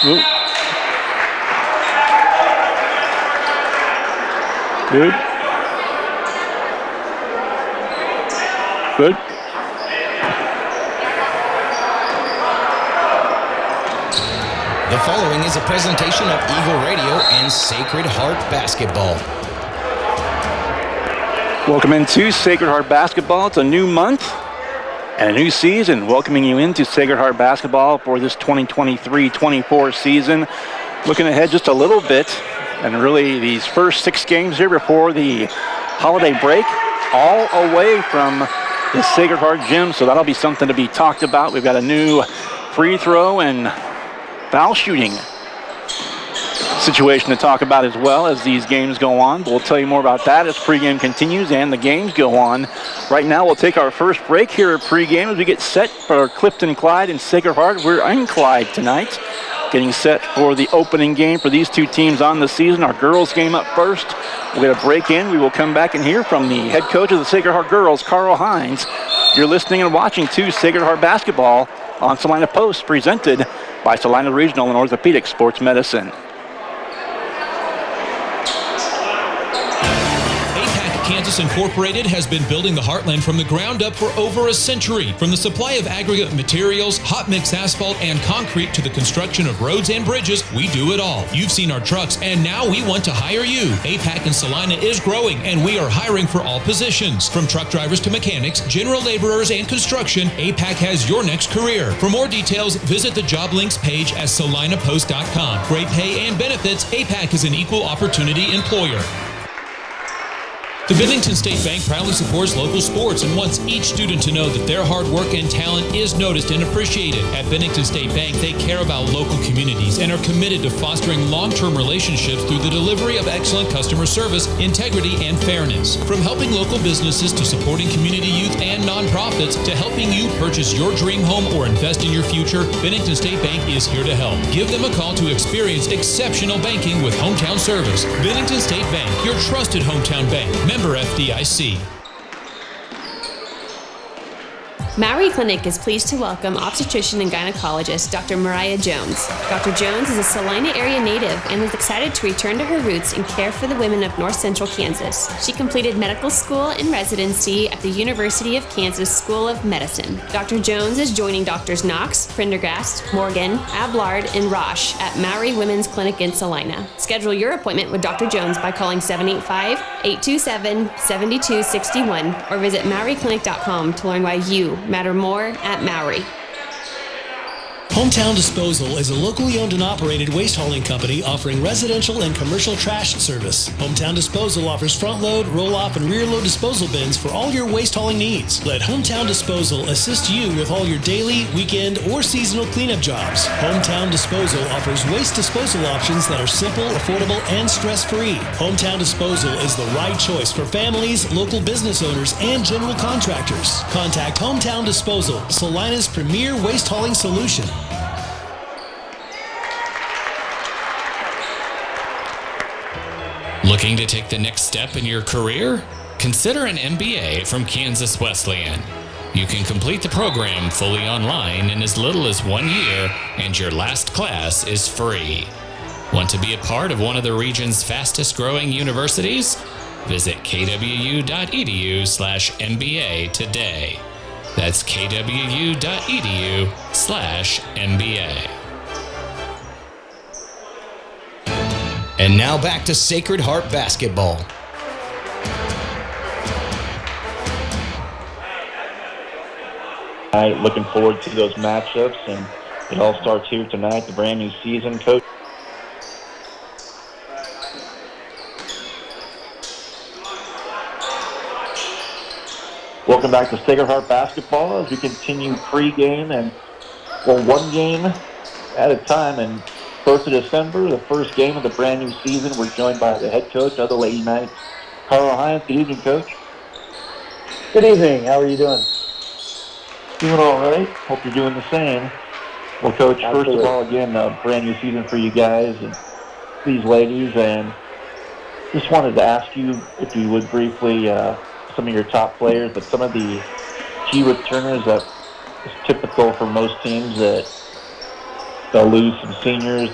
Ooh. Good. Good. The following is a presentation of Eagle Radio and Sacred Heart Basketball. Welcome into Sacred Heart Basketball. It's a new month and a new season. Welcoming you into Sacred Heart Basketball for this 2023-24 season. Looking ahead just a little bit, and really these first 6 games here before the holiday break, all away from the Sacred Heart Gym, so that'll be something to be talked about. We've got a new free throw and foul shooting situation to talk about as well as these games go on. We'll tell you more about that as pregame continues and the games go on. Right now, we'll take our first break here at pregame as we get set for Clifton, Clyde, and Sacred Heart. We're in Clyde tonight, getting set for the opening game for these two teams on the season. Our girls game up first. We'll get a break in. We will come back and hear from the head coach of the Sacred Heart girls, Carl Hines. You're listening and watching to Sacred Heart Basketball on Salina Post, presented by Salina Regional and Orthopedic Sports Medicine. Kansas Incorporated has been building the Heartland from the ground up for over a century. From the supply of aggregate materials, hot mix asphalt, and concrete to the construction of roads and bridges, we do it all. You've seen our trucks, and now we want to hire you. APAC in Salina is growing, and we are hiring for all positions. From truck drivers to mechanics, general laborers, and construction, APAC has your next career. For more details, visit the job links page at salinapost.com. Great pay and benefits, APAC is an equal opportunity employer. The Bennington State Bank proudly supports local sports and wants each student to know that their hard work and talent is noticed and appreciated. At Bennington State Bank, they care about local communities and are committed to fostering long-term relationships through the delivery of excellent customer service, integrity, and fairness. From helping local businesses to supporting community youth and nonprofits to helping you purchase your dream home or invest in your future, Bennington State Bank is here to help. Give them a call to experience exceptional banking with hometown service. Bennington State Bank, your trusted hometown bank. Member FDIC. Maury Clinic is pleased to welcome obstetrician and gynecologist Dr. Mariah Jones. Dr. Jones is a Salina area native and is excited to return to her roots and care for the women of North Central Kansas. She completed medical school and residency at the University of Kansas School of Medicine. Dr. Jones is joining Drs. Knox, Prendergast, Morgan, Ablard, and Roche at Maury Women's Clinic in Salina. Schedule your appointment with Dr. Jones by calling 785-827-7261 or visit MauryClinic.com to learn why you matter more at Maury. Hometown Disposal is a locally owned and operated waste hauling company offering residential and commercial trash service. Hometown Disposal offers front load, roll off, and rear load disposal bins for all your waste hauling needs. Let Hometown Disposal assist you with all your daily, weekend, or seasonal cleanup jobs. Hometown Disposal offers waste disposal options that are simple, affordable, and stress-free. Hometown Disposal is the right choice for families, local business owners, and general contractors. Contact Hometown Disposal, Salina's premier waste hauling solution. Looking to take the next step in your career? Consider an MBA from Kansas Wesleyan. You can complete the program fully online in as little as 1 year, and your last class is free. Want to be a part of one of the region's fastest growing universities? Visit kwu.edu/MBA today. That's kwu.edu/MBA. And now back to Sacred Heart Basketball. Looking forward to those matchups, and it all starts here tonight, the brand new season. Coach. Welcome back to Sacred Heart Basketball as we continue pregame, and one game at a time. And 1st of December, the first game of the brand new season. We're joined by the head coach of the Lady Knights, Carl Hines. Good evening, Coach. Good evening. How are you doing? Doing all right. Hope you're doing the same. Well, Coach, Absolutely. First of all, again, a brand new season for you guys and these ladies. And just wanted to ask you if you would briefly, some of your top players, but some of the key returners that is typical for most teams that they'll lose some seniors.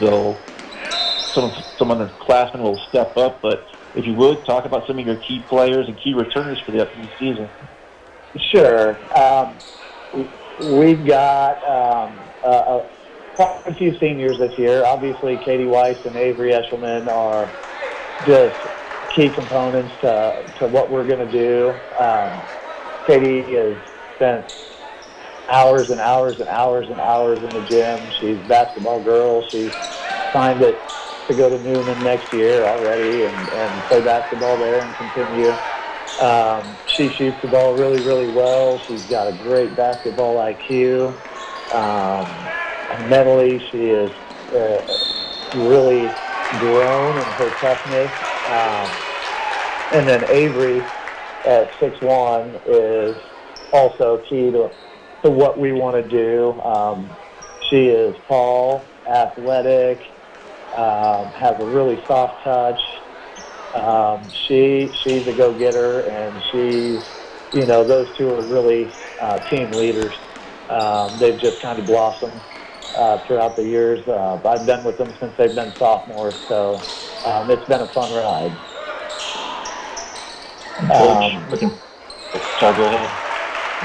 Some underclassmen will step up. But if you would, talk about some of your key players and key returners for the upcoming season. Sure. We've got quite a few seniors this year. Obviously, Katie Weiss and Avery Eshelman are just key components to what we're going to do. Katie has spent hours and hours and hours and hours in the gym. She's a basketball girl. She's signed it to go to Newman next year already and play basketball there and continue. She shoots the ball really, really well. She's got a great basketball IQ. Mentally, she is really grown in her toughness. And then Avery at 6'1" is also key to what we want to do. She is tall, athletic, has a really soft touch. She's a go-getter, and those two are really team leaders. They've just kind of blossomed throughout the years. I've been with them since they've been sophomores, so it's been a fun ride. Sorry, go ahead.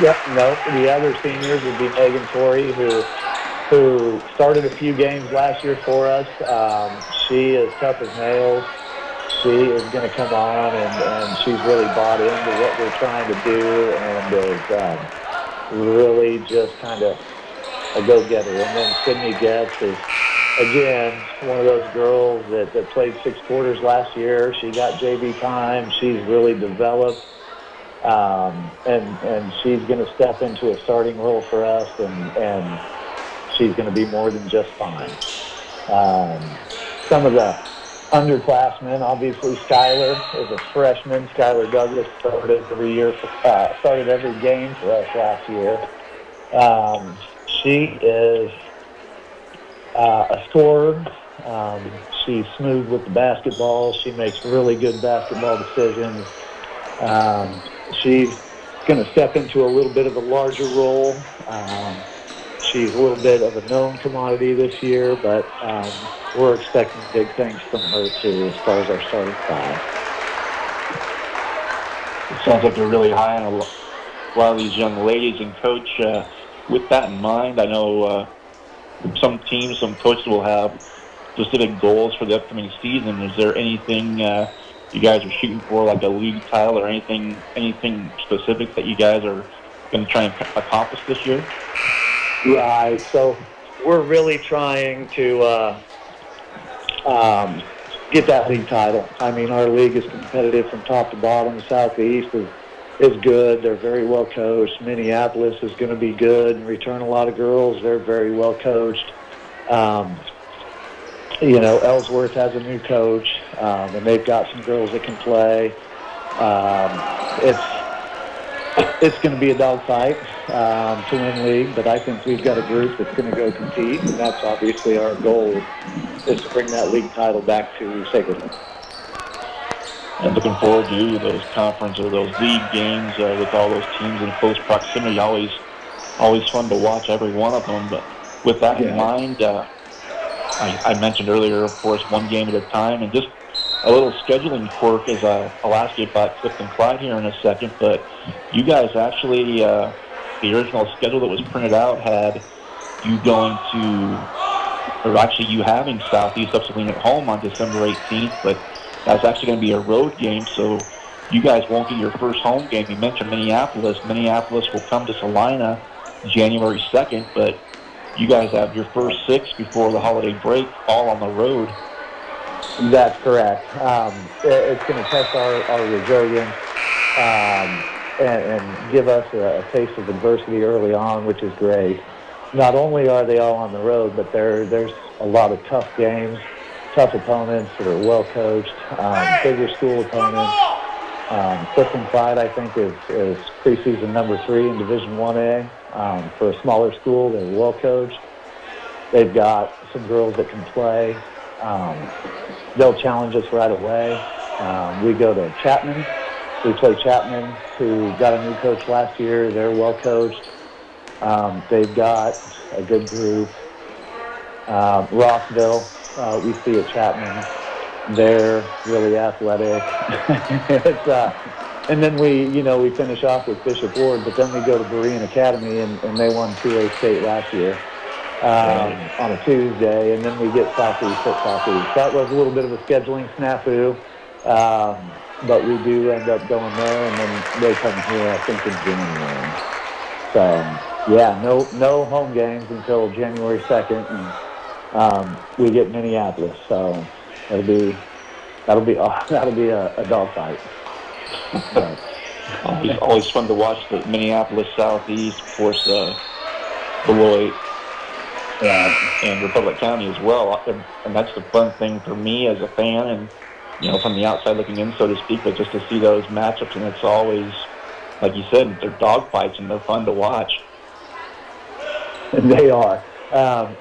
Yep, no, the other seniors would be Megan Torrey, who started a few games last year for us. She is tough as nails. She is going to come on, and she's really bought into what we're trying to do and is really just kind of a go-getter. And then Sydney Getz is, again, one of those girls that played 6 quarters last year. She got JV time. She's really developed, and she's going to step into a starting role for us, and she's going to be more than just fine. Some of the underclassmen, obviously Skylar is a freshman. Skylar Douglas started every game for us last year. She is a scorer. She's smooth with the basketball. She makes really good basketball decisions. She's going to step into a little bit of a larger role. She's a little bit of a known commodity this year, but we're expecting big things from her, too, as far as our starting five. It sounds like you're really high on a lot of these young ladies. And, Coach, with that in mind, I know some teams, some coaches will have specific goals for the upcoming season. Is there anything you guys are shooting for, like a league title or anything specific that you guys are going to try and accomplish this year? Right. So we're really trying to get that league title. I mean, our league is competitive from top to bottom. The Southeast is good. They're very well coached. Minneapolis is going to be good and return a lot of girls. They're very well coached. Ellsworth has a new coach, and they've got some girls that can play. It's going to be a dogfight to win league, but I think we've got a group that's going to go compete, and that's obviously our goal is to bring that league title back to Sacred. And looking forward to those conference or those league games with all those teams in close proximity. Always fun to watch every one of them. But with that in mind, I mentioned earlier, of course, one game at a time, and just a little scheduling quirk is I'll ask you about Clifton Clyde here in a second, but you guys actually, the original schedule that was printed out had you going to, or actually you having Southeast Upsaline at home on December 18th, but that's actually going to be a road game, so you guys won't get your first home game. You mentioned Minneapolis. Minneapolis will come to Salina January 2nd, but you guys have your first 6 before the holiday break, all on the road. That's correct. It's going to test our resilience and give us a taste of adversity early on, which is great. Not only are they all on the road, but there's a lot of tough games, tough opponents that are well coached, bigger school opponents. Clifton Clyde, I think, is preseason number 3 in Division 1A. For a smaller school, they're well coached. They've got some girls that can play. They'll challenge us right away. We go to Chapman. We play Chapman, who got a new coach last year. They're well coached. They've got a good group. Rossville, we see at Chapman. They're really athletic. And then we finish off with Bishop Ward, but then we go to Berean Academy, and they won 2A state last year on a Tuesday, and then we get Southeast at Southeast. That was a little bit of a scheduling snafu, but we do end up going there, and then they come here, I think, in January. So, yeah, no home games until January 2nd, and we get Minneapolis, so that'll be a dogfight. Always fun to watch the Minneapolis Southeast, of course, Beloit, and Republic County as well. And that's the fun thing for me as a fan, and from the outside looking in, so to speak, but just to see those matchups, and it's always, like you said, they're dogfights and they're fun to watch. They are.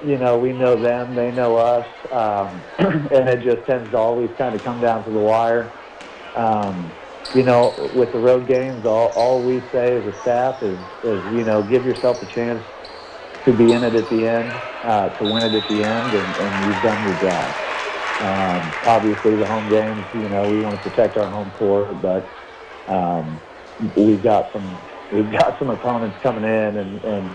We know them, they know us, and it just tends to always kind of come down to the wire. With the road games, all we say as a staff is give yourself a chance to be in it at the end, to win it at the end, and you've done your job. Obviously, the home games, we want to protect our home court, but we've got some opponents coming in, and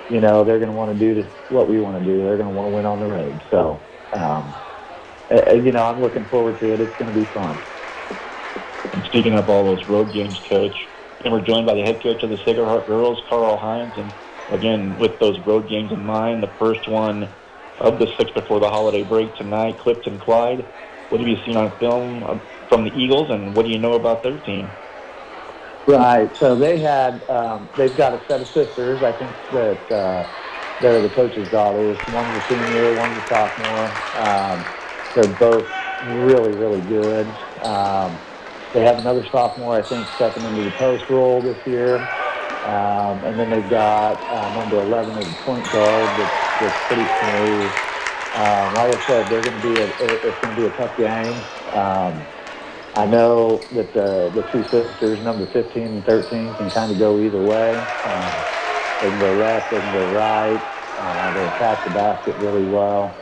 they're going to want to do what we want to do. They're going to want to win on the road. So, I'm looking forward to it. It's going to be fun. And speaking of all those road games, Coach, and we're joined by the head coach of the Sacred Heart Girls, Carl Hines, and again, with those road games in mind, the first one of the 6 before the holiday break tonight, Clifton, Clyde. What have you seen on film from the Eagles, and what do you know about their team? Right. So they've got a set of sisters. I think that they're the coach's daughters. One's a senior, one's a sophomore. They're both really, really good. They have another sophomore, I think, stepping into the post role this year. And then they've got number 11 as a point guard that's pretty smooth. Like I said, it's going to be a tough game. I know that the two sisters, number 15 and 13, can kind of go either way. They can go left, they can go right. They attack the basket really well.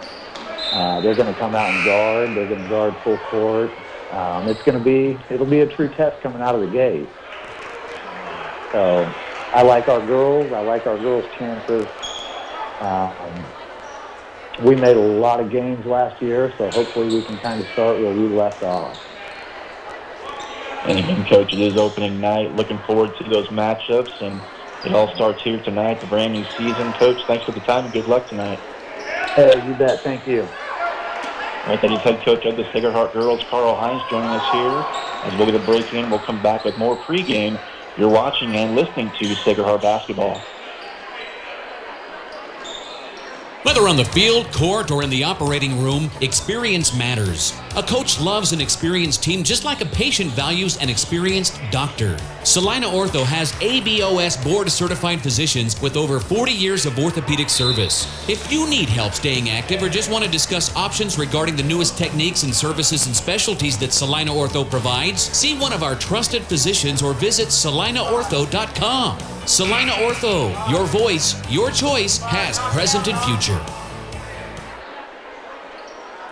They're going to come out and guard. They're going to guard full court. It'll be a true test coming out of the gate. So I like our girls. I like our girls' chances. We made a lot of games last year, so hopefully we can kind of start where we left off. And again, Coach, it is opening night. Looking forward to those matchups, and it all starts here tonight, the brand new season. Coach, thanks for the time and good luck tonight. Hey, you bet. Thank you. All right, that is head coach of the Sacred Heart Girls, Carl Hines, joining us here. As we'll get a break in, we'll come back with more pregame. You're watching and listening to Sacred Heart Basketball. Whether on the field, court, or in the operating room, experience matters. A coach loves an experienced team just like a patient values an experienced doctor. Salina Ortho has ABOS board-certified physicians with over 40 years of orthopedic service. If you need help staying active or just want to discuss options regarding the newest techniques and services and specialties that Salina Ortho provides, see one of our trusted physicians or visit salinaortho.com. Salina Ortho, your voice, your choice, past, present, and future.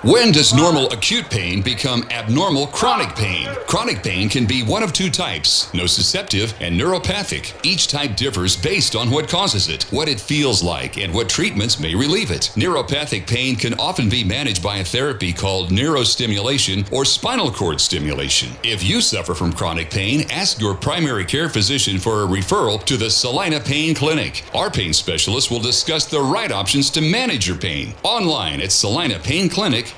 When does normal acute pain become abnormal chronic pain? Chronic pain can be one of two types, nociceptive and neuropathic. Each type differs based on what causes it, what it feels like, and what treatments may relieve it. Neuropathic pain can often be managed by a therapy called neurostimulation or spinal cord stimulation. If you suffer from chronic pain, ask your primary care physician for a referral to the Salina Pain Clinic. Our pain specialists will discuss the right options to manage your pain. Online at salinapainclinic.org.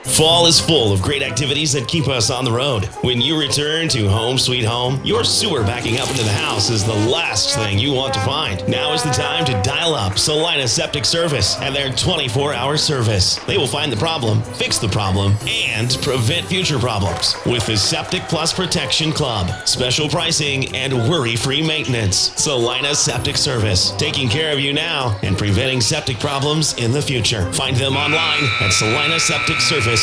Fall is full of great activities that keep us on the road. When you return to home sweet home, your sewer backing up into the house is the last thing you want to find. Now is the time to dial up Salina Septic Service and their 24-hour service. They will find the problem, fix the problem, and prevent future problems with the Septic Plus Protection Club. Special pricing and worry-free maintenance. Salina Septic Service, taking care of you now and preventing septic problems in the future. Find them online at salinasepticservice.com.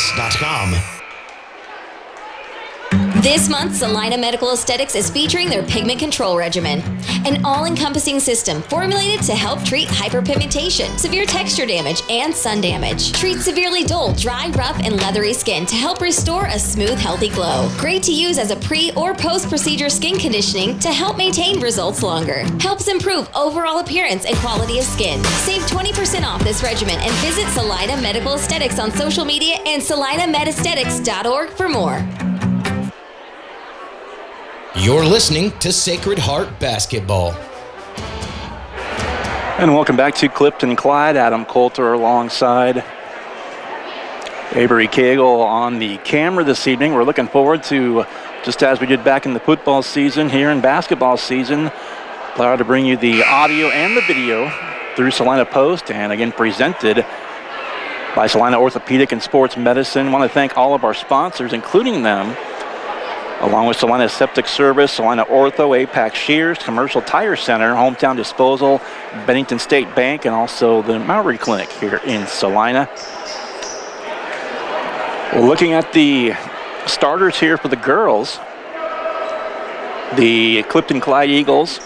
This month, Salina Medical Aesthetics is featuring their pigment control regimen, an all-encompassing system formulated to help treat hyperpigmentation, severe texture damage, and sun damage. Treat severely dull, dry, rough, and leathery skin to help restore a smooth, healthy glow. Great to use as a pre- or post-procedure skin conditioning to help maintain results longer. Helps improve overall appearance and quality of skin. Save 20% off this regimen and visit Salina Medical Aesthetics on social media and salinamedesthetics.org for more. You're listening to Sacred Heart Basketball. And welcome back to Clifton Clyde. Adam Coulter alongside Avery Cagle on the camera this evening. We're looking forward to, just as we did back in the football season, here in basketball season, proud to bring you the audio and the video through Salina Post, and again presented by Salina Orthopedic and Sports Medicine. I want to thank all of our sponsors, including them, along with Salina Septic Service, Salina Ortho, Apex Shears, Commercial Tire Center, Hometown Disposal, Bennington State Bank, and also the Mowry Clinic here in Salina. Well, looking at the starters here for the girls, the Clifton Clyde Eagles,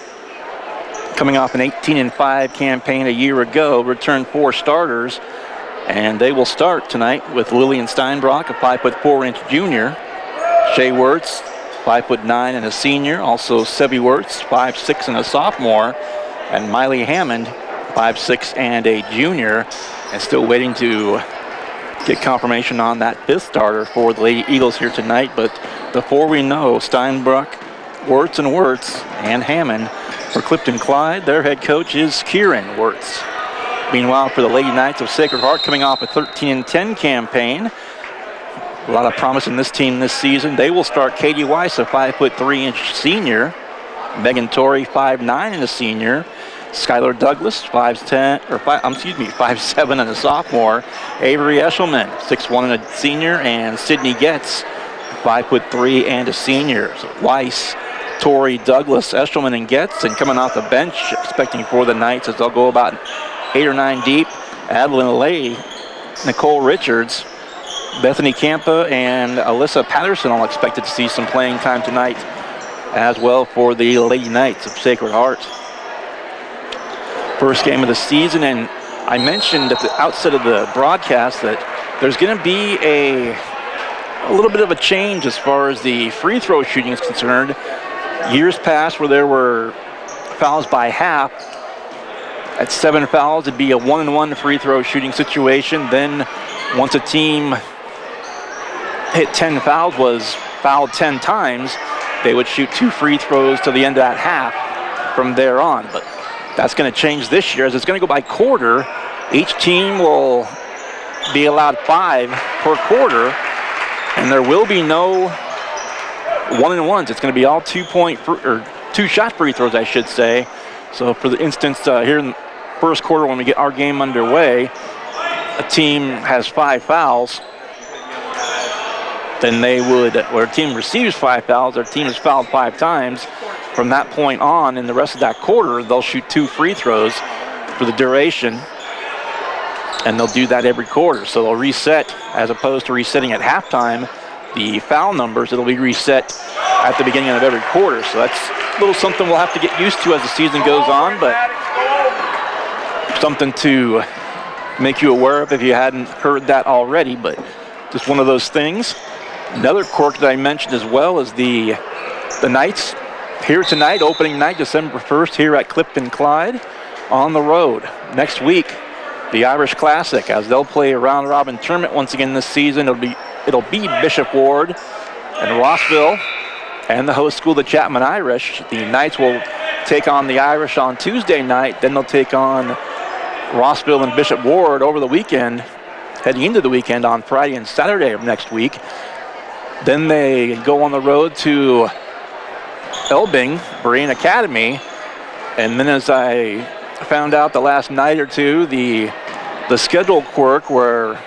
coming off an 18-5 campaign a year ago, returned 4 starters, and they will start tonight with Lillian Steinbrock, a 5'4" junior. Shea Wirtz, 5'9" and a senior. Also Sebi Wirtz, 5'6" and a sophomore. And Miley Hammond, 5'6" and a junior. And still waiting to get confirmation on that 5th starter for the Lady Eagles here tonight. But before we know, Steinbrock, Wirtz and Hammond for Clifton Clyde. Their head coach is Kieran Wirtz. Meanwhile, for the Lady Knights of Sacred Heart, coming off a 13-10 campaign, a lot of promise in this team this season. They will start Katie Weiss, a 5'3" senior. Megan Torrey, 5'9" and a senior. Skylar Douglas, 5'7" and a sophomore. Avery Eshelman, 6'1" and a senior. And Sydney Getz, 5'3" and a senior. So Weiss, Torrey, Douglas, Eshelman, and Getz. And coming off the bench, expecting for the Knights as they'll go about 8 or 9 deep. Adeline Lay, Nicole Richards, Bethany Campa, and Alyssa Patterson all expected to see some playing time tonight as well for the Lady Knights of Sacred Heart. First game of the season, and I mentioned at the outset of the broadcast that there's going to be a little bit of a change as far as the free throw shooting is concerned. Years past where there were fouls by half, at 7 fouls it'd be a 1-and-1 free throw shooting situation. Then once a team hit 10 fouls, was fouled 10 times, they would shoot 2 free throws to the end of that half from there on. But that's going to change this year as it's going to go by quarter. Each team will be allowed 5 per quarter, and there will be no 1-and-1s. It's going to be all 2-shot free throws, I should say. So for the instance, here in the first quarter when we get our game underway, a team has 5 fouls, then they would, or a team receives 5 fouls, their team is fouled 5 times. From that point on, in the rest of that quarter, they'll shoot 2 free throws for the duration, and they'll do that every quarter. So they'll reset, as opposed to resetting at halftime, the foul numbers, it'll be reset at the beginning of every quarter. So that's a little something we'll have to get used to as the season goes on, but something to make you aware of if you hadn't heard that already, but just one of those things. Another quirk that I mentioned as well is the Knights here tonight, opening night, December 1st, here at Clifton Clyde on the road. Next week, the Irish Classic, as they'll play a round-robin tournament once again this season. It'll be Bishop Ward and Rossville and the host school, the Chapman Irish. The Knights will take on the Irish on Tuesday night. Then they'll take on Rossville and Bishop Ward over the weekend, heading into the weekend on Friday and Saturday of next week. Then they go on the road to Elbing, Berean Academy. And then, as I found out the last night or two, the schedule quirk where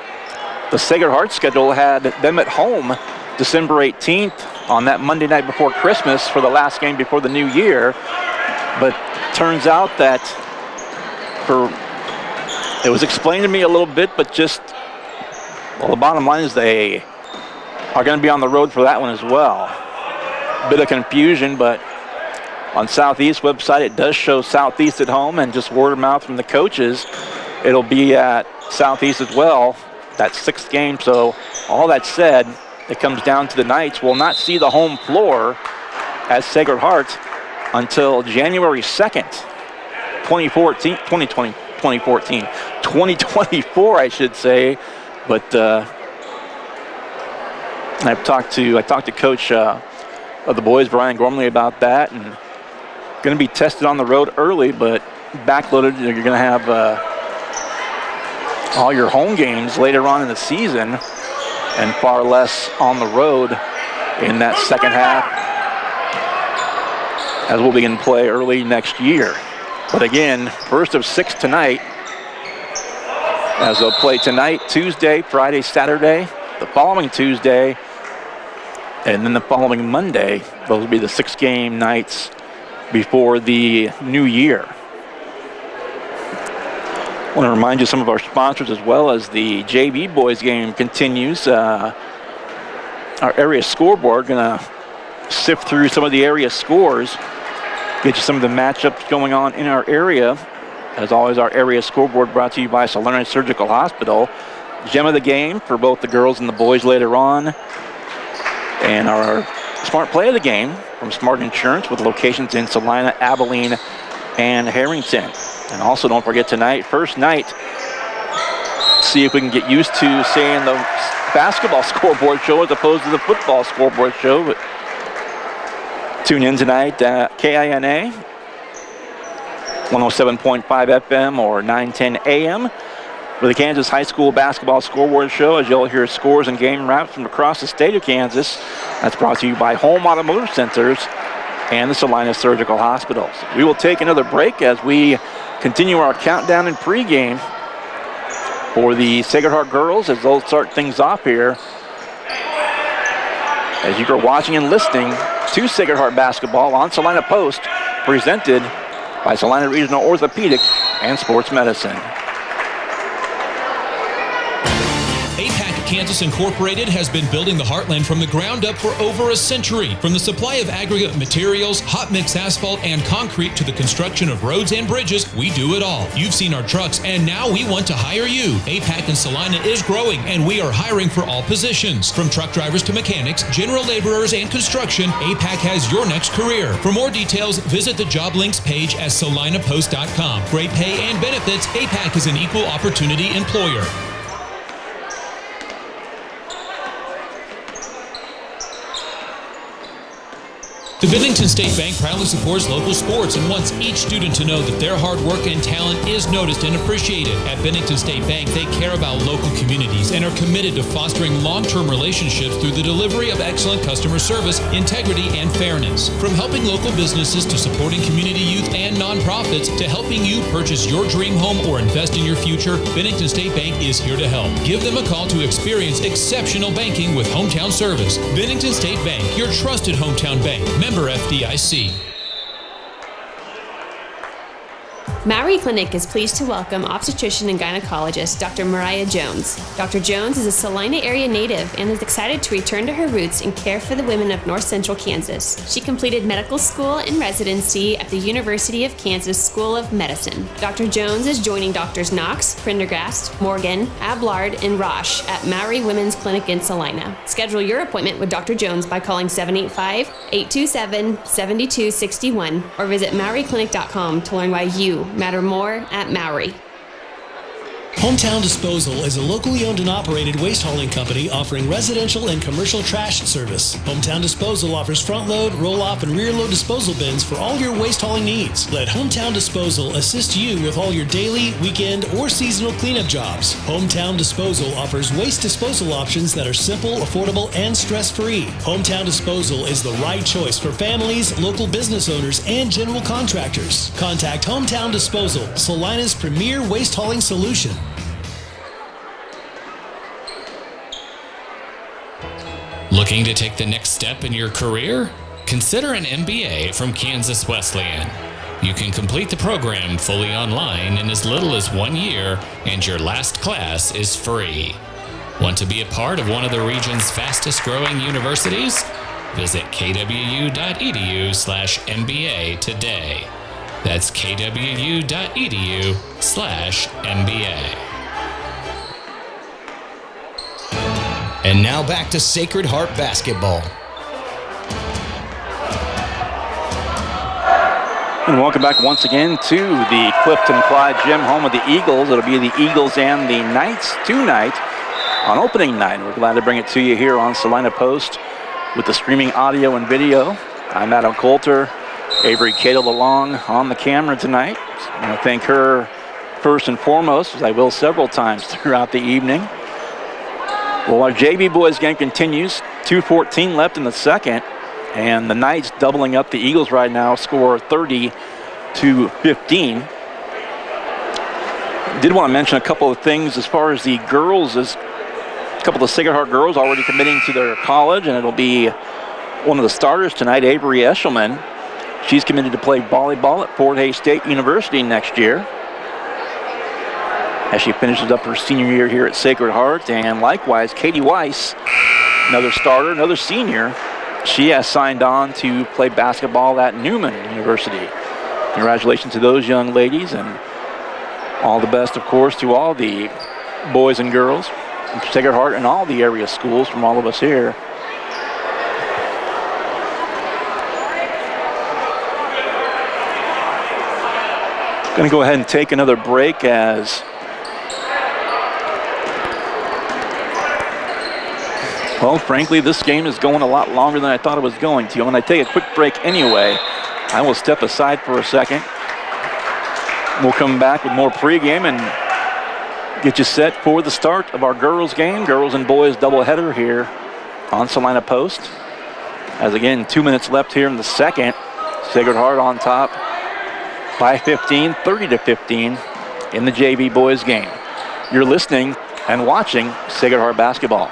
the Sacred Heart schedule had them at home December 18th on that Monday night before Christmas for the last game before the new year. But turns out that it was explained to me a little bit, but just, well, the bottom line is they are going to be on the road for that one as well. bit of confusion, but on Southeast website, it does show Southeast at home, and just word of mouth from the coaches, it'll be at Southeast as well, that 6th game. So all that said, it comes down to the Knights will not see the home floor as Sacred Heart until January 2nd, 2024, I should say. But I talked to Coach of the boys, Brian Gormley, about that, and going to be tested on the road early, but backloaded. You're going to have all your home games later on in the season, and far less on the road in that second half, as we'll begin play early next year. But again, first of 6 tonight, as they'll play tonight, Tuesday, Friday, Saturday, the following Tuesday, and then the following Monday. Those will be the 6-game nights before the new year. I want to remind you of some of our sponsors, as well as the JV boys game continues. Our area scoreboard, going to sift through some of the area scores, get you some of the matchups going on in our area. As always, our area scoreboard brought to you by Salina Surgical Hospital. Gem of the game for both the girls and the boys later on. And our smart play of the game from Smart Insurance, with locations in Salina, Abilene, and Harrington. And also, don't forget tonight, first night, see if we can get used to seeing the basketball scoreboard show as opposed to the football scoreboard show. But tune in tonight at KINA, 107.5 FM or 910 AM for the Kansas High School Basketball Scoreboard Show, as you'll hear scores and game wraps from across the state of Kansas. That's brought to you by Home Automotive Centers and the Salina Surgical Hospitals. We will take another break as we continue our countdown and pregame for the Sacred Heart girls, as they'll start things off here. As you are watching and listening to Sacred Heart basketball on Salina Post, presented by Salina Regional Orthopedic and Sports Medicine. Kansas Incorporated has been building the Heartland from the ground up for over a century. From the supply of aggregate materials, hot mix asphalt, and concrete to the construction of roads and bridges, we do it all. You've seen our trucks, and now we want to hire you. APAC in Salina is growing, and we are hiring for all positions. From truck drivers to mechanics, general laborers, and construction, APAC has your next career. For more details, visit the job links page at salinapost.com. Great pay and benefits, APAC is an equal opportunity employer. The Bennington State Bank proudly supports local sports and wants each student to know that their hard work and talent is noticed and appreciated. At Bennington State Bank, they care about local communities and are committed to fostering long-term relationships through the delivery of excellent customer service, integrity, and fairness. From helping local businesses to supporting community youth and nonprofits to helping you purchase your dream home or invest in your future, Bennington State Bank is here to help. Give them a call to experience exceptional banking with hometown service. Bennington State Bank, your trusted hometown bank. Member FDIC. Maury Clinic is pleased to welcome obstetrician and gynecologist Dr. Mariah Jones. Dr. Jones is a Salina area native and is excited to return to her roots and care for the women of North Central Kansas. She completed medical school and residency at the University of Kansas School of Medicine. Dr. Jones is joining Drs. Knox, Prendergast, Morgan, Ablard, and Roche at Maury Women's Clinic in Salina. Schedule your appointment with Dr. Jones by calling 785-827-7261 or visit MauryClinic.com to learn why you matter more at Maury. Hometown Disposal is a locally owned and operated waste hauling company offering residential and commercial trash service. Hometown Disposal offers front load, roll off, and rear load disposal bins for all your waste hauling needs. Let Hometown Disposal assist you with all your daily, weekend, or seasonal cleanup jobs. Hometown Disposal offers waste disposal options that are simple, affordable, and stress-free. Hometown Disposal is the right choice for families, local business owners, and general contractors. Contact Hometown Disposal, Salina's premier waste hauling solution. Looking to take the next step in your career? Consider an MBA from Kansas Wesleyan. You can complete the program fully online in as little as 1 year, and your last class is free. Want to be a part of one of the region's fastest growing universities? Visit kwu.edu/MBA today. That's kwu.edu/MBA. And now back to Sacred Heart basketball. And welcome back once again to the Clifton Clyde Gym, home of the Eagles. It'll be the Eagles and the Knights tonight on opening night. We're glad to bring it to you here on Salina Post with the streaming audio and video. I'm Adam Coulter, Avery Cato along on the camera tonight. I want to thank her first and foremost, as I will several times throughout the evening. Well, our JV boys game continues. 2:14 left in the second. And the Knights doubling up the Eagles right now, score 30-15. Did want to mention a couple of things as far as the girls. As a couple of the Sacred Heart girls already committing to their college, and it'll be one of the starters tonight, Avery Eshelman. She's committed to play volleyball at Fort Hays State University next year as she finishes up her senior year here at Sacred Heart. And likewise, Katie Weiss, another starter, another senior. She has signed on to play basketball at Newman University. Congratulations to those young ladies, and all the best, of course, to all the boys and girls from Sacred Heart and all the area schools from all of us here. Going to go ahead and take another break as well, frankly, this game is going a lot longer than I thought it was going to. When I take a quick break anyway, I will step aside for a second. We'll come back with more pregame and get you set for the start of our girls game, girls and boys doubleheader here on Salina Post. As again, 2 minutes left here in the second. Sacred Heart on top by 15, 30-15 in the JV boys game. You're listening and watching Sacred Heart basketball.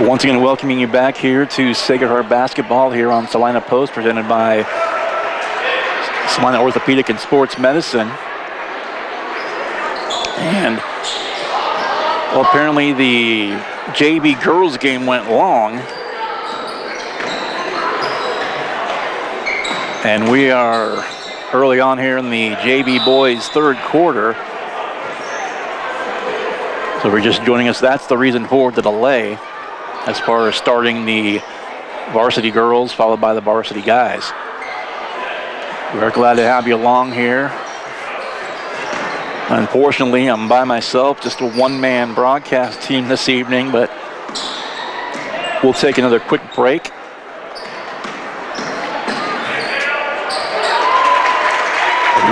Once again, welcoming you back here to Sacred Heart Basketball here on Salina Post, presented by Salina Orthopedic and Sports Medicine. And, well, apparently the JV girls game went long. And we are early on here in the JV boys' third quarter. So if you're just joining us, that's the reason for the delay as far as starting the varsity girls followed by the varsity guys. We're glad to have you along here. Unfortunately, I'm by myself, just a one-man broadcast team this evening, but we'll take another quick break.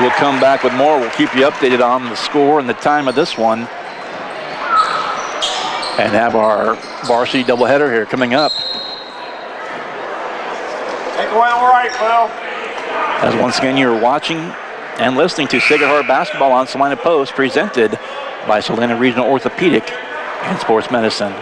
We'll come back with more. We'll keep you updated on the score and the time of this one. And have our varsity doubleheader here coming up. Take away all right, Phil. As once again, you're watching and listening to Sacred Heart Basketball on Salina Post, presented by Salina Regional Orthopedic and Sports Medicine.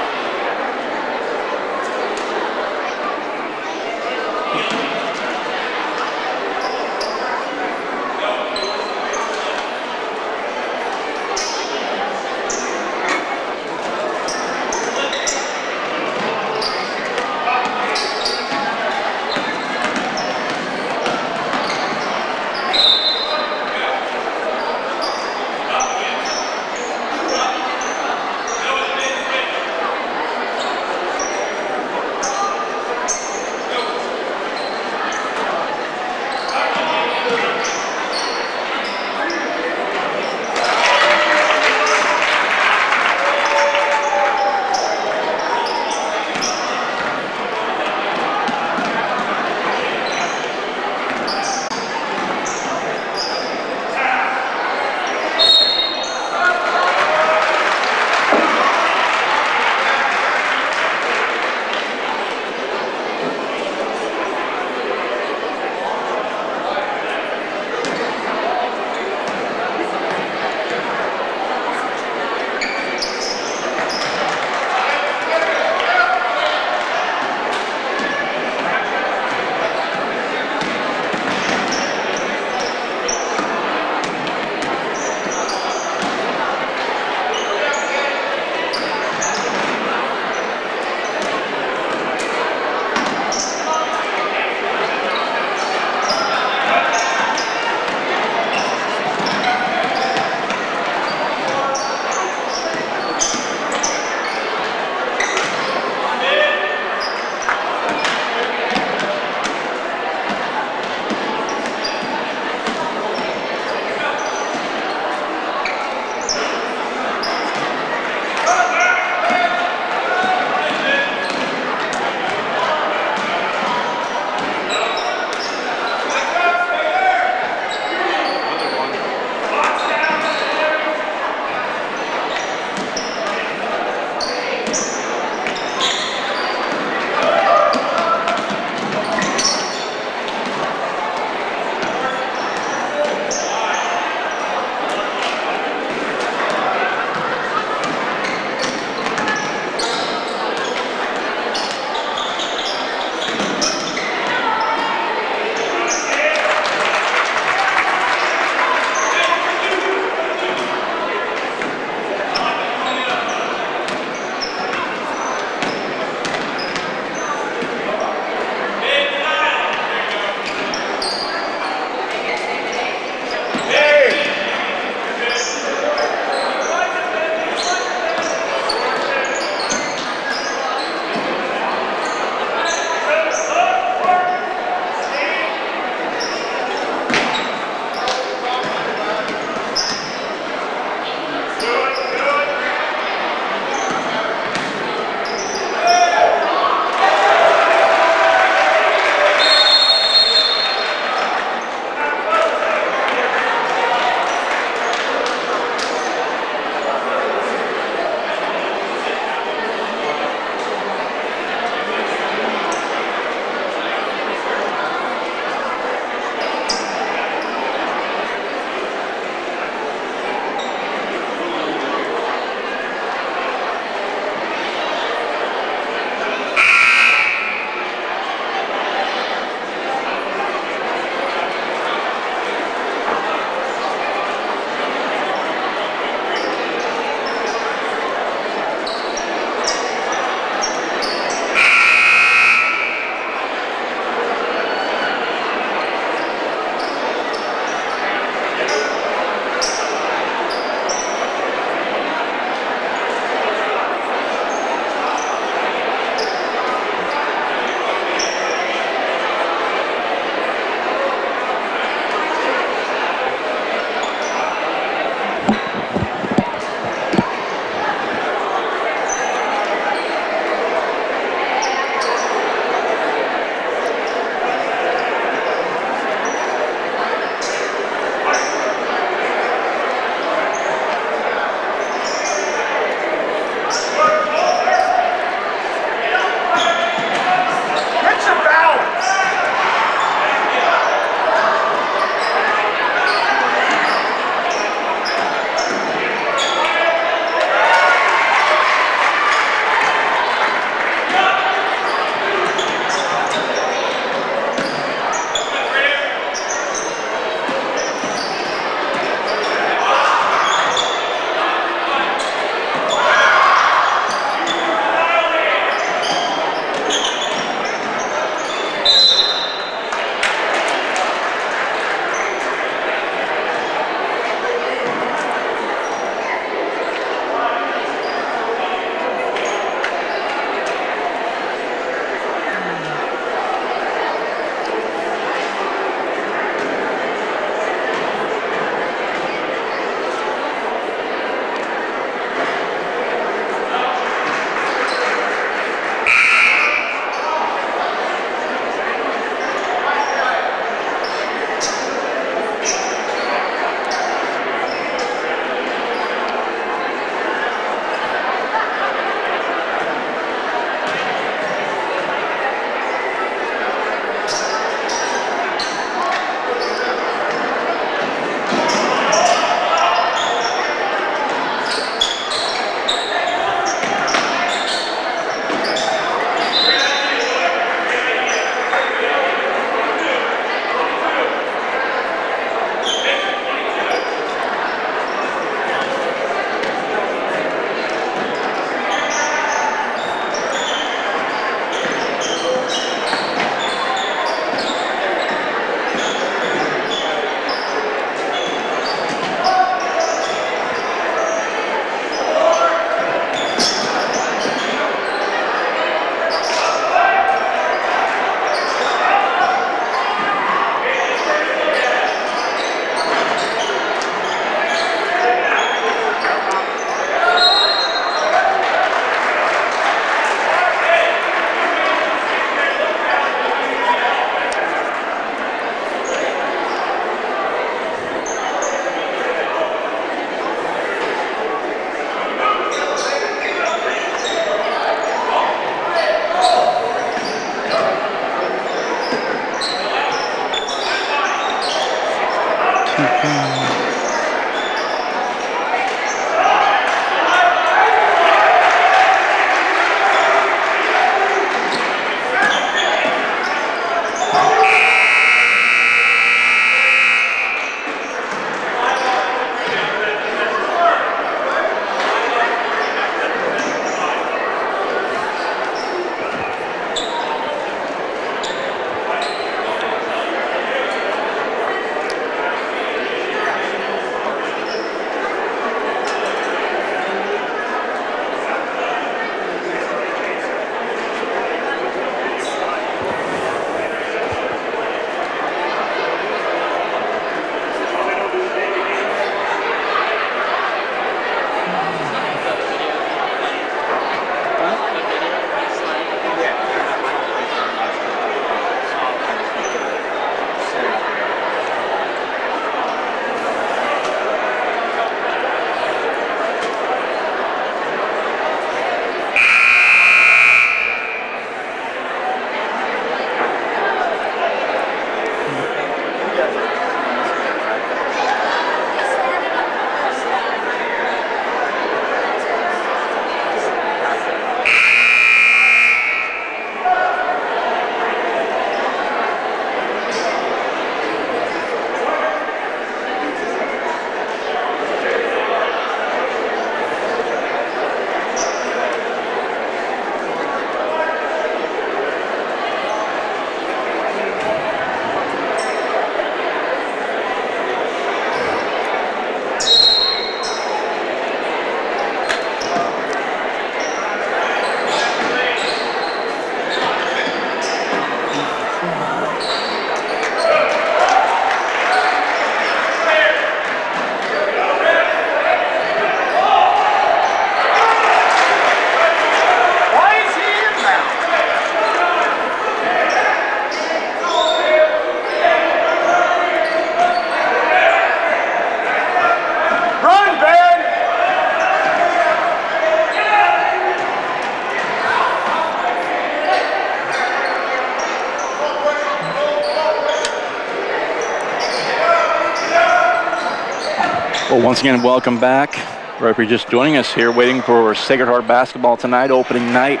Well, once again, welcome back. Or if you're just joining us here, waiting for Sacred Heart basketball tonight, opening night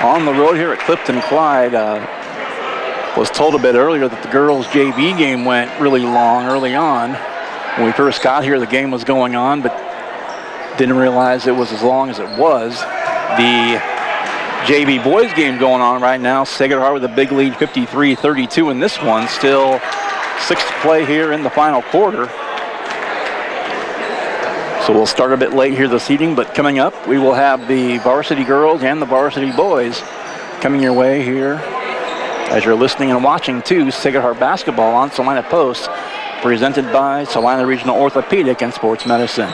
on the road here at Clifton. Clyde was told a bit earlier that the girls' JV game went really long early on. When we first got here, the game was going on, but didn't realize it was as long as it was. The JV boys game going on right now. Sacred Heart with a big lead, 53-32 in this one. Still 6 to play here in the final quarter. So we'll start a bit late here this evening, but coming up, we will have the varsity girls and the varsity boys coming your way here as you're listening and watching to Sacred Heart basketball on Salina Post, presented by Salina Regional Orthopedic and Sports Medicine.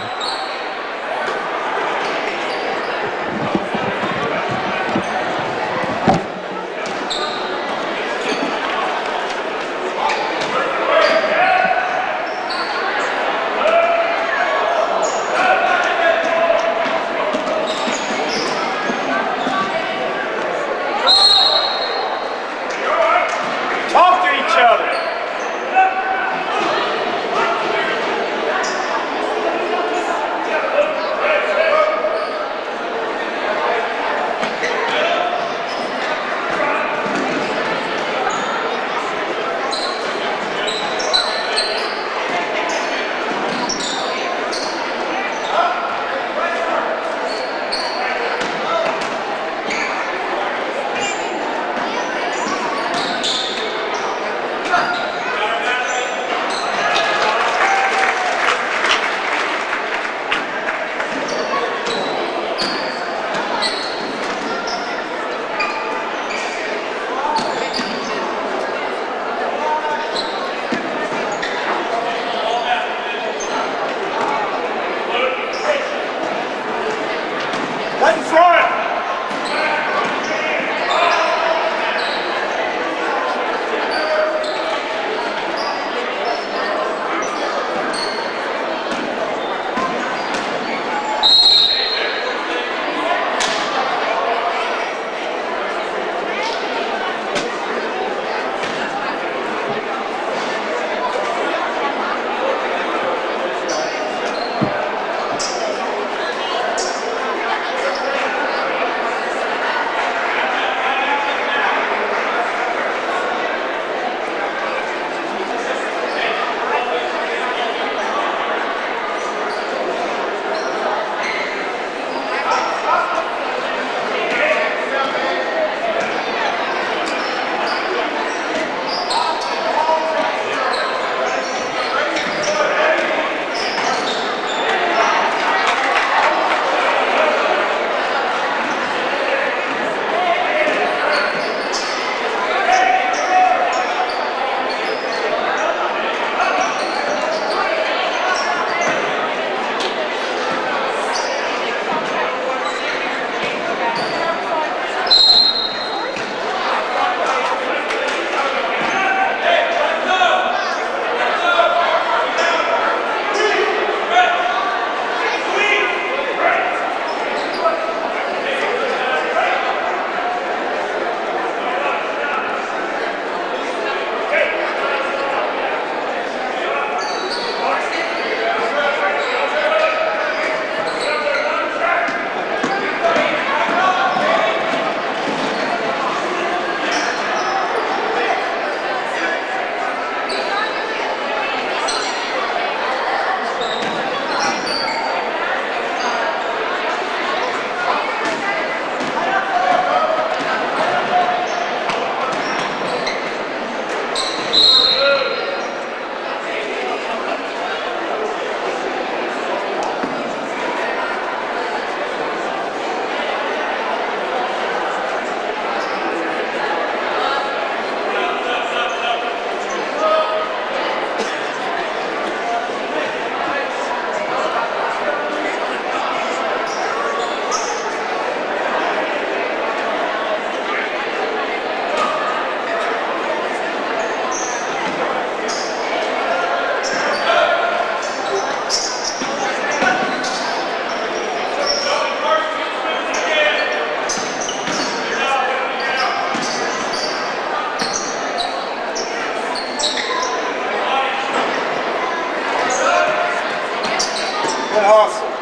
Good hustle.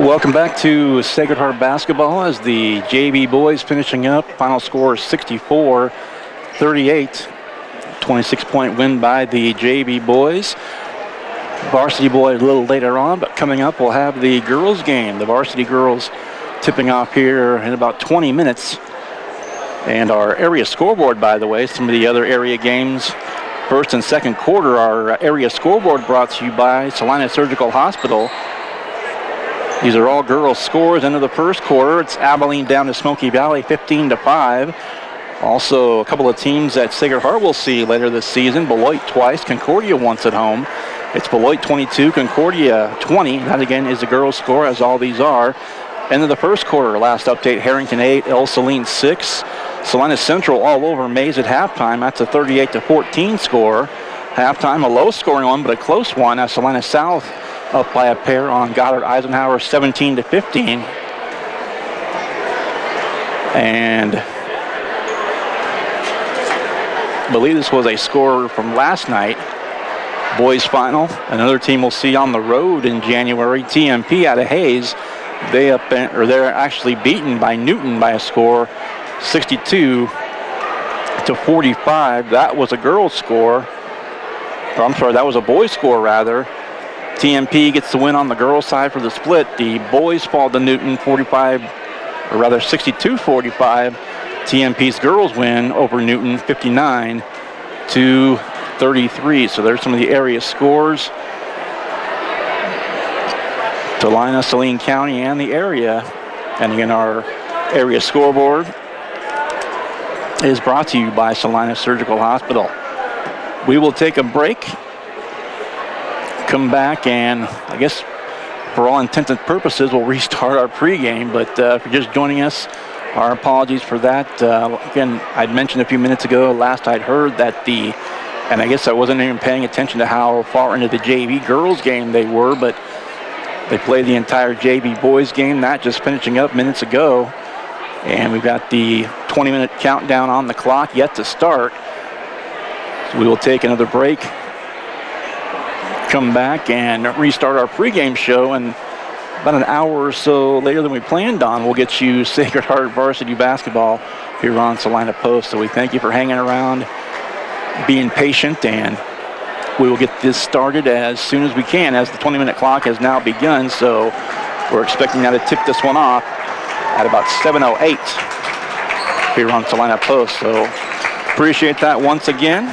Welcome back to Sacred Heart basketball as the JV boys finishing up. Final score is 64-38. 26-point win by the JV boys. Varsity boys a little later on, but coming up we'll have the girls game. The varsity girls tipping off here in about 20 minutes. And our area scoreboard, by the way, some of the other area games, first and second quarter, our area scoreboard brought to you by Salina Surgical Hospital. These are all girls' scores. End of the first quarter, it's Abilene down to Smoky Valley, 15-5. Also, a couple of teams that Sacred Heart will see later this season. Beloit twice, Concordia once at home. It's Beloit 22, Concordia 20. That again is the girls' score, as all these are. End of the first quarter, last update, Harrington 8, El Saline 6. Salina Central all over Mays at halftime. That's a 38-14 score. Halftime, a low-scoring one, but a close one, as Salina South up by a pair on Goddard Eisenhower, 17-15. And I believe this was a score from last night. Boys final. Another team we'll see on the road in January, TMP out of Hayes. They're actually beaten by Newton by a score 62-45. That was a girls' score. Or I'm sorry, that was a boys' score rather. TMP gets the win on the girls' side for the split. The boys fall to Newton 62-45. TMP's girls win over Newton 59-33. So there's some of the area scores. Salina, Saline County, and the area. And again, our area scoreboard is brought to you by Salina Surgical Hospital. We will take a break, come back, and I guess for all intents and purposes, we'll restart our pregame. But if you're just joining us, our apologies for that. Again, I'd mentioned a few minutes ago, last I'd heard that and I guess I wasn't even paying attention to how far into the JV girls game they were, but they played the entire JV boys game, that just finishing up minutes ago. And we've got the 20-minute countdown on the clock yet to start. So we will take another break, come back and restart our pregame show, and about an hour or so later than we planned on, we'll get you Sacred Heart varsity basketball here on Salina Post. So we thank you for hanging around, being patient, and we will get this started as soon as we can, as the 20-minute clock has now begun. So we're expecting now to tip this one off at about 7:08 here on Salina Post. So appreciate that once again.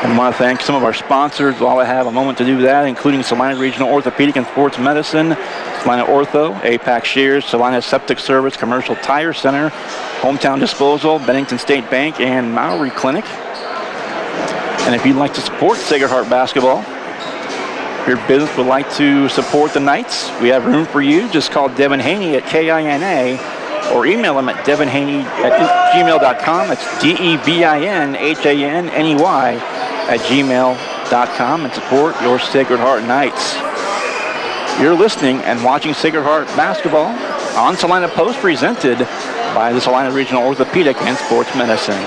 I want to thank some of our sponsors while I have a moment to do that, including Salina Regional Orthopedic and Sports Medicine, Salina Ortho, APAC Shears, Salina Septic Service, Commercial Tire Center, Hometown Disposal, Bennington State Bank, and Maury Clinic. And if you'd like to support Sacred Heart basketball, if your business would like to support the Knights, we have room for you. Just call Devin Haney at KINA or email him at devinhaney@gmail.com. That's DEVINHANEY@gmail.com, and support your Sacred Heart Knights. You're listening and watching Sacred Heart basketball on Salina Post, presented by the Salina Regional Orthopedic and Sports Medicine.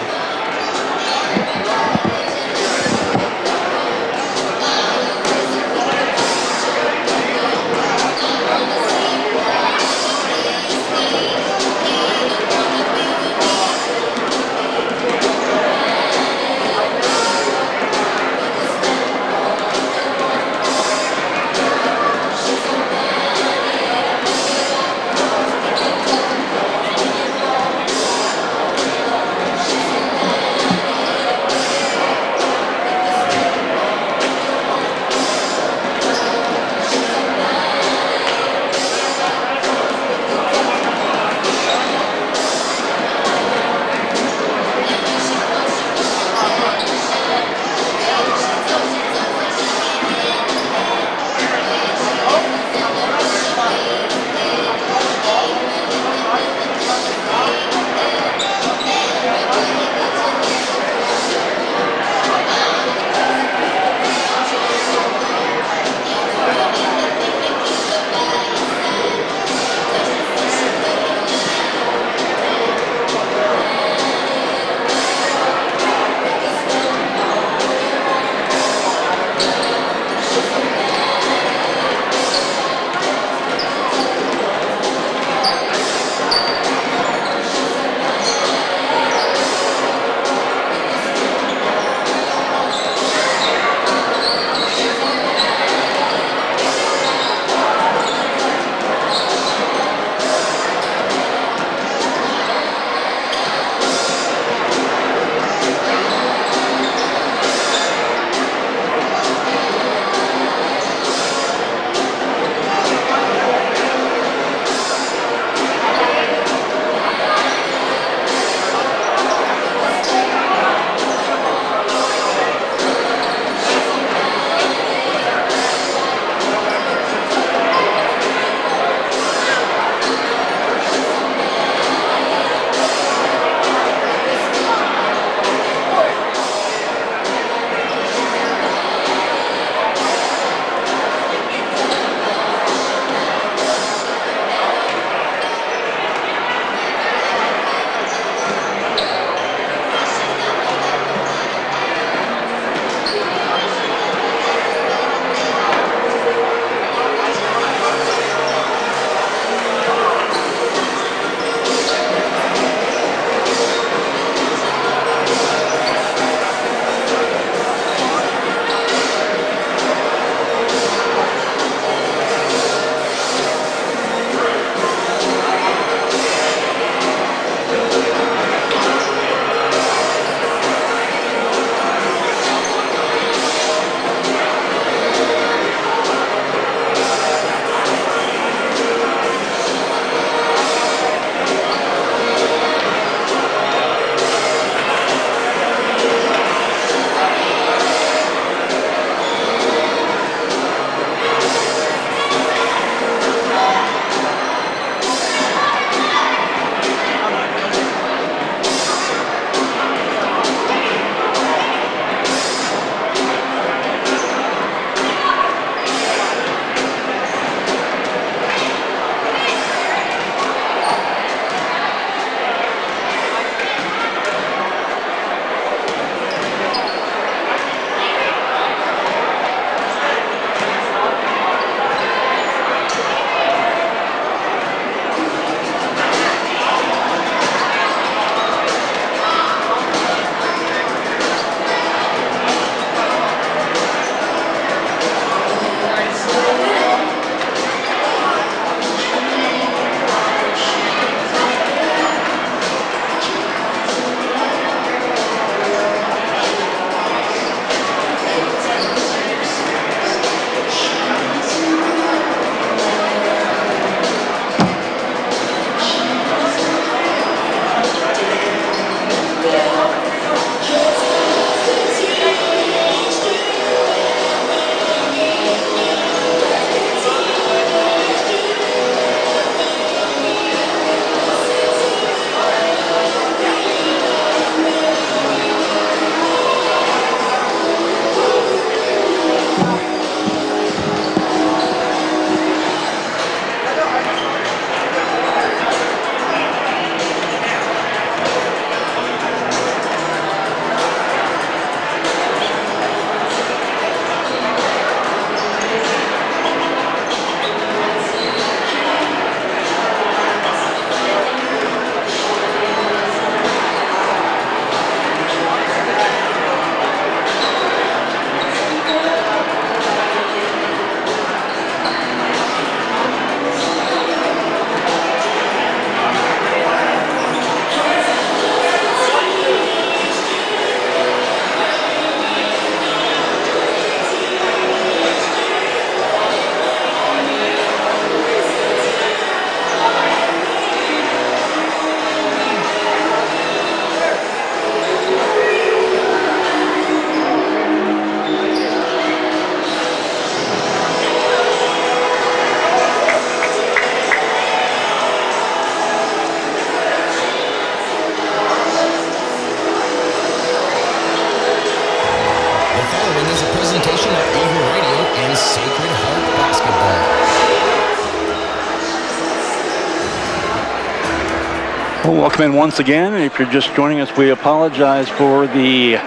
Well, welcome in once again. If you're just joining us, we apologize for the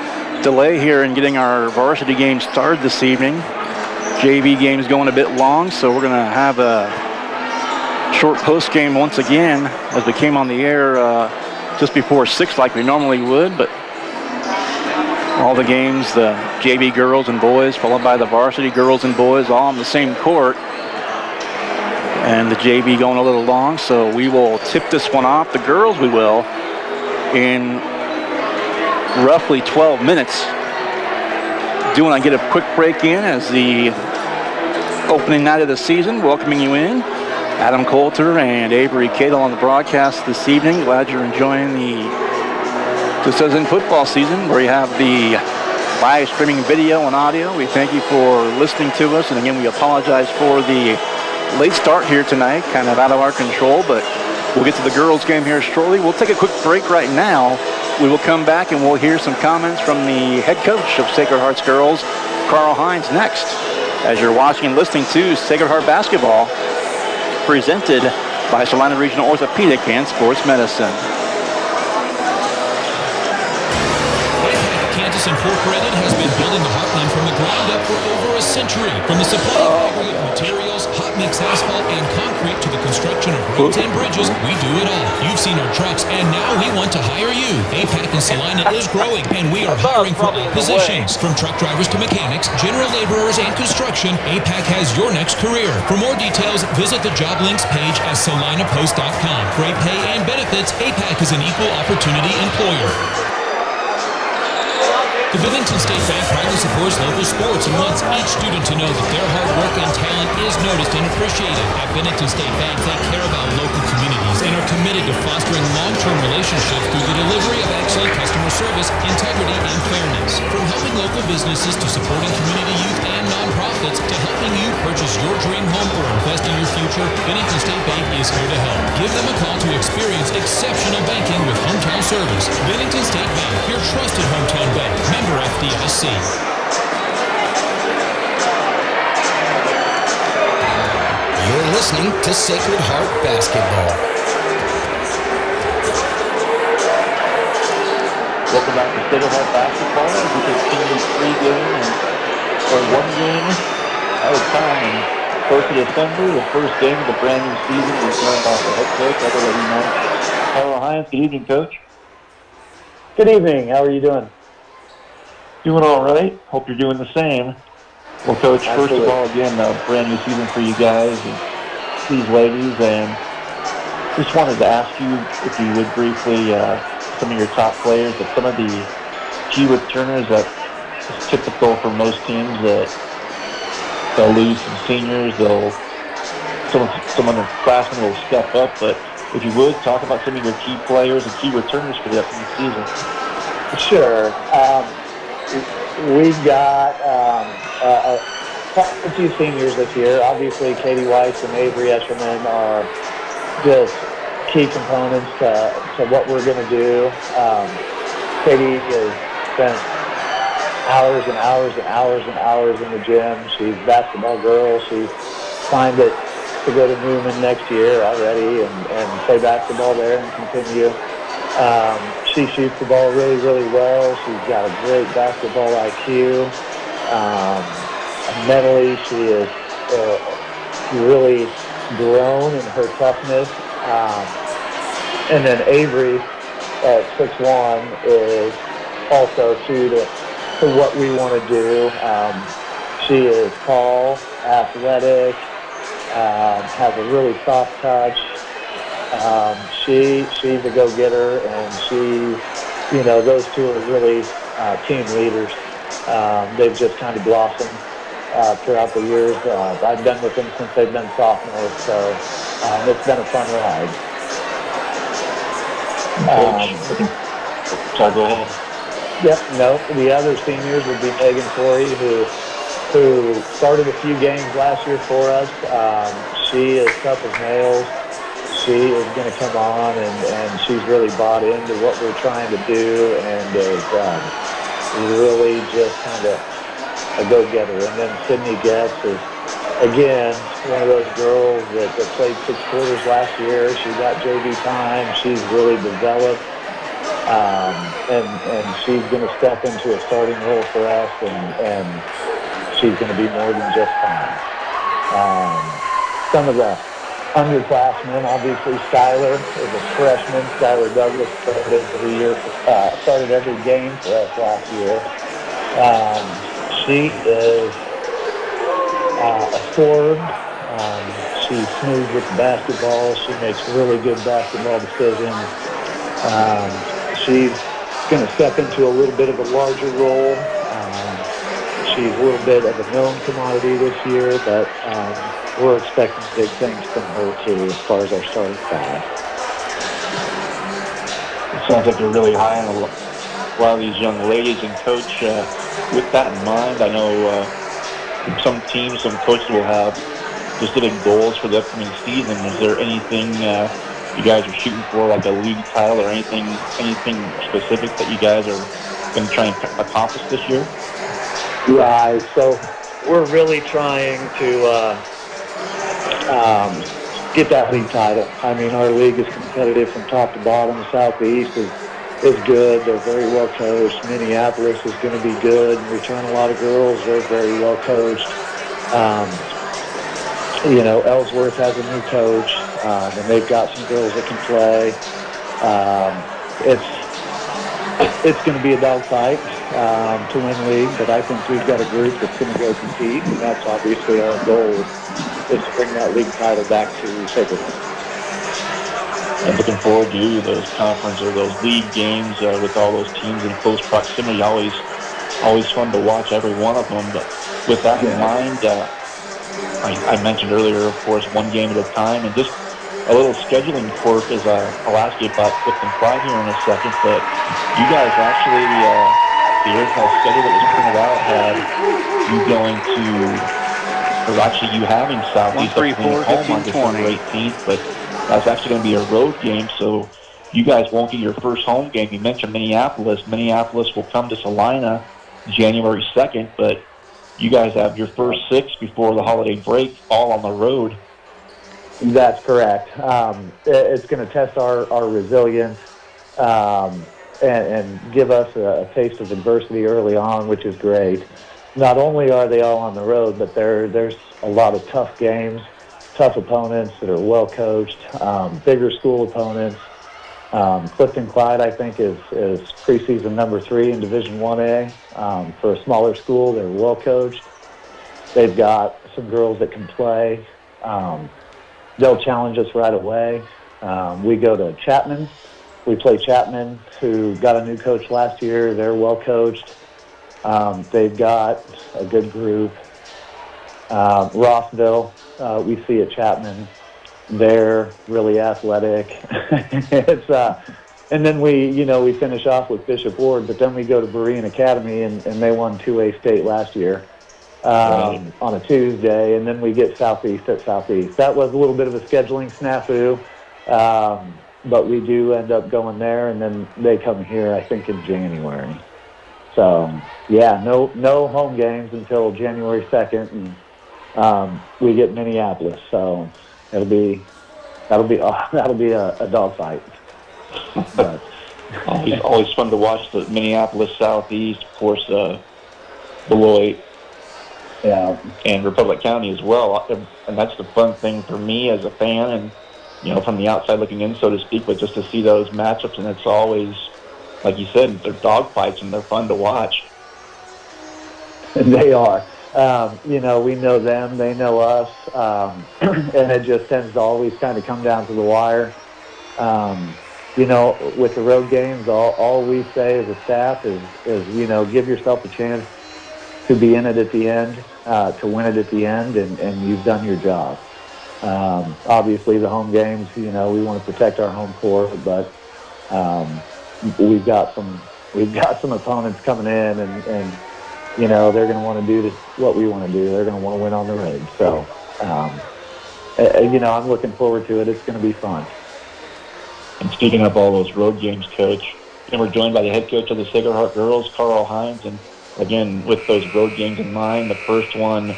delay here in getting our varsity game started this evening. JV game is going a bit long, so we're going to have a short post game once again as we came on the air just before 6 like we normally would, but all the games, the JV girls and boys followed by the varsity girls and boys all on the same court. And the JV going a little long, so we will tip this one off. The girls we will in roughly 12 minutes. Do want to get a quick break in as the opening night of the season, welcoming you in. Adam Coulter and Avery Cadle on the broadcast this evening. Glad you're enjoying this in football season where you have the live streaming video and audio. We thank you for listening to us, and again, we apologize for the late start here tonight, kind of out of our control, but we'll get to the girls game here shortly. We'll take a quick break right now. We will come back and we'll hear some comments from the head coach of Sacred Heart's girls, Carl Hines, next, as you're watching and listening to Sacred Heart Basketball, presented by Salina Regional Orthopedic and Sports Medicine. Kansas Incorporated has been building the Heartland from the ground up for over a century. From the supply of aggregate materials, hot mix asphalt, and concrete to the construction of roads and bridges, we do it all. You've seen our trucks, and now we want to hire you. APAC in Salina is growing, and we are hiring for all positions. From truck drivers to mechanics, general laborers, and construction, APAC has your next career. For more details, visit the job links page at salinapost.com. Great pay and benefits, APAC is an equal opportunity employer. The Bennington State Bank proudly supports local sports and wants each student to know that their hard work and talent is noticed and appreciated. At Bennington State Bank, they care about local communities and are committed to fostering long-term relationships through the delivery of excellent customer service, integrity, and fairness. From helping local businesses to supporting community youth and nonprofits to helping you purchase your dream home or invest in your future, Bennington State Bank is here to help. Give them a call to experience exceptional banking with hometown service. Bennington State Bank, your trusted hometown bank. Member FDIC. You're listening to Sacred Heart Basketball. Welcome back to Sacred Heart Basketball as we continue pregame and for one game at a time. And 1st of December, the first game of the brand new season. We're joined by the head coach, I'll let you know, Carl Hines. Good evening, Coach. Good evening. How are you doing? Doing all right. Hope you're doing the same. Well, Coach, Absolutely. first of all, again, a brand new season for you guys and these ladies, and just wanted to ask you if you would briefly, some of your top players, but some of the key returners that is typical for most teams that they'll lose some seniors, some underclassmen will step up, but if you would, talk about some of your key players and key returners for the upcoming season. Sure. We've got a few seniors this year. Obviously, Katie Weiss and Avery Escherman are just key components to what we're going to do. Katie has spent hours and hours and hours and hours in the gym. She's a basketball girl. She signed it to go to Newman next year already and play basketball there and continue. She shoots the ball really, really well. She's got a great basketball IQ. Mentally, she is really grown in her toughness. And then Avery at 6'1" is also true to what we want to do. She is tall, athletic, has a really soft touch. She's a go-getter, and those two are really team leaders. They've just kind of blossomed throughout the years. I've been with them since they've been sophomores, so it's been a fun ride. Sorry, go ahead. The other seniors would be Megan Corey, who started a few games last year for us. She is tough as nails. She is going to come on, and she's really bought into what we're trying to do, and is really just kind of a go-getter. And then Sydney Getz is, again, one of those girls that played 6 quarters last year. She got JV time. She's really developed. And she's going to step into a starting role for us, and she's going to be more than just fine. Some of the underclassmen, obviously Skylar is a freshman. Skylar Douglas started every game for us last year. She is a forward. She's smooth with the basketball. She makes really good basketball decisions. She's going to step into a little bit of a larger role. She's a little bit of a known commodity this year, but we're expecting big things from her too as far as our starting five. It sounds like you're really high on a lot of these young ladies. And Coach, with that in mind, I know some teams, some coaches will have specific goals for the upcoming season. Is there anything you guys are shooting for, like a league title or anything specific that you guys are going to try and accomplish this year? Right. So we're really trying to get that league title. I mean, our league is competitive from top to bottom. Southeast is good. They're very well coached. Minneapolis is going to be good and return a lot of girls. They're very well coached. Ellsworth has a new coach, and they've got some girls that can play. It's going to be a dogfight to win league, but I think we've got a group that's going to go compete, and that's obviously our goal is to bring that league title back to Sacred. I'm looking forward to those conference or those league games with all those teams in close proximity. Always fun to watch every one of them. But with that in mind, I mentioned earlier, of course, one game at a time, and just a little scheduling quirk is I'll ask you about Clifton Clyde here in a second, but you guys actually, the original schedule that was printed out had you going to, or actually you having Southeast home on December 18th, but that's actually going to be a road game, so you guys won't get your first home game. You mentioned Minneapolis. Minneapolis will come to Salina January 2nd, but you guys have your first 6 before the holiday break, all on the road. That's correct. It's going to test our resilience and give us a taste of adversity early on, which is great. Not only are they all on the road, but there's a lot of tough games, tough opponents that are well coached, bigger school opponents. Clifton Clyde, I think, is preseason number 3 in Division 1A. For a smaller school, they're well coached. They've got some girls that can play. They'll challenge us right away. We go to Chapman. We play Chapman, who got a new coach last year. They're well coached. They've got a good group. Rossville, we see at Chapman. They're really athletic. And then we finish off with Bishop Ward, but then we go to Berean Academy, and they won 2A state last year on a Tuesday, and then we get Southeast at Southeast. That was a little bit of a scheduling snafu, but we do end up going there, and then they come here, I think, in January. So, yeah, no home games until January 2nd, and we get Minneapolis, so that'll be a dogfight. But always fun to watch the Minneapolis Southeast, of course, Beloit, and Republic County as well. And that's the fun thing for me as a fan, and from the outside looking in, so to speak, but just to see those matchups, and it's always, like you said, they're dogfights and they're fun to watch. They are. We know them, they know us, and it just tends to always kind of come down to the wire. With the road games, all we say as a staff is give yourself a chance to be in it at the end, to win it at the end, and you've done your job. Obviously, the home games, we want to protect our home court, but we've got some opponents coming in, and they're going to want to do what we want to do. They're going to want to win on the road. So, I'm looking forward to it. It's going to be fun. And speaking of all those road games, Coach, we're joined by the head coach of the Sacred Heart Girls, Carl Hines. And again, with those road games in mind, the first one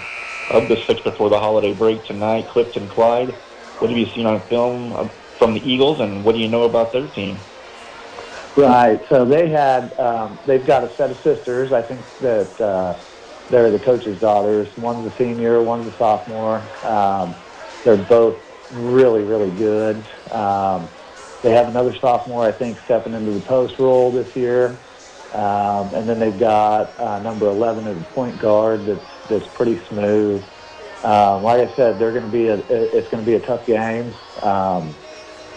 of the 6 before the holiday break tonight, Clifton Clyde. What have you seen on film from the Eagles, and what do you know about their team? Right. So they've got a set of sisters. I think that they're the coach's daughters. One's a senior, one's a sophomore. They're both really, really good. They have another sophomore, I think, stepping into the post role this year. And then they've got number 11 as a point guard that's pretty smooth. Like I said, it's going to be a tough game.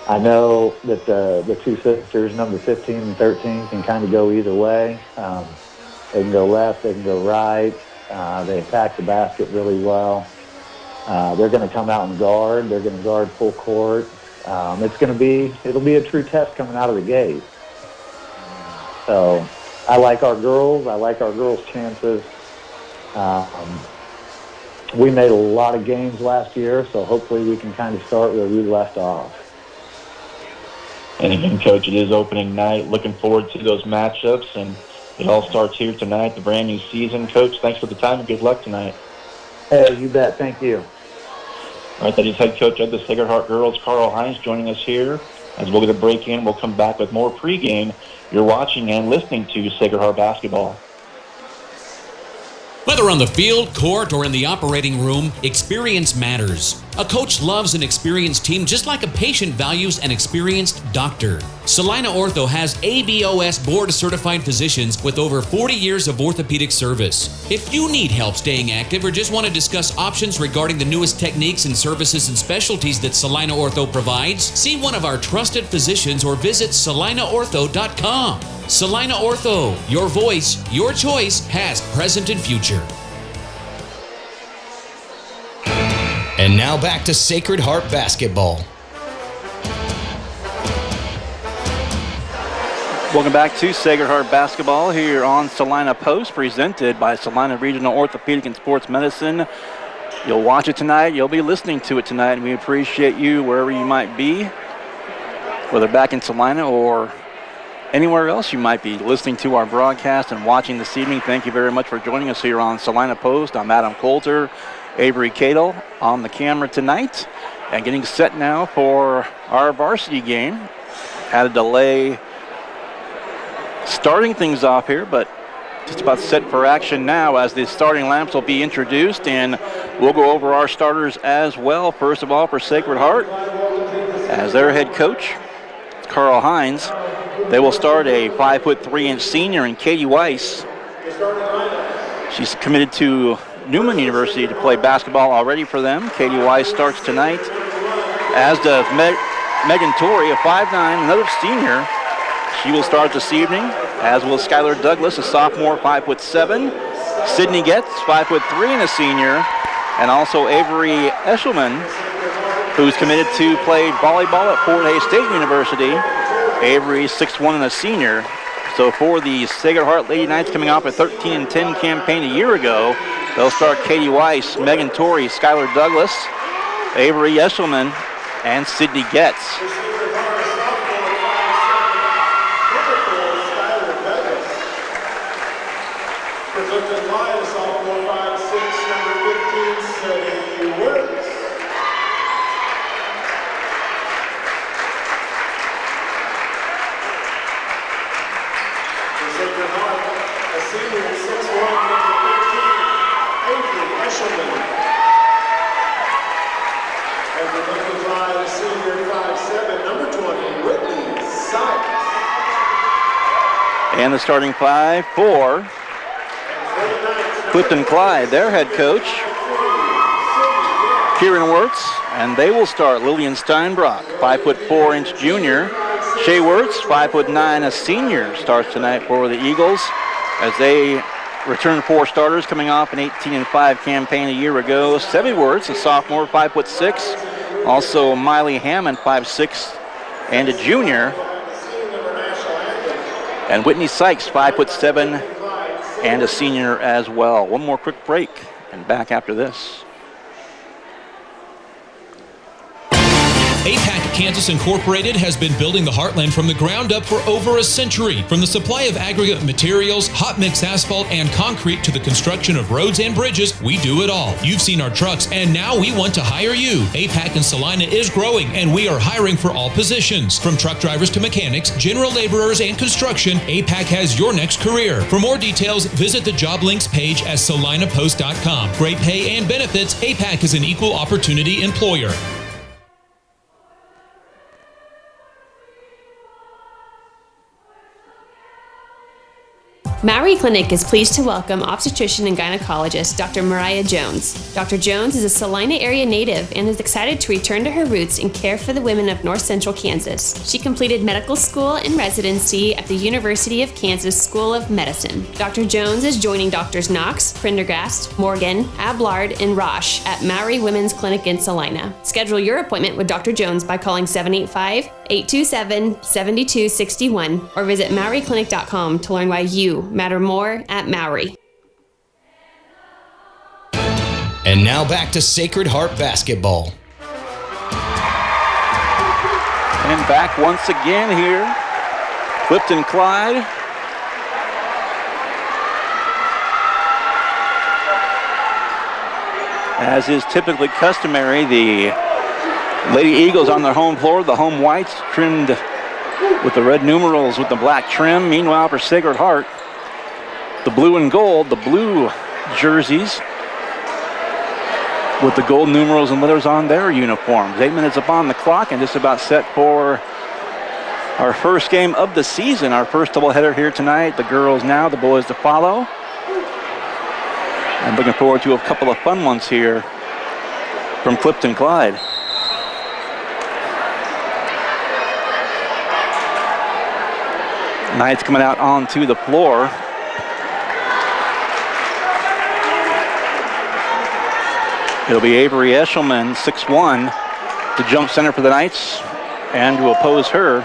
I know that the two sisters, number 15 and 13, can kind of go either way. They can go left, they can go right. They attack the basket really well. They're going to come out and guard. They're going to guard full court. It'll be a true test coming out of the gate. So I like our girls. I like our girls' chances. We made a lot of games last year, so hopefully we can kind of start where we left off. And again, Coach, it is opening night. Looking forward to those matchups, and it all starts here tonight, the brand new season. Coach, thanks for the time and good luck tonight. Hey, you bet. Thank you. All right, that is head coach of the Sacred Heart Girls, Carl Hines, joining us here. As we'll get a break in, we'll come back with more pregame. You're watching and listening to Sacred Heart Basketball. Whether on the field, court, or in the operating room, experience matters. A coach loves an experienced team just like a patient values an experienced doctor. Salina Ortho has ABOS board-certified physicians with over 40 years of orthopedic service. If you need help staying active or just want to discuss options regarding the newest techniques and services and specialties that Salina Ortho provides, see one of our trusted physicians or visit salinaortho.com. Salina Ortho, your voice, your choice, past, present, and future. And now back to Sacred Heart Basketball. Welcome back to Sacred Heart Basketball here on Salina Post, presented by Salina Regional Orthopedic and Sports Medicine. You'll watch it tonight. You'll be listening to it tonight, and we appreciate you wherever you might be, whether back in Salina or anywhere else you might be listening to our broadcast and watching this evening. Thank you very much for joining us here on Salina Post. I'm Adam Coulter, Avery Cadle on the camera tonight, and getting set now for our varsity game. Had a delay starting things off here, but just about set for action now as the starting lamps will be introduced, and we'll go over our starters as well. First of all, for Sacred Heart, as their head coach, Carl Hines, they will start a 5'3" senior in Katie Weiss. She's committed to Newman University to play basketball already for them. Katie Weiss starts tonight, as does Megan Torrey, a 5'9", another senior. She will start this evening, as will Skylar Douglas, a sophomore, 5'7". Sydney Getz, 5'3" and a senior. And also Avery Eshelman, who's committed to play volleyball at Fort Hays State University. Avery, 6'1" and a senior. So for the Sacred Heart Lady Knights coming off a 13-10 campaign a year ago, they'll start Katie Weiss, Megan Torrey, Skylar Douglas, Avery Eshelman, and Sydney Getz. And the starting five for Clifton Clyde, their head coach, Kieran Wirtz, and they will start Lillian Steinbrock, 5'4" junior. Shea Wirtz, 5'9", a senior, starts tonight for the Eagles as they return four starters coming off an 18-5 campaign a year ago. Sevi Wirtz, a sophomore, 5'6". Also Miley Hammond, 5'6", and a junior. And Whitney Sykes, 5'7", and a senior as well. One more quick break, and back after this. APAC Kansas Incorporated has been building the Heartland from the ground up for over a century. From the supply of aggregate materials, hot mix asphalt, and concrete to the construction of roads and bridges, we do it all. You've seen our trucks, and now we want to hire you. APAC in Salina is growing, and we are hiring for all positions. From truck drivers to mechanics, general laborers, and construction, APAC has your next career. For more details, visit the job links page at salinapost.com. Great pay and benefits, APAC is an equal opportunity employer. Maui Clinic is pleased to welcome obstetrician and gynecologist Dr. Mariah Jones. Dr. Jones is a Salina area native and is excited to return to her roots and care for the women of north central Kansas. She completed medical school and residency at the University of Kansas School of Medicine. Dr. Jones is joining Drs. Knox, Prendergast, Morgan, Ablard, and Roche at Maui Women's Clinic in Salina. Schedule your appointment with Dr. Jones by calling 785-827-7261 or visit MauiClinic.com to learn why you matter more at Maui. And now back to Sacred Heart basketball. And back once again here, Clifton Clyde. As is typically customary, the Lady Eagles on their home floor, the home whites trimmed with the red numerals with the black trim. Meanwhile, for Sacred Heart, the blue and gold, the blue jerseys with the gold numerals and letters on their uniforms. 8 minutes upon the clock and just about set for our first game of the season, our first doubleheader here tonight. The girls now, the boys to follow. I'm looking forward to a couple of fun ones here from Clifton Clyde. Knights coming out onto the floor. It'll be Avery Eshelman, 6'1", to jump center for the Knights, and to oppose her,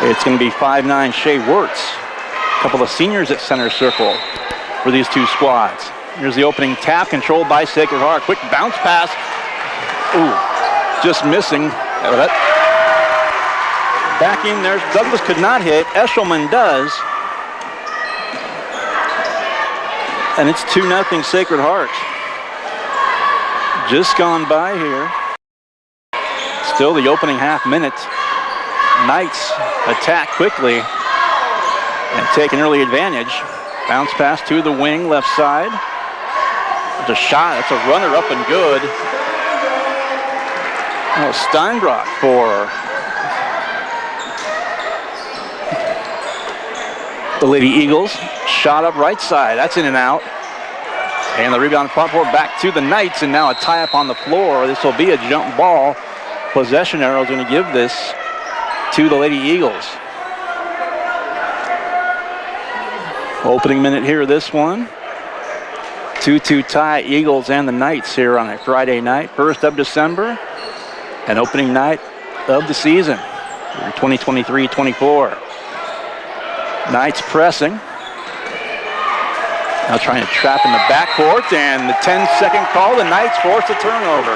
it's going to be 5'9" Shea Wirtz. A couple of seniors at center circle for these two squads. Here's the opening tap, controlled by Sacred Heart. Quick bounce pass. Ooh, just missing. Back in there, Douglas could not hit. Eshelman does. And it's 2-0 Sacred Heart. Just gone by here. Still the opening half minute. Knights attack quickly and take an early advantage. Bounce pass to the wing, left side. It's a shot, it's a runner up and good. Oh, Steinbrock for the Lady Eagles. Shot up right side, that's in and out. And the rebound front court back to the Knights, and now a tie-up on the floor. This will be a jump ball. Possession arrow is going to give this to the Lady Eagles. Opening minute here, this one. 2-2 tie, Eagles and the Knights here on a Friday night, 1st of December, and opening night of the season, 2023-24. Knights pressing. Now trying to trap in the backcourt, and the 10-second call, the Knights force a turnover.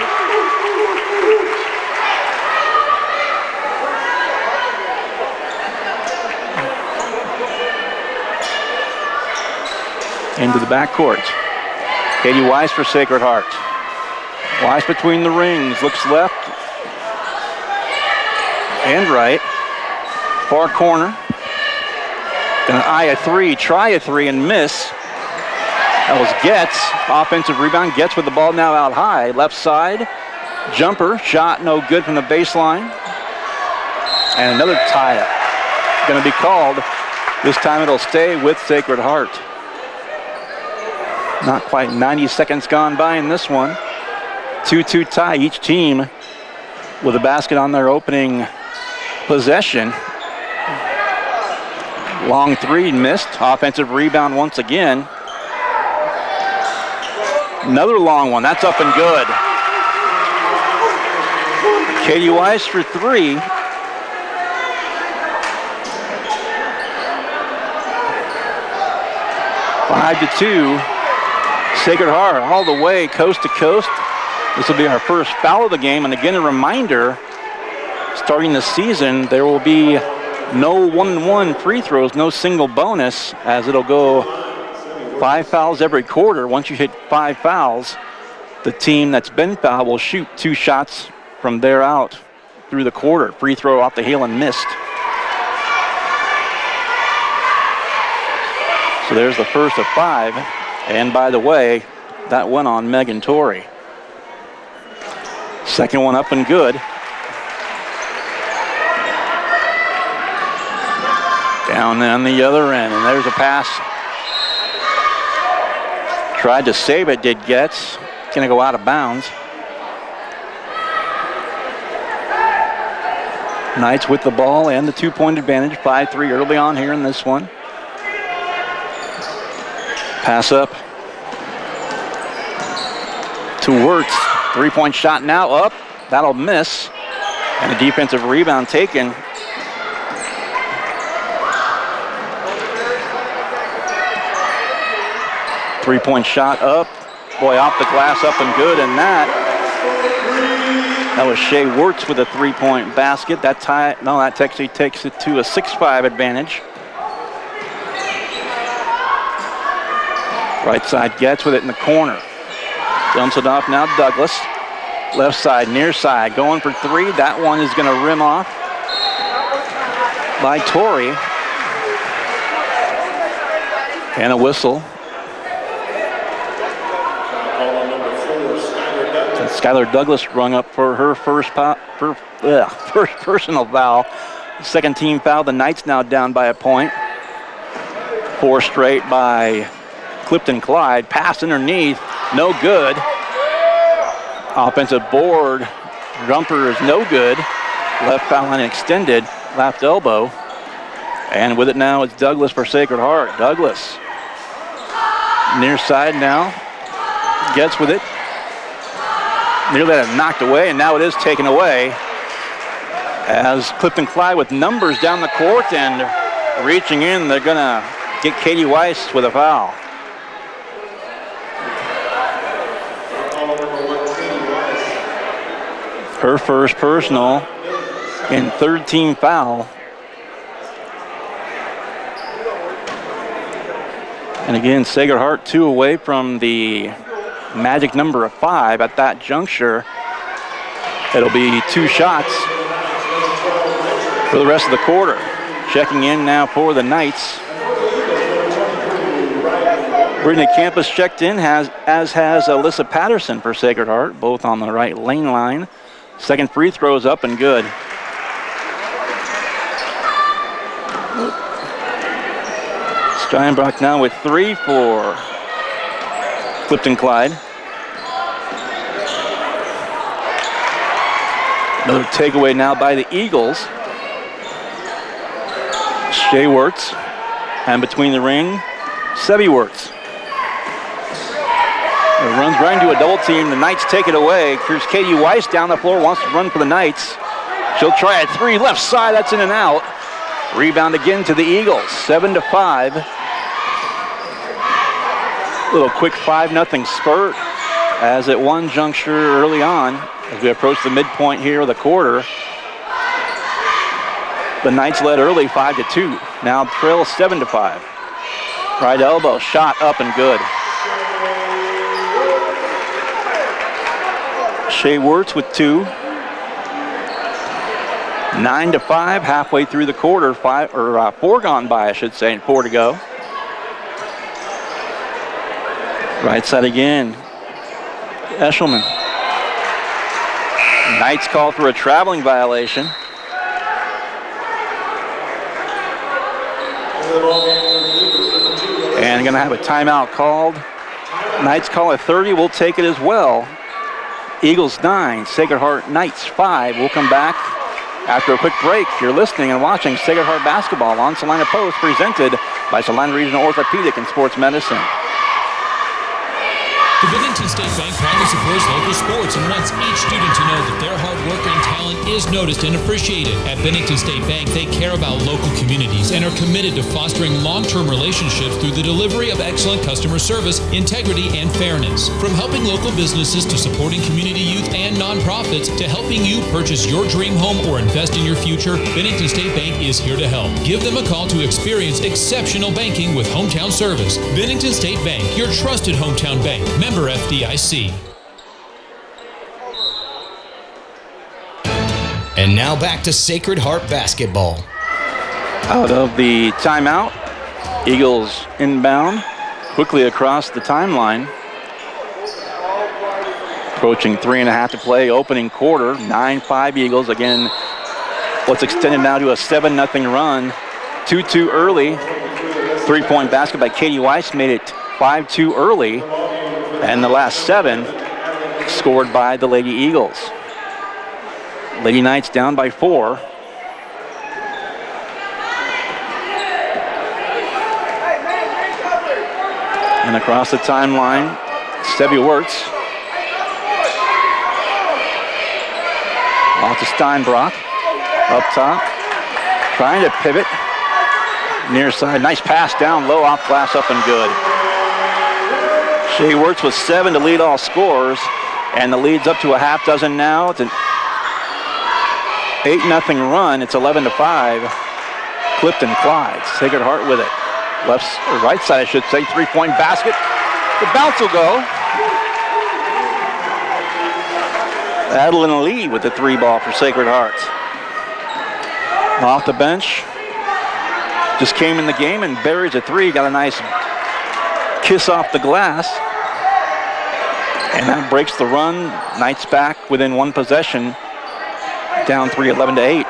Into the backcourt. Katie Weiss for Sacred Heart. Weiss between the rings, looks left and right. Far corner. Gonna eye a three, try a three, and miss. That was Getz. Offensive rebound. Getz with the ball now out high. Left side. Jumper. Shot no good from the baseline. And another tie-up. Gonna be called. This time it'll stay with Sacred Heart. Not quite 90 seconds gone by in this one. 2-2 tie, each team with a basket on their opening possession. Long three missed. Offensive rebound once again. Another long one, that's up and good. Katie Weiss for three. Five to two. Sacred Heart all the way coast to coast. This will be our first foul of the game. And again, a reminder, starting the season, there will be no 1-and-1 free throws, no single bonus, as it'll go 5 fouls every quarter. Once you hit 5 fouls, the team that's been fouled will shoot 2 shots from there out through the quarter. Free throw off the heel and missed. So there's the first of 5. And by the way, that went on Megan Torrey. Second one up and good. Down on the other end, and there's a pass. Tried to save it, did Getz. Gonna go out of bounds. Knights with the ball and the 2-point advantage, 5-3 early on here in this one. Pass up to Wirtz. 3-point shot now up. That'll miss. And a defensive rebound taken. Three-point shot up. Boy, off the glass, up and good. And that was Shea Wirtz with a 3-point basket. That actually takes it to a 6-5 advantage. Right side gets with it in the corner. Dumps it off now, Douglas. Left side, near side, going for 3. That one is going to rim off by Torrey. And a whistle. And Skylar Douglas rung up for her first personal foul. Second team foul. The Knights now down by a point. 4 straight by Clifton Clyde. Pass underneath. No good. Offensive board. Jumper is no good. Left foul line extended. Left elbow. And with it now, it's Douglas for Sacred Heart. Douglas. Near side now. Gets with it. Nearly had it knocked away, and now it is taken away. As Clifton Clyde with numbers down the court and reaching in, they're going to get Katie Weiss with a foul. Her first personal and third team foul. And again, Sacred Heart 2 away from the magic number of 5 at that juncture. It'll be 2 shots for the rest of the quarter. Checking in now for the Knights. Brittany Campus checked in, as has Alyssa Patterson for Sacred Heart, both on the right lane line. Second free throw is up and good. Steinbach now with 3 for Clifton Clyde. Another takeaway now by the Eagles. Shea Wirtz, and between the ring, Sebi Wirtz. It runs right into a double team. The Knights take it away. Here's Katie Weiss down the floor, wants to run for the Knights. She'll try a 3 left side, that's in and out. Rebound again to the Eagles, 7-5. Little quick 5-0 spurt as at one juncture early on as we approach the midpoint here of the quarter. The Knights led early 5-2. Now trail 7-5. Right elbow shot up and good. Shea Wirtz with 2. 9-5 halfway through the quarter. 4 gone by, I should say, and 4 to go. Right side again. Eshelman. Knights call for a traveling violation. And going to have a timeout called. Knights call it 30. We'll take it as well. Eagles 9, Sacred Heart Knights 5. We'll come back after a quick break. You're listening and watching Sacred Heart Basketball on Salina Post, presented by Salina Regional Orthopedic and Sports Medicine. The Bennington State Bank proudly supports local sports and wants each student to know that their hard work and talent is noticed and appreciated. At Bennington State Bank, they care about local communities and are committed to fostering long-term relationships through the delivery of excellent customer service, integrity, and fairness. From helping local businesses to supporting community youth and nonprofits to helping you purchase your dream home or invest in your future, Bennington State Bank is here to help. Give them a call to experience exceptional banking with hometown service. Bennington State Bank, your trusted hometown bank. Member FDIC. And now back to Sacred Heart basketball. Out of the timeout, Eagles inbound, quickly across the timeline. Approaching 3.5 to play, opening quarter, 9-5 Eagles. Again, what's extended now to a 7-0 run. 2-2 early. 3-point basket by Katie Weiss made it 5-2 early. And the last 7 scored by the Lady Eagles. Lady Knights down by 4. And across the timeline, Stevie Wirtz. Off to Steinbrock. Up top. Trying to pivot. Near side. Nice pass down low, off glass, up and good. Shea Wirtz with 7 to lead all scorers. And the lead's up to a half dozen now. It's an 8-0 run. It's 11-5. Clifton Clyde. Sacred Heart with it. Left or right side, I should say. 3-point basket. The bounce will go. Adeline Lee with the 3 ball for Sacred Heart. Off the bench. Just came in the game and buries a 3. Got a nice kiss off the glass. And that breaks the run. Knights back within 1 possession. Down 3, 11-8.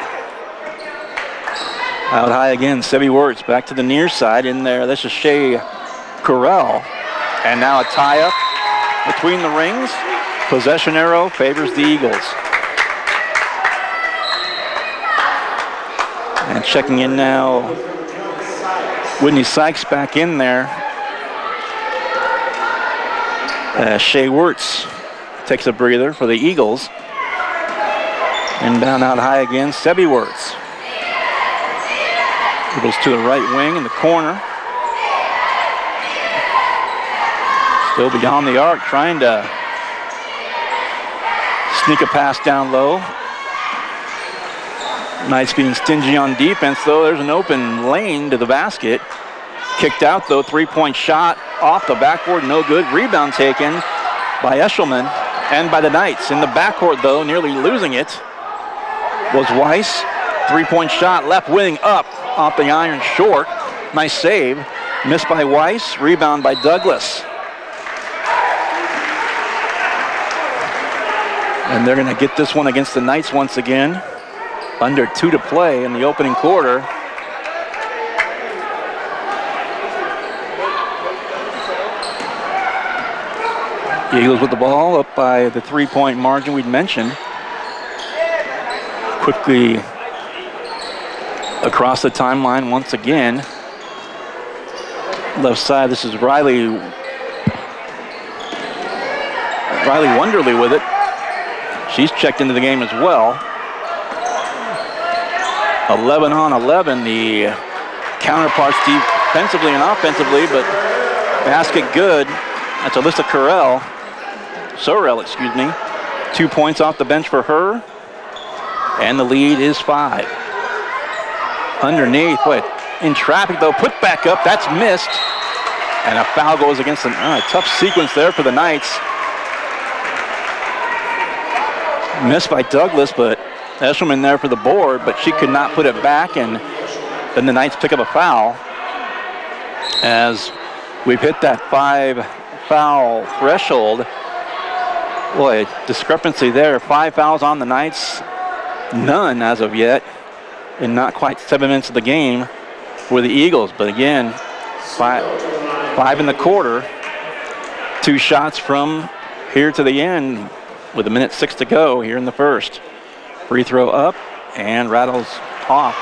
Out high again, Stevie Wirtz back to the near side in there. This is Shea Correll. And now a tie up between the rings. Possession arrow favors the Eagles. And checking in now, Whitney Sykes back in there. Shea Wirtz takes a breather for the Eagles. Inbound out high again, Stevie Wirtz. Goes to the right wing in the corner. Still beyond the arc, trying to sneak a pass down low. Knights being stingy on defense, though. There's an open lane to the basket. Kicked out, though. 3-point shot off the backboard, no good. Rebound taken by Eshelman and by the Knights. In the backcourt, though, nearly losing it was Weiss. 3-point shot, left wing up off the iron, short. Nice save. Missed by Weiss. Rebound by Douglas. And they're going to get this one against the Knights once again. Under 2 to play in the opening quarter. Eagles with the ball up by the 3-point margin we'd mentioned. Quickly across the timeline once again. Left side, this is Riley Wonderly with it. She's checked into the game as well. 11 on 11, the counterparts defensively and offensively, but basket good. That's Alyssa Sorrell, excuse me. 2 points off the bench for her. And the lead is 5. Underneath, in traffic though, put back up, that's missed. And a foul goes against a tough sequence there for the Knights. Missed by Douglas, but Eshelman there for the board, but she could not put it back, and then the Knights pick up a foul. As we've hit that 5 foul threshold. Boy, discrepancy there. 5 fouls on the Knights. None as of yet. In not quite 7 minutes of the game for the Eagles. But again, five in the quarter. 2 shots from here to the end with 1:06 to go here in the first. Free throw up and rattles off.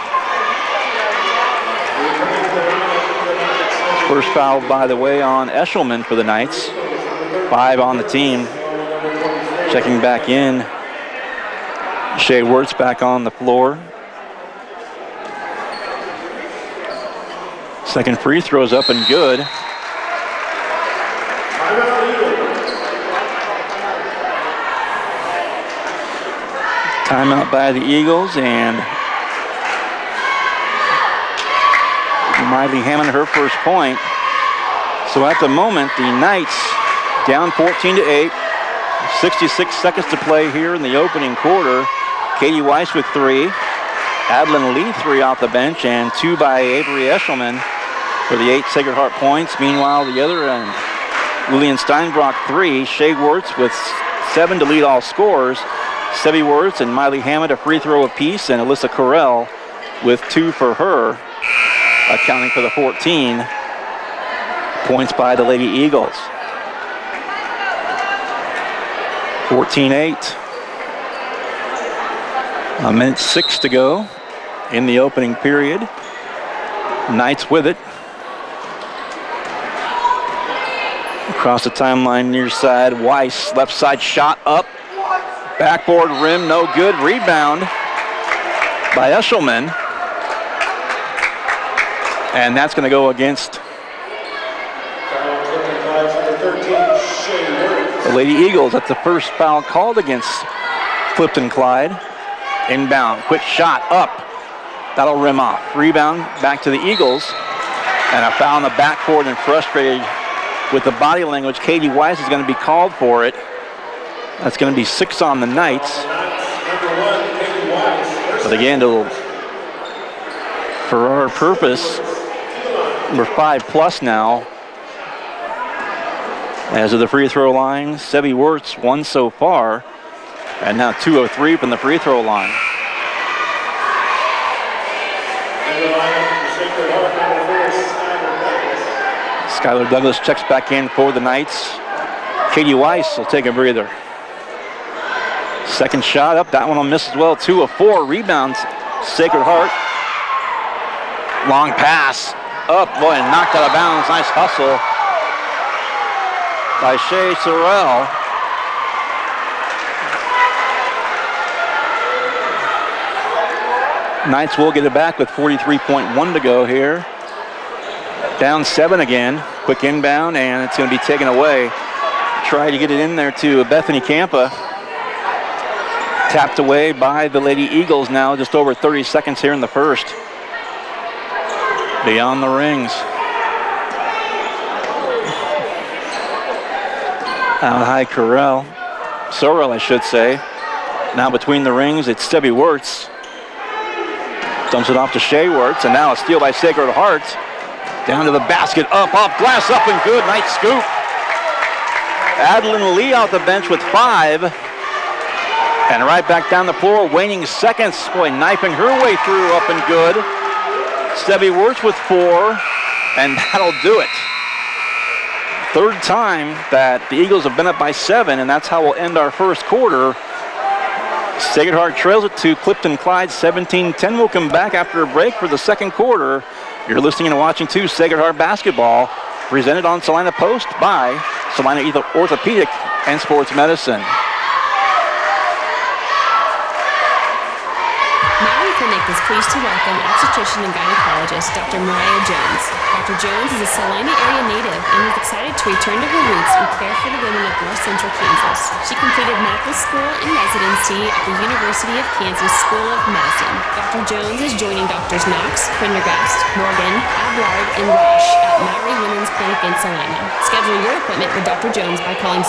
First foul, by the way, on Eshelman for the Knights. 5 on the team. Checking back in. Shea Wirtz back on the floor. Second free throw's up and good. Timeout by the Eagles, and Miley Hammond her first point. So at the moment, the Knights down 14-8. 66 seconds to play here in the opening quarter. Katie Weiss with 3. Adeline Lee 3 off the bench, and 2 by Avery Eshelman for the 8 Sacred Heart points. Meanwhile, the other end, Lillian Steinbrock 3. Shea Wirtz with 7 to lead all scorers. Sevi Wirtz and Miley Hammond a free throw apiece, and Alyssa Correll with 2 for her, accounting for the 14 points by the Lady Eagles. 14-8. A minute 6 to go in the opening period. Knights with it. Across the timeline near side, Weiss, left side shot up. Backboard rim, no good. Rebound by Eshelman. And that's going to go against the Lady Eagles. That's the first foul called against Clifton Clyde. Inbound, quick shot up. That'll rim off. Rebound back to the Eagles. And a foul in the backcourt, and frustrated with the body language, Katie Weiss is going to be called for it. That's going to be 6 on the Knights. But again, for our purpose, we're 5+ now. As of the free throw line, Sevi Wirtz 1 so far, and now 2 of 3 from the free throw line. Skylar Douglas checks back in for the Knights. Katie Weiss will take a breather. Second shot up, that one will miss as well. 2 of 4 rebounds, Sacred Heart. Long pass up, boy, and knocked out of bounds. Nice hustle by Shea Sorrell. Knights will get it back with 43.1 to go here. Down 7 again. Quick inbound, and it's going to be taken away. Try to get it in there to Bethany Campa. Tapped away by the Lady Eagles now, just over 30 seconds here in the first. Beyond the rings. Out high Sorrell, I should say. Now between the rings, it's Sevi Wirtz. Dumps it off to Shea Wirtz, and now a steal by Sacred Heart. Down to the basket, up, glass up and good. Nice scoop. Adeline Lee off the bench with 5. And right back down the floor, waning seconds. Boy, knifing her way through, up and good. Sevi Wirtz with 4, and that'll do it. Third time that the Eagles have been up by 7, and that's how we'll end our first quarter. Sacred Heart trails it to Clifton Clyde 17-10. We'll come back after a break for the second quarter. You're listening and watching to Sacred Heart Basketball, presented on Salina Post by Salina Orthopedic and Sports Medicine. Clinic is pleased to welcome obstetrician and gynecologist Dr. Mariah Jones. Dr. Jones is a Salina area native and is excited to return to her roots and care for the women of North Central Kansas. She completed medical school and residency at the University of Kansas School of Medicine. Dr. Jones is joining Drs. Knox, Prendergast, Morgan, Ablard, and Roche at Maury Women's Clinic in Salina. Schedule your appointment with Dr. Jones by calling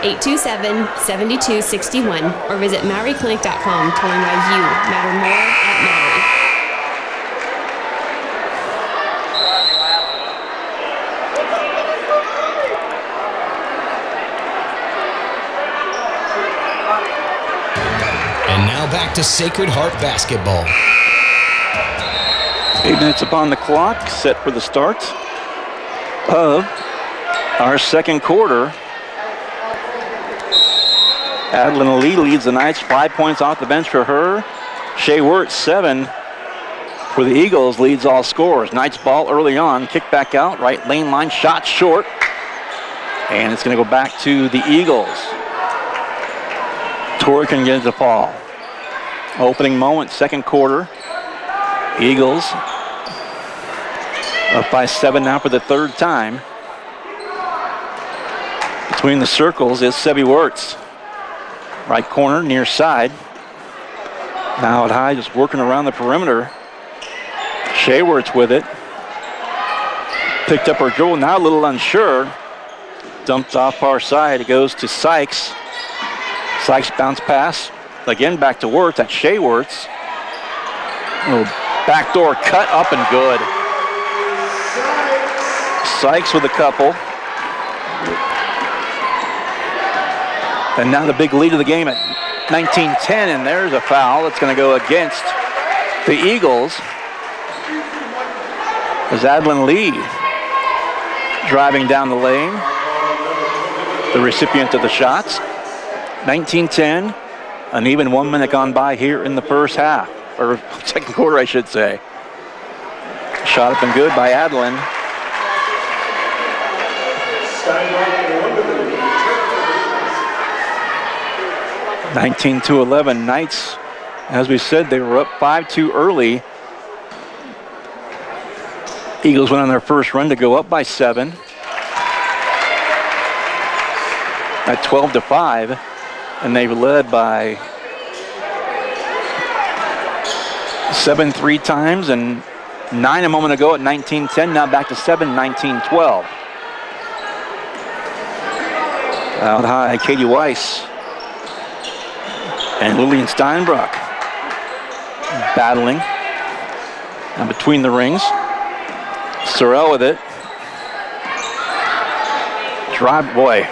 785-827-7261 or visit MauryClinic.com to learn why you matter more at Maury. And now back to Sacred Heart Basketball. 8 minutes upon the clock, set for the start of our second quarter. Adeline Lee leads the Knights, 5 points off the bench for her. Shea Wirtz, 7 for the Eagles, leads all scorers. Knights ball early on, kick back out, right lane line, shot short. And it's going to go back to the Eagles. Torrey can get the ball. Opening moment, second quarter. Eagles up by 7 now for the third time. Between the circles is Sebi Wirtz. Right corner, near side. Now at high, just working around the perimeter. Shea Wirtz with it. Picked up her dribble, now a little unsure. Dumped off far side, it goes to Sykes. Sykes bounce pass. Again back to Wirtz, that's Shea Wirtz. Little backdoor cut up and good. Sykes with a couple. And now the big lead of the game at 19-10, and there's a foul that's going to go against the Eagles. As Adlin Lee driving down the lane, the recipient of the shots. 19-10, an even 1 minute gone by here in the first half, or second quarter, I should say. Shot up and good by Adlin. Nineteen to 11. Knights, as we said, they were up 5-2 early. Eagles went on their first run to go up by 7. At 12-5, and they led by 7 3 times and 9 a moment ago at 19-10. Now back to 7, 19-12. Out high, Katie Weiss and Lillian Steinbrock battling. And between the rings, Sorrell with it. Drive, boy.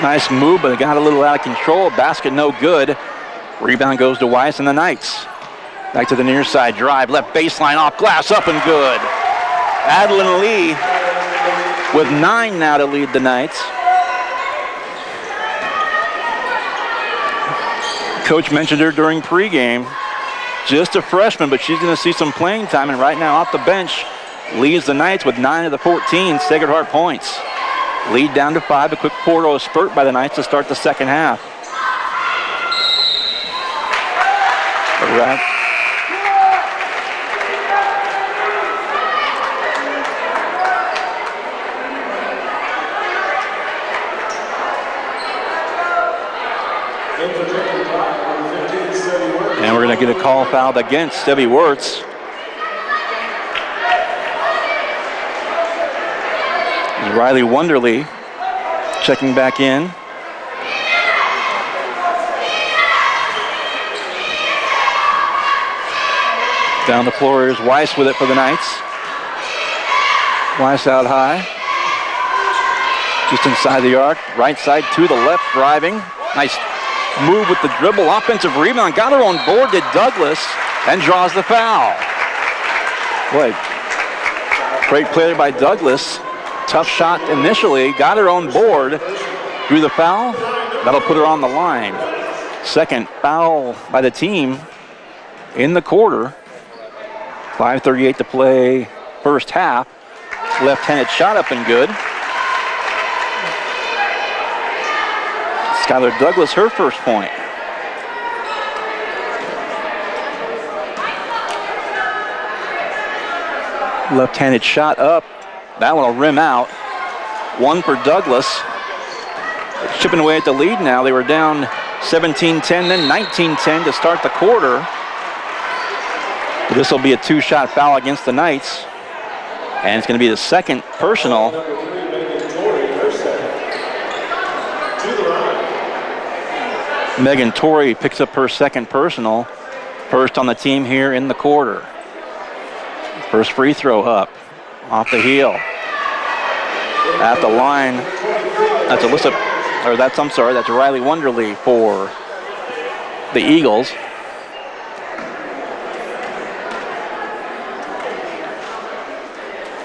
Nice move, but it got a little out of control. Basket no good. Rebound goes to Weiss and the Knights. Back to the near side drive. Left baseline off glass, up and good. Adlin Lee with 9 now to lead the Knights. Coach mentioned her during pregame. Just a freshman, but she's going to see some playing time. And right now off the bench leads the Knights with 9 of the 14 Sacred Heart points. Lead down to 5. A quick 4-0 spurt by the Knights to start the second half. And we're going to get a call fouled against Sebi Wirtz. Riley Wonderly checking back in. Down the floor is Weiss with it for the Knights. Weiss out high. Just inside the arc. Right side to the left, driving. Nice move with the dribble. Offensive rebound. Got her on board to Douglas and draws the foul. Boy, great play by Douglas. Tough shot initially. Got her on board. Drew the foul. That'll put her on the line. Second foul by the team in the quarter. 5:38 to play first half. Left-handed shot up and good. Skylar Douglas, her first point. Left-handed shot up. That one will rim out. 1 for Douglas. Chipping away at the lead now. They were down 17-10, then 19-10 to start the quarter. But this will be a 2-shot foul against the Knights. And it's going to be the second personal. Megan Torrey picks up her second personal. First on the team here in the quarter. First free throw up. Off the heel. At the line. That's that's Riley Wonderly for the Eagles.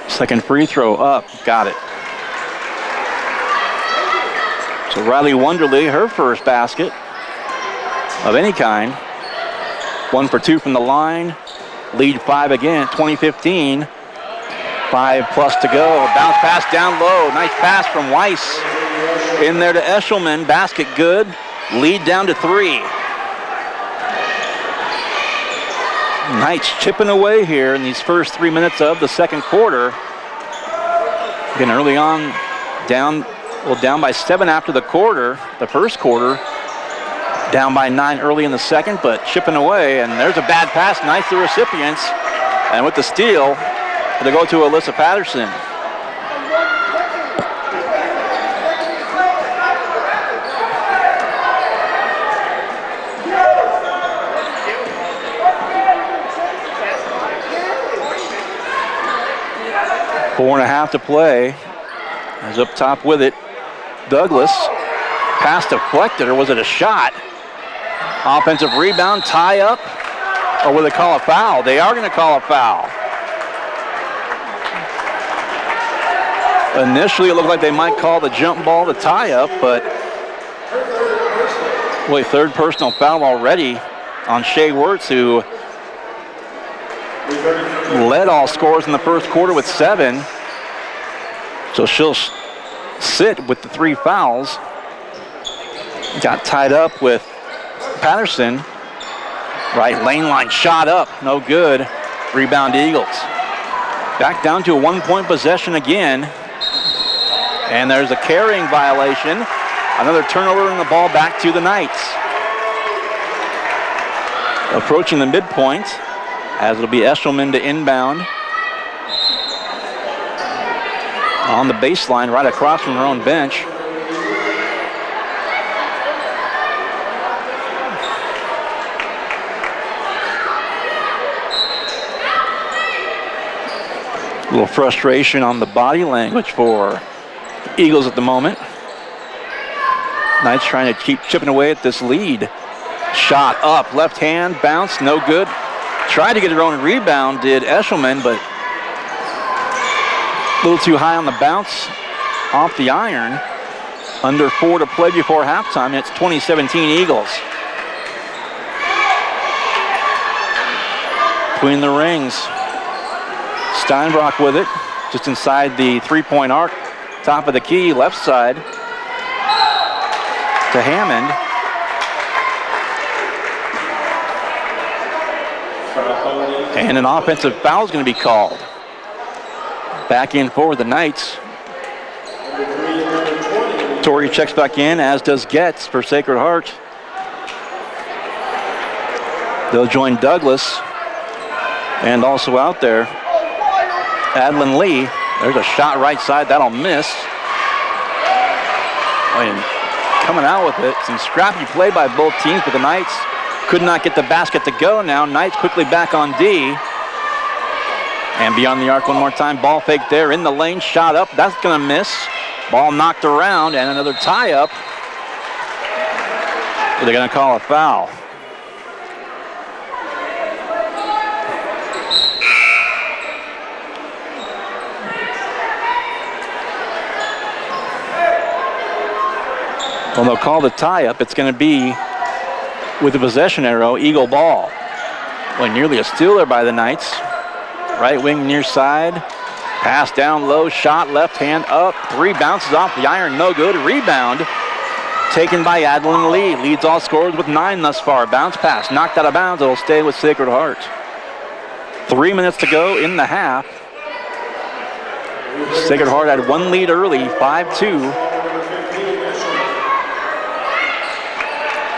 Second free throw up. Got it. So Riley Wonderly, her first basket of any kind. 1 for 2 from the line. Lead 5 again, 20-15. 5+ to go. Bounce pass down low. Nice pass from Weiss. In there to Eshelman. Basket good. Lead down to 3. Knights chipping away here in these first 3 minutes of the second quarter. Again, early on, down by 7 after the first quarter. Down by 9 early in the second, but chipping away. And there's a bad pass. Nice to the recipients. And with the steal, they go to Alyssa Patterson. Four and a half to play. Is up top with it. Douglas. Pass deflected, or was it a shot? Offensive rebound, tie up. Or will they call a foul? They are going to call a foul. Initially, it looked like they might call the jump ball to tie up, but boy, third personal foul already on Shea Wirtz, who led all scorers in the first quarter with 7. So she'll sit with the 3 fouls. Got tied up with Patterson. Right lane line shot up, no good. Rebound Eagles. Back down to a 1-point possession again. And there's a carrying violation. Another turnover and the ball back to the Knights. Approaching the midpoint, as it'll be Eshelman to inbound. On the baseline, right across from her own bench. A little frustration on the body language for Eagles at the moment. Knights trying to keep chipping away at this lead. Shot up, left hand, bounce, no good. Tried to get her own rebound, did Eshelman, but a little too high on the bounce off the iron. Under 4 to play before halftime. It's 2017 Eagles. Between the rings. Steinbrock with it, just inside the 3-point arc, top of the key, left side to Hammond. And an offensive foul is going to be called. Back in for the Knights. Torrey checks back in, as does Getz for Sacred Heart. They'll join Douglas, and also out there, Adlin Lee. There's a shot right side, that'll miss. And coming out with it, some scrappy play by both teams, but the Knights could not get the basket to go now. Knights quickly back on D. And beyond the arc one more time, ball fake there in the lane, shot up, that's gonna miss. Ball knocked around, and another tie up. They're gonna call a foul. Well, they'll call the tie-up. It's going to be with the possession arrow, Eagle ball. Well, nearly a steal there by the Knights. Right wing near side. Pass down low, shot, left hand up. 3 bounces off the iron, no good. Rebound taken by Adlin Lee. Leads all scorers with 9 thus far. Bounce pass, knocked out of bounds. It'll stay with Sacred Heart. 3 minutes to go in the half. Sacred Heart had 1 lead early, 5-2.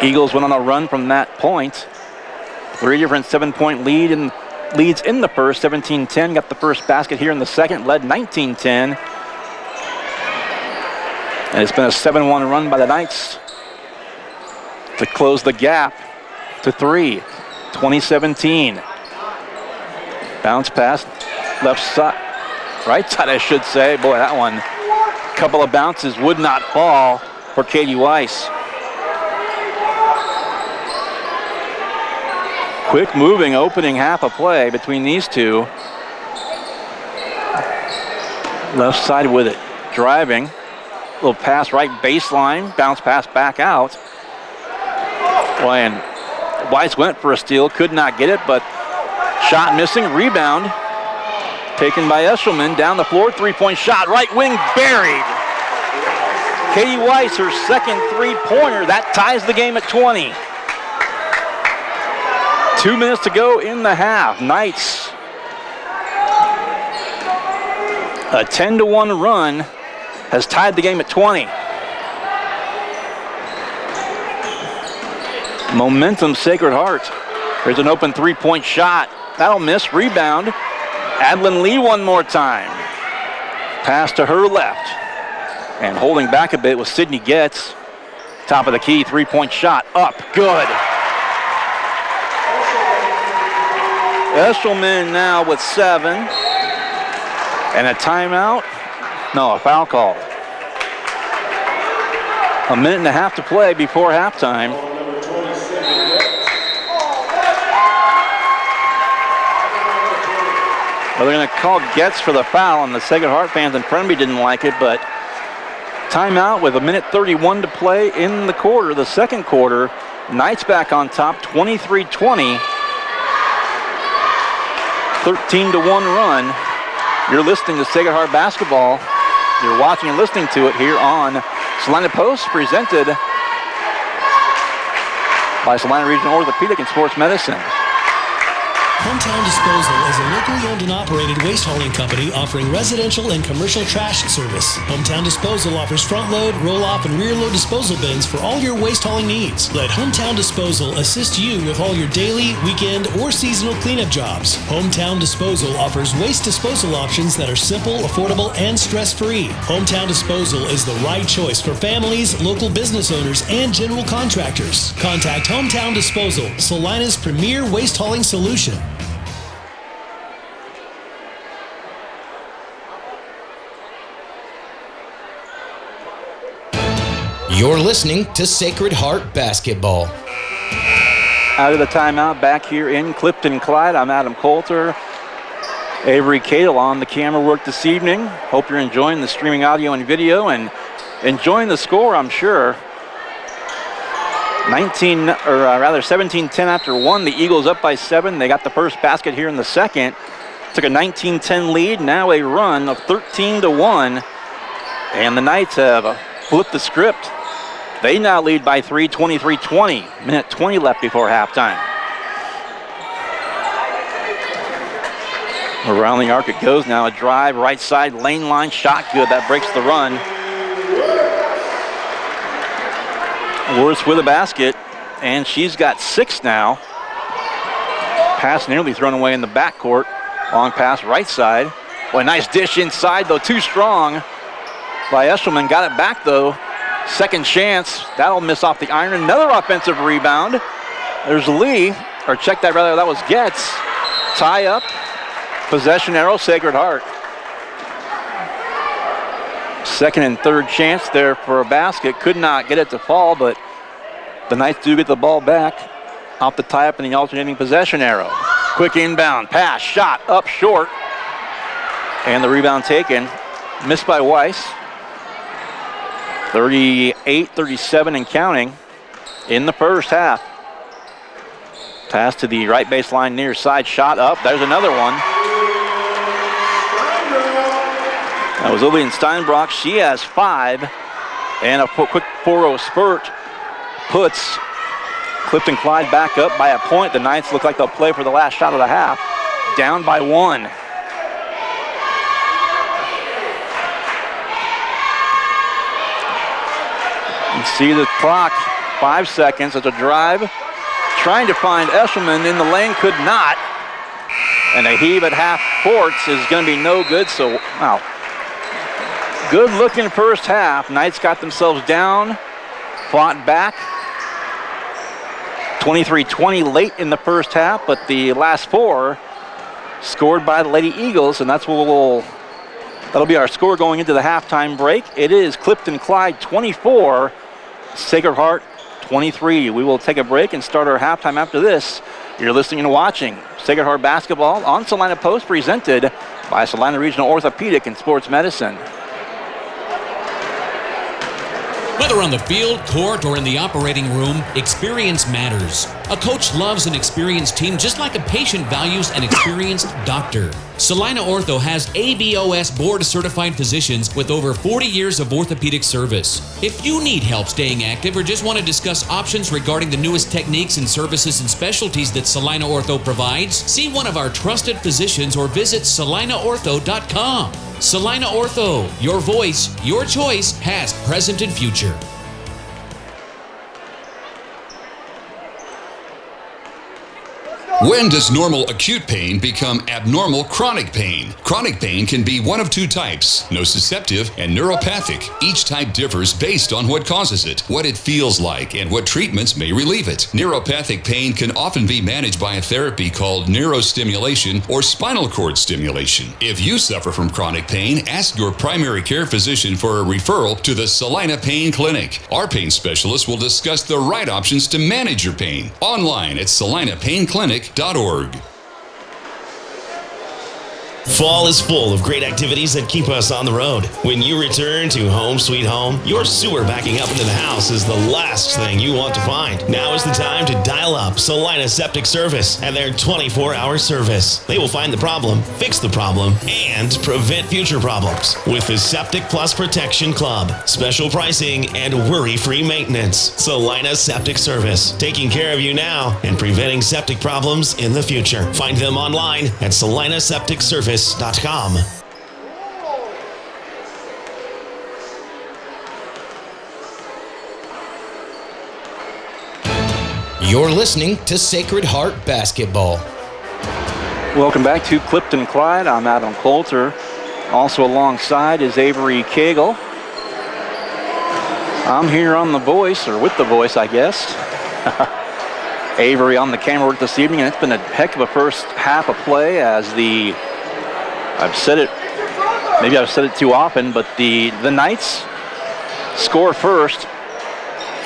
Eagles went on a run from that point. 3 different 7-point leads in the first. 17-10, got the first basket here in the second, led 19-10. And it's been a 7-1 run by the Knights to close the gap to 3. 2017. Bounce pass, left side, right side I should say. Boy, that one, couple of bounces would not fall for Katie Weiss. Quick moving opening half a play between these two. Left side with it. Driving. Little pass right baseline. Bounce pass back out. And Weiss went for a steal. Could not get it, but shot missing. Rebound taken by Eshelman. Down the floor, three-point shot. Right wing buried. Katie Weiss, her second three-pointer. That ties the game at 20. 2 minutes to go in the half. Knights, a 10-1 run, has tied the game at 20. Momentum, Sacred Heart. There's an open three-point shot. That'll miss. Rebound. Adlin Lee one more time. Pass to her left. And holding back a bit was Sydney Getz. Top of the key, three-point shot. Up. Good. Eshelman now with 7. And a timeout. No, a foul call. A minute and a half to play before halftime. Well, they're going to call Getz for the foul, and the Sacred Heart fans in Premby didn't like it, but timeout with a minute 31 to play in the quarter, the second quarter. Knights back on top, 23-20. 13-1 run. You're listening to Sacred Heart basketball. You're watching and listening to it here on Salina Post, presented by Salina Regional Orthopedic and Sports Medicine. Hometown Disposal is a locally owned and operated waste hauling company offering residential and commercial trash service. Hometown Disposal offers front load, roll off, and rear load disposal bins for all your waste hauling needs. Let Hometown Disposal assist you with all your daily, weekend, or seasonal cleanup jobs. Hometown Disposal offers waste disposal options that are simple, affordable, and stress-free. Hometown Disposal is the right choice for families, local business owners, and general contractors. Contact Hometown Disposal, Salina's premier waste hauling solution. You're listening to Sacred Heart Basketball. Out of the timeout, back here in Clifton, Clyde. I'm Adam Coulter. Avery Cadle on the camera work this evening. Hope you're enjoying the streaming audio and video and enjoying the score, I'm sure. 17-10 after 1. The Eagles up by 7. They got the first basket here in the second. Took a 19-10 lead. Now a run of 13-1. And the Knights have flipped the script. They now lead by 3, 23-20. Minute 20 left before halftime. Around the arc it goes now. A drive, right side, lane line, shot good. That breaks the run. Worth with a basket, and she's got 6 now. Pass nearly thrown away in the backcourt. Long pass, right side. Boy, nice dish inside, though, too strong by Eshelman. Got it back, though. Second chance. That'll miss off the iron. Another offensive rebound. There's Lee, or check that rather, that was Getz. Tie up. Possession arrow, Sacred Heart. Second and third chance there for a basket. Could not get it to fall, but the Knights do get the ball back off the tie-up in the alternating possession arrow. Quick inbound, pass, shot, up short. And the rebound taken. Missed by Weiss. 38-37 and counting in the first half. Pass to the right baseline near side, shot up. There's another one. That was Lillian Steinbrock. She has 5. And a quick 4-0 spurt puts Clifton Clyde back up by a point. The Knights look like they'll play for the last shot of the half. Down by 1. You see the clock, 5 seconds. It's a drive. Trying to find Eshelman in the lane, could not. And a heave at half courts is going to be no good. So, wow. Good looking first half. Knights got themselves down, fought back. 23-20 late in the first half, but the last 4 scored by the Lady Eagles, and that's what that'll be our score going into the halftime break. It is Clifton Clyde 24, Sacred Heart 23. We will take a break and start our halftime after this. You're listening and watching Sacred Heart basketball on Salina Post, presented by Salina Regional Orthopedic and Sports Medicine. Whether on the field, court, or in the operating room, experience matters. A coach loves an experienced team just like a patient values an experienced doctor. Salina Ortho has ABOS board-certified physicians with over 40 years of orthopedic service. If you need help staying active or just want to discuss options regarding the newest techniques and services and specialties that Salina Ortho provides, see one of our trusted physicians or visit salinaortho.com. Salina Ortho, your voice, your choice, past, present, and future. When does normal acute pain become abnormal chronic pain? Chronic pain can be one of two types, nociceptive and neuropathic. Each type differs based on what causes it, what it feels like, and what treatments may relieve it. Neuropathic pain can often be managed by a therapy called neurostimulation or spinal cord stimulation. If you suffer from chronic pain, ask your primary care physician for a referral to the Salina Pain Clinic. Our pain specialist will discuss the right options to manage your pain. Online at salinapainclinic.org. Fall is full of great activities that keep us on the road. When you return to home sweet home, your sewer backing up into the house is the last thing you want to find. Now is the time to dial up Salina Septic Service and their 24-hour service. They will find the problem, fix the problem, and prevent future problems with the Septic Plus Protection Club. Special pricing and worry-free maintenance. Salina Septic Service, taking care of you now and preventing septic problems in the future. Find them online at salinasepticservice.com. You're listening to Sacred Heart Basketball. Welcome back to Clifton Clyde. I'm Adam Coulter. Also alongside is Avery Cagle. I'm here on the voice, or with the voice, I guess. Avery on the camera work this evening, and it's been a heck of a first half of play as I've said it, maybe I've said it too often, but the Knights score first,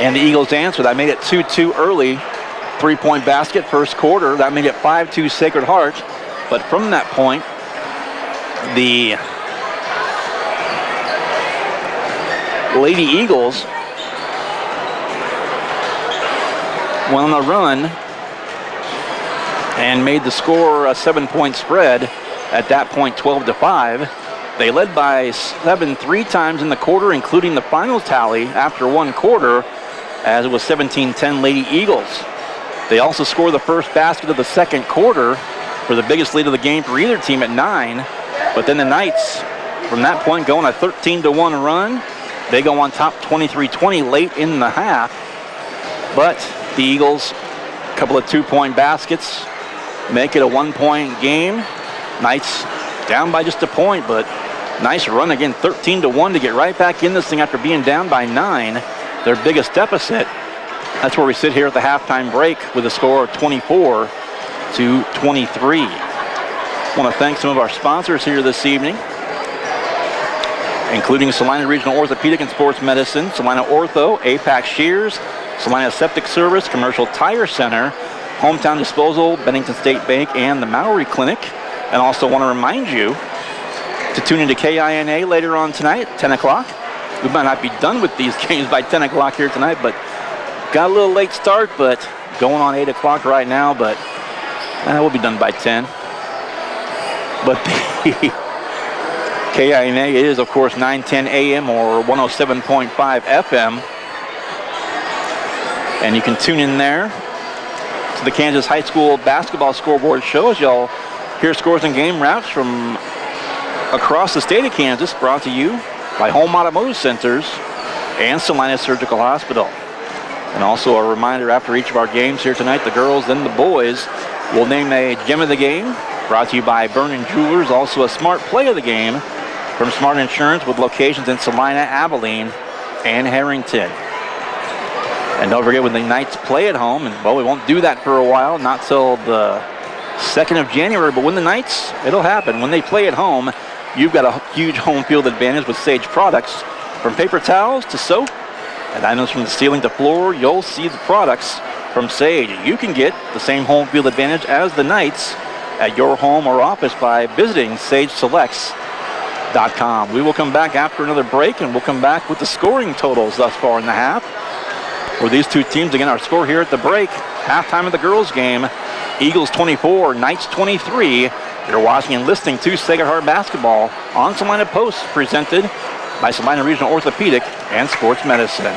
and the Eagles answer. That made it 2-2 early. Three-point basket, first quarter. That made it 5-2 Sacred Heart. But from that point, the Lady Eagles went on a run and made the score a 7-point spread. At that point, 12-5. They led by 7 3 times in the quarter, including the final tally after one quarter, as it was 17-10 Lady Eagles. They also scored the first basket of the second quarter for the biggest lead of the game for either team at 9. But then the Knights, from that point, go on a 13-1 run. They go on top 23-20 late in the half. But the Eagles, a couple of 2-point baskets, make it a 1-point game. Knights down by just a point, but nice run again, 13-1 to get right back in this thing after being down by 9, their biggest deficit. That's where we sit here at the halftime break with a score of 24-23. I want to thank some of our sponsors here this evening, including Salina Regional Orthopedic and Sports Medicine, Salina Ortho, APAC Shears, Salina Septic Service, Commercial Tire Center, Hometown Disposal, Bennington State Bank, and the Maury Clinic. And also want to remind you to tune into KINA later on tonight, 10 o'clock. We might not be done with these games by 10 o'clock here tonight, but got a little late start, but going on 8 o'clock right now, but we'll be done by 10. But the KINA is, of course, 9:10 a.m. or 107.5 FM. And you can tune in there to the Kansas High School Basketball Scoreboard Show as y'all hear scores and game wraps from across the state of Kansas, brought to you by Home Automotive Centers and Salina Surgical Hospital. And also a reminder, after each of our games here tonight, the girls and the boys will name a gem of the game, brought to you by Vernon Jewelers. Also a smart play of the game from Smart Insurance with locations in Salina, Abilene, and Harrington. And don't forget, when the Knights play at home, and well, we won't do that for a while, not till the 2nd of January, but when the Knights, it'll happen. When they play at home, you've got a huge home field advantage with Sage products. From paper towels to soap and items from the ceiling to floor, you'll see the products from Sage. You can get the same home field advantage as the Knights at your home or office by visiting SageSelects.com. We will come back after another break, and we'll come back with the scoring totals thus far in the half. For these two teams, again, our score here at the break, Halftime of the girls' game, Eagles 24, Knights 23. You're watching and listening to Sacred Heart Basketball on Salina Post, presented by Salina Regional Orthopedic and Sports Medicine.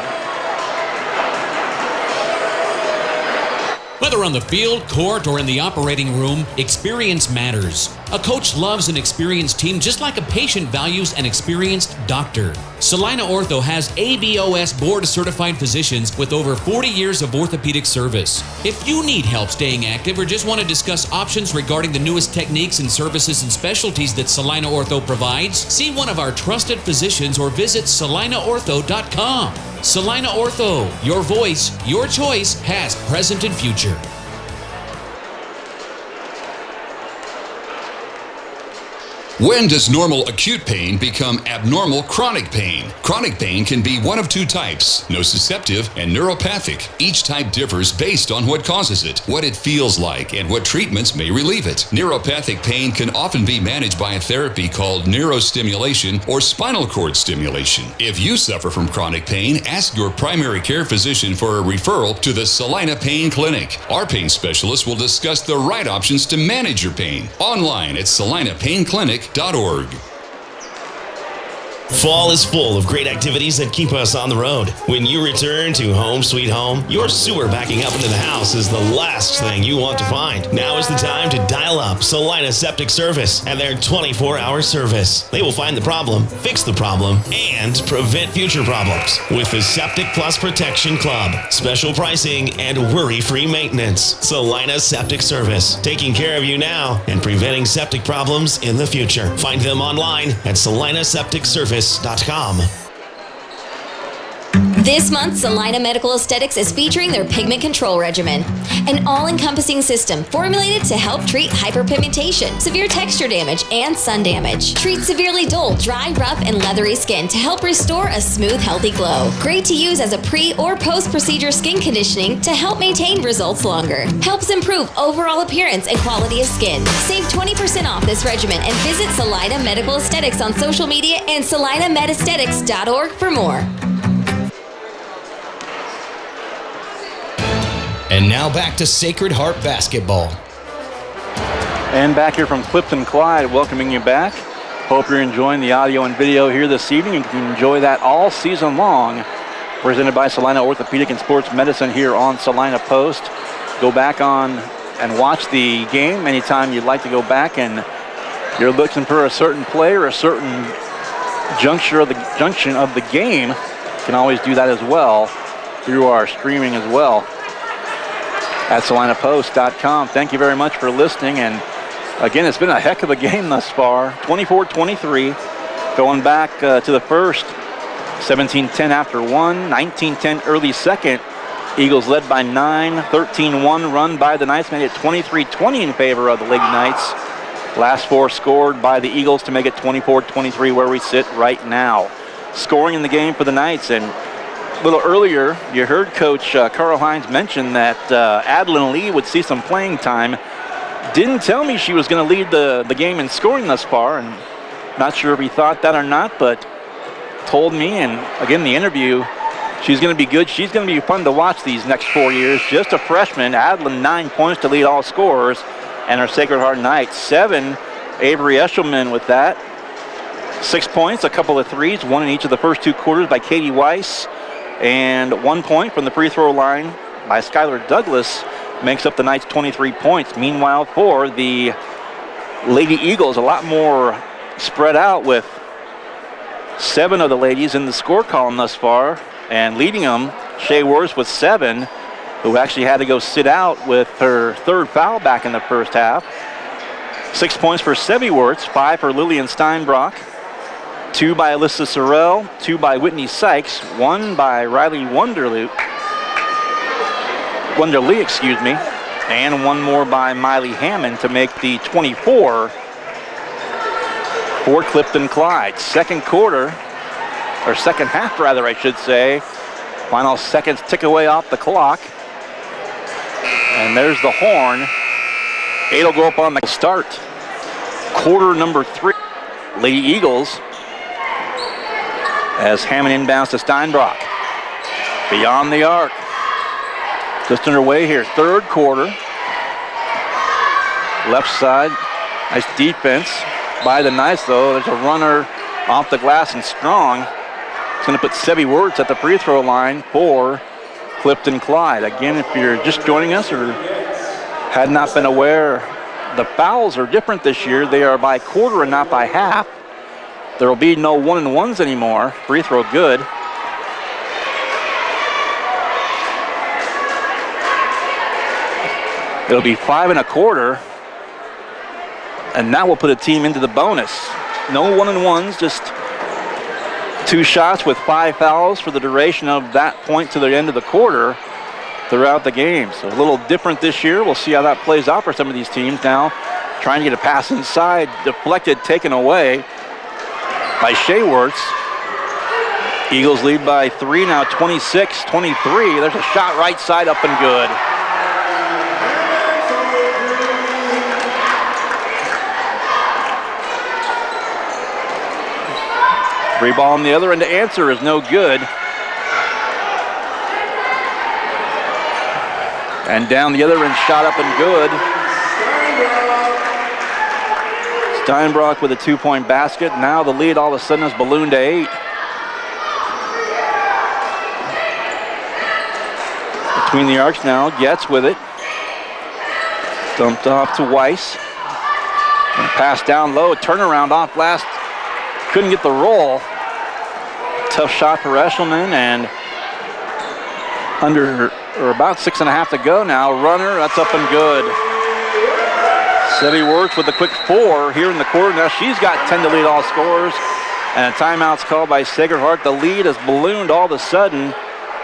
Whether on the field, court, or in the operating room, experience matters. A coach loves an experienced team just like a patient values an experienced doctor. Salina Ortho has ABOS board-certified physicians with over 40 years of orthopedic service. If you need help staying active or just want to discuss options regarding the newest techniques and services and specialties that Salina Ortho provides, see one of our trusted physicians or visit salinaortho.com. Salina Ortho, your voice, your choice, past, present, and future. When does normal acute pain become abnormal chronic pain? Chronic pain can be one of two types, nociceptive and neuropathic. Each type differs based on what causes it, what it feels like, and what treatments may relieve it. Neuropathic pain can often be managed by a therapy called neurostimulation or spinal cord stimulation. If you suffer from chronic pain, ask your primary care physician for a referral to the Salina Pain Clinic. Our pain specialist will discuss the right options to manage your pain. Online at salinapainclinic.org. Fall is full of great activities that keep us on the road. When you return to home sweet home, your sewer backing up into the house is the last thing you want to find. Now is the time to dial up Salina Septic Service and their 24-hour service. They will find the problem, fix the problem, and prevent future problems with the Septic Plus Protection Club. Special pricing and worry-free maintenance. Salina Septic Service, taking care of you now and preventing septic problems in the future. Find them online at salinasepticservice.com. This month, Salina Medical Aesthetics is featuring their pigment control regimen, an all-encompassing system formulated to help treat hyperpigmentation, severe texture damage, and sun damage. Treat severely dull, dry, rough, and leathery skin to help restore a smooth, healthy glow. Great to use as a pre- or post-procedure skin conditioning to help maintain results longer. Helps improve overall appearance and quality of skin. Save 20% off this regimen and visit Salina Medical Aesthetics on social media and salinamedesthetics.org for more. And now back to Sacred Heart Basketball. And back here from Clifton, Clyde, welcoming you back. Hope you're enjoying the audio and video here this evening. You can enjoy that all season long. Presented by Salina Orthopedic and Sports Medicine here on Salina Post. Go back on and watch the game anytime you'd like to go back and you're looking for a certain play or a certain junction of the game. You can always do that as well through our streaming as well at salinapost.com. Thank you very much for listening. And again, it's been a heck of a game thus far. 24-23. Going back to the first, 17-10 after one, 19-10 early second. Eagles led by 9, 13-1 run by the Knights, made it 23-20 in favor of the Lady Knights. Last four scored by the Eagles to make it 24-23 where we sit right now. Scoring in the game for the Knights, and a little earlier, you heard Coach Carl Hines mention that Adeline Lee would see some playing time. Didn't tell me she was going to lead the game in scoring thus far, and not sure if he thought that or not, but told me, and again, the interview, she's going to be good. She's going to be fun to watch these next 4 years. Just a freshman. Adeline, 9 points to lead all scorers, and our Sacred Heart Knights. 7, Avery Eshelman with that. 6 points, a couple of threes, one in each of the first 2 quarters by Katie Weiss. And 1 point from the free throw line by Skylar Douglas makes up the Knights' 23 points. Meanwhile, for the Lady Eagles, a lot more spread out with 7 of the ladies in the score column thus far. And leading them, Shea Worth with 7, who actually had to go sit out with her 3rd foul back in the first half. 6 points for Sevi Wirtz, 5 for Lillian Steinbrock. 2 by Alyssa Sorrell, 2 by Whitney Sykes, 1 by Riley Wonderlee, and 1 more by Miley Hammond to make the 24 for Clifton Clyde. Second half rather, I should say. Final seconds tick away off the clock. And there's the horn. 8 will go up on the start. Quarter number 3. Lady Eagles, as Hammond inbounds to Steinbrock. Beyond the arc. Just underway here, third quarter. Left side, nice defense by the Knights though. There's a runner off the glass and strong. It's going to put Sebi Wirtz at the free throw line for Clifton Clyde. Again, if you're just joining us or had not been aware, the fouls are different this year. They are by quarter and not by half. There will be no 1-and-1s anymore. Free throw good. It'll be 5 1/4. And that will put a team into the bonus. No 1-and-1s, just 2 shots with 5 fouls for the duration of that point to the end of the quarter throughout the game. So a little different this year. We'll see how that plays out for some of these teams now. Trying to get a pass inside, deflected, taken away by Shea Wirtz. Eagles lead by 3 now, 26-23. There's a shot right side, up and good. Free ball on the other end to answer is no good. And down the other end, shot up and good. Steinbrock with a 2-point basket. Now the lead all of a sudden has ballooned to 8. Between the arcs now, Getz with it. Dumped off to Weiss. And pass down low, turnaround off last. Couldn't get the roll. Tough shot for Eshelman, and about 6.5 to go now. Runner, that's up and good. Sebi Wirtz with a quick 4 here in the quarter. Now she's got 10 to lead all scorers, and a timeout's called by Sacred Heart. The lead has ballooned all of a sudden.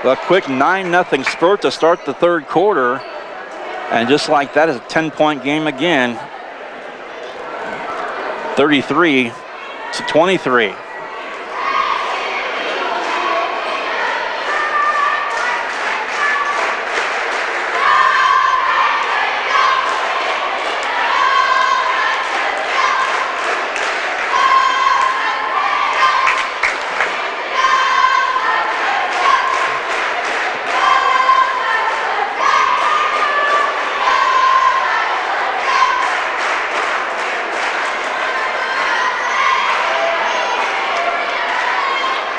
A quick 9-0 spurt to start the third quarter, and just like that, is a 10-point game again. 33-23.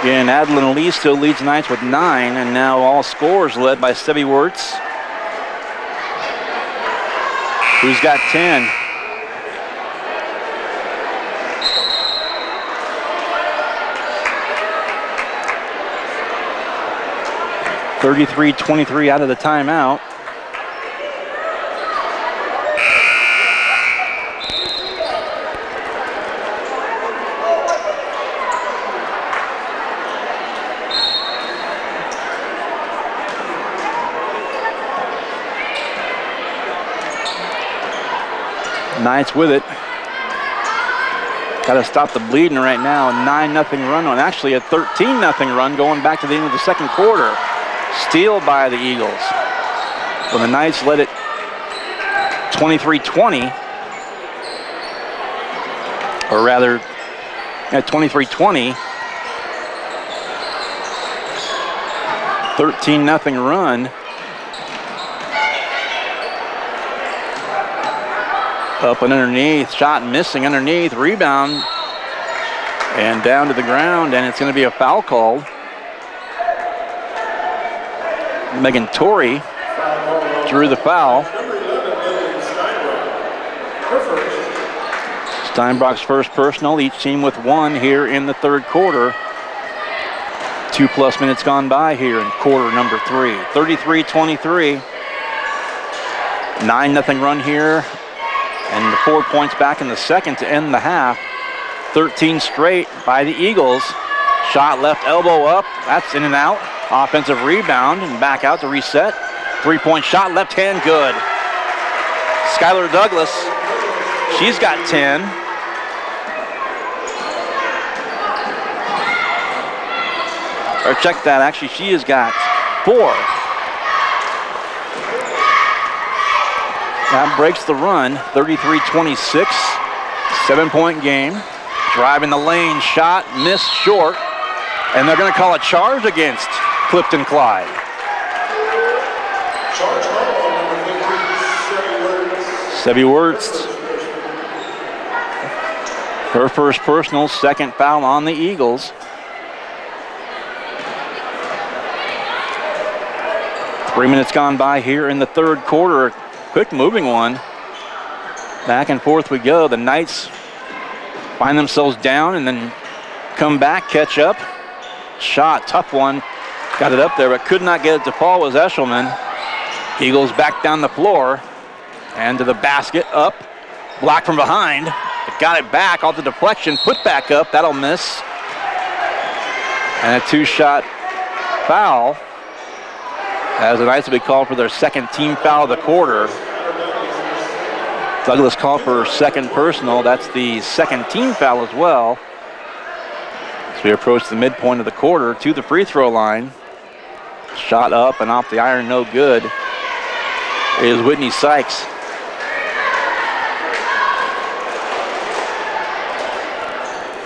Again, Adeline Lee still leads Knights with 9, and now all scores led by Sebi Wirtz, who's got 10. (33-23) out of the timeout. Knights with it. Got to stop the bleeding right now. A 9-0 run on, actually a 13-0 run going back to the end of the second quarter. Steal by the Eagles. So the Knights led it 23-20. Or rather, at 23-20. 13-0 run. Up and underneath, shot missing underneath, rebound, and down to the ground, and it's going to be a foul called. Megan Torrey drew the foul. Steinbrock's first personal, each team with 1 here in the third quarter. 2+ minutes gone by here in quarter number 3. 33-23. 9-0 run here. And the 4 points back in the second to end the half. 13 straight by the Eagles. Shot left elbow up. That's in and out. Offensive rebound and back out to reset. 3-point shot, left hand, good. Skylar Douglas, she's got 10. Or check that, actually she has got 4. That breaks the run, 33-26, 7-point game. Driving the lane, shot, missed short, and they're going to call a charge against Clifton Clyde. Sebi Wirtz. Her first personal, second foul on the Eagles. 3 minutes gone by here in the third quarter. Quick moving one. Back and forth we go. The Knights find themselves down and then come back, catch up. Shot, tough one. Got it up there, but could not get it to fall was Eshelman. Eagles back down the floor and to the basket, up. Blocked from behind. Got it back off the deflection, put back up. That'll miss. And a two-shot foul, as the Knights will be called for their second team foul of the quarter. Douglas called for second personal. That's the second team foul as well. So we approach the midpoint of the quarter to the free throw line. Shot up and off the iron, no good. It is Whitney Sykes.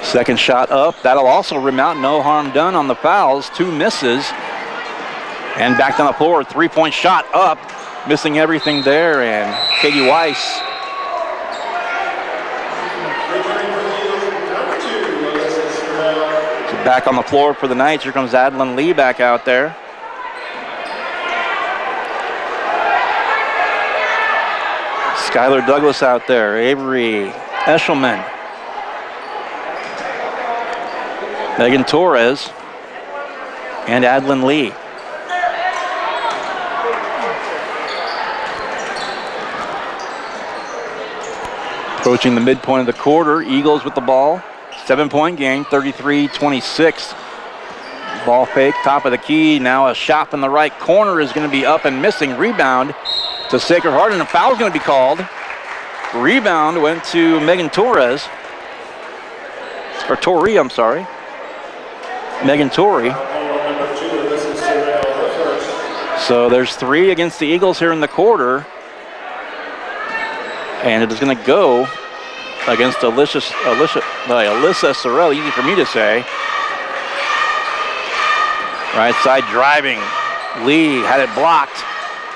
Second shot up. That'll also rim out. No harm done on the fouls. Two misses. And back down the floor. Three-point shot up. Missing everything there. And Katie Weiss. So back on the floor for the Knights. Here comes Adeline Lee back out there. Skylar Douglas out there. Avery Eshelman. Megan Torres and Adeline Lee. Approaching the midpoint of the quarter, Eagles with the ball. 7-point game, 33-26. Ball fake, top of the key. Now a shot from the right corner is going to be up and missing. Rebound to Sacred Heart, and a foul is going to be called. Rebound went to Megan Torres. Or Torrey, I'm sorry. Megan Torrey. So there's 3 against the Eagles here in the quarter. And it is going to go against Alyssa Sorrell, easy for me to say. Right side driving. Lee had it blocked.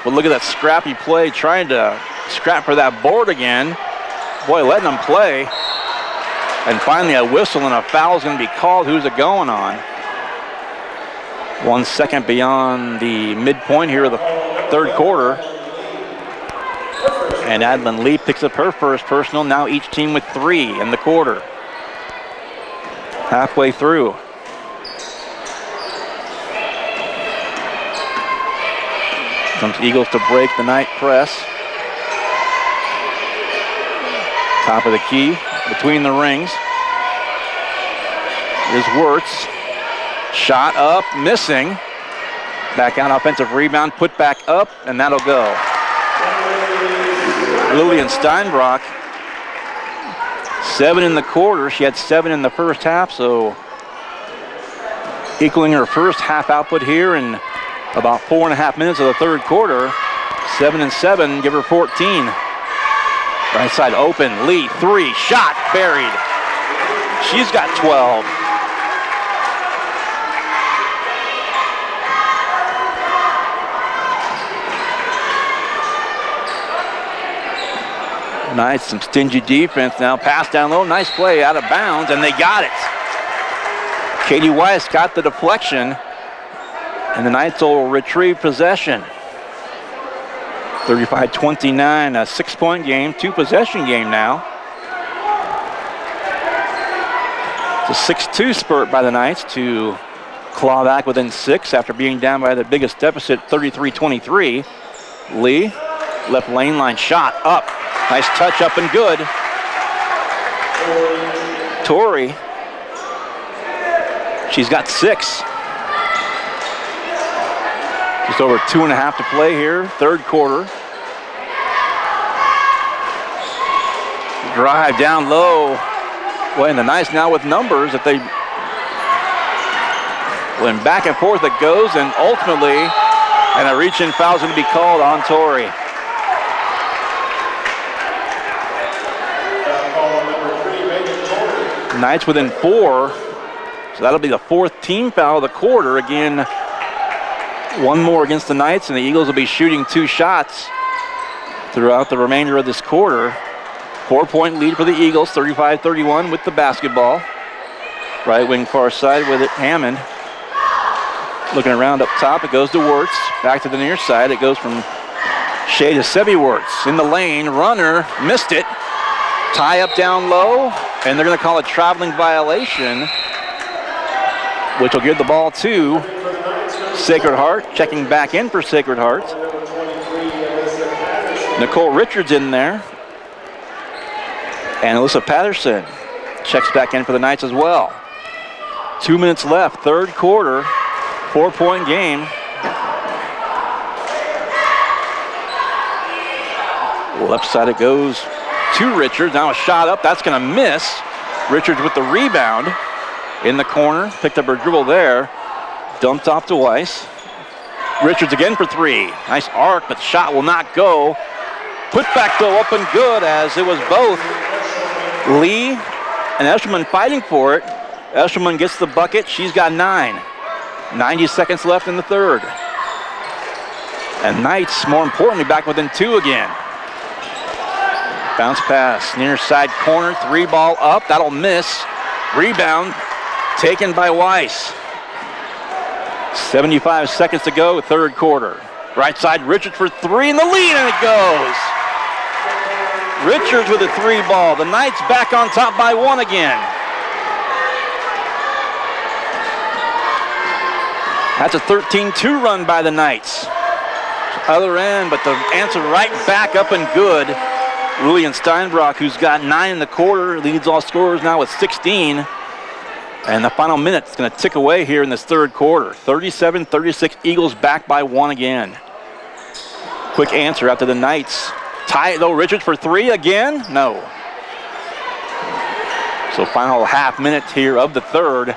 But look at that scrappy play, trying to scrap for that board again. Boy, letting them play. And finally a whistle and a foul is going to be called. Who's it going on? 1 second beyond the midpoint here of the third quarter. And Adeline Lee picks up her first personal. Now each team with 3 in the quarter. Halfway through. Comes Eagles to break the night press. Top of the key, between the rings. Is Wirtz. Shot up, missing. Back out, offensive rebound, put back up, and that'll go. Lillian Steinbrock, 7 in the quarter. She had 7 in the first half, so equaling her first half output here in about 4.5 minutes of the third quarter. 7 and 7, give her 14. Right side open, Lee, 3, shot, buried. She's got 12. Nice, some stingy defense now. Pass down low, nice play, out of bounds, and they got it. Katie Weiss got the deflection, and the Knights will retrieve possession. 35-29, a 6-point game, 2-possession game now. It's a 6-2 spurt by the Knights to claw back within 6 after being down by the biggest deficit, 33-23. Lee, left lane line shot, up. Nice touch, up and good. Torrey, she's got 6. Just over 2.5 to play here, third quarter. Drive down low. Boy, and the Knights now with numbers that they went back and forth it goes, and ultimately, and a reach-in foul is going to be called on Torrey. Knights within 4, so that'll be the 4th team foul of the quarter. Again, One more against the Knights, and the Eagles will be shooting 2 shots throughout the remainder of this quarter. 4-point lead for the Eagles, 35-31 with the basketball. Right wing far side with it, Hammond. Looking around up top, it goes to Wirtz. Back to the near side, it goes from Shea to Sebi Wirtz. In the lane, runner, missed it. Tie up down low, and they're gonna call a traveling violation, which will give the ball to Sacred Heart. Checking back in for Sacred Heart. Nicole Richards in there. And Alyssa Patterson checks back in for the Knights as well. 2 minutes left, third quarter, 4-point game. Left side it goes to Richards. Now a shot up, that's gonna miss. Richards with the rebound in the corner, picked up her dribble there. Dumped off to Weiss. Richards again for 3. Nice arc, but the shot will not go. Put back though, up and good, as it was both Lee and Eshelman fighting for it. Eshelman gets the bucket. She's got 9. 90 seconds left in the third. And Knights, more importantly, back within 2 again. Bounce pass, near side corner, 3 ball up. That'll miss. Rebound taken by Weiss. 75 seconds to go, third quarter. Right side, Richards for 3 in the lead, and it goes. Richards with a 3 ball. The Knights back on top by 1 again. That's a 13-2 run by the Knights. Other end, but the answer right back up and good. Lillian Steinbrock, who's got 9 in the quarter, leads all scorers now with 16. And the final minute's going to tick away here in this third quarter. 37-36, Eagles back by 1 again. Quick answer after the Knights. Tie it though, Richards for 3 again? No. So final half minute here of the third.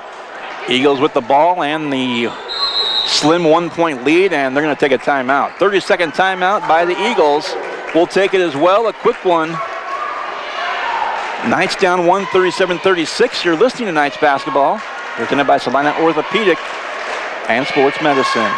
Eagles with the ball and the slim 1-point lead, and they're going to take a timeout. 30-second timeout by the Eagles. We'll take it as well, a quick one. Knights down 1, 37-36. You're listening to Knights basketball, presented by Salina Orthopedic and Sports Medicine.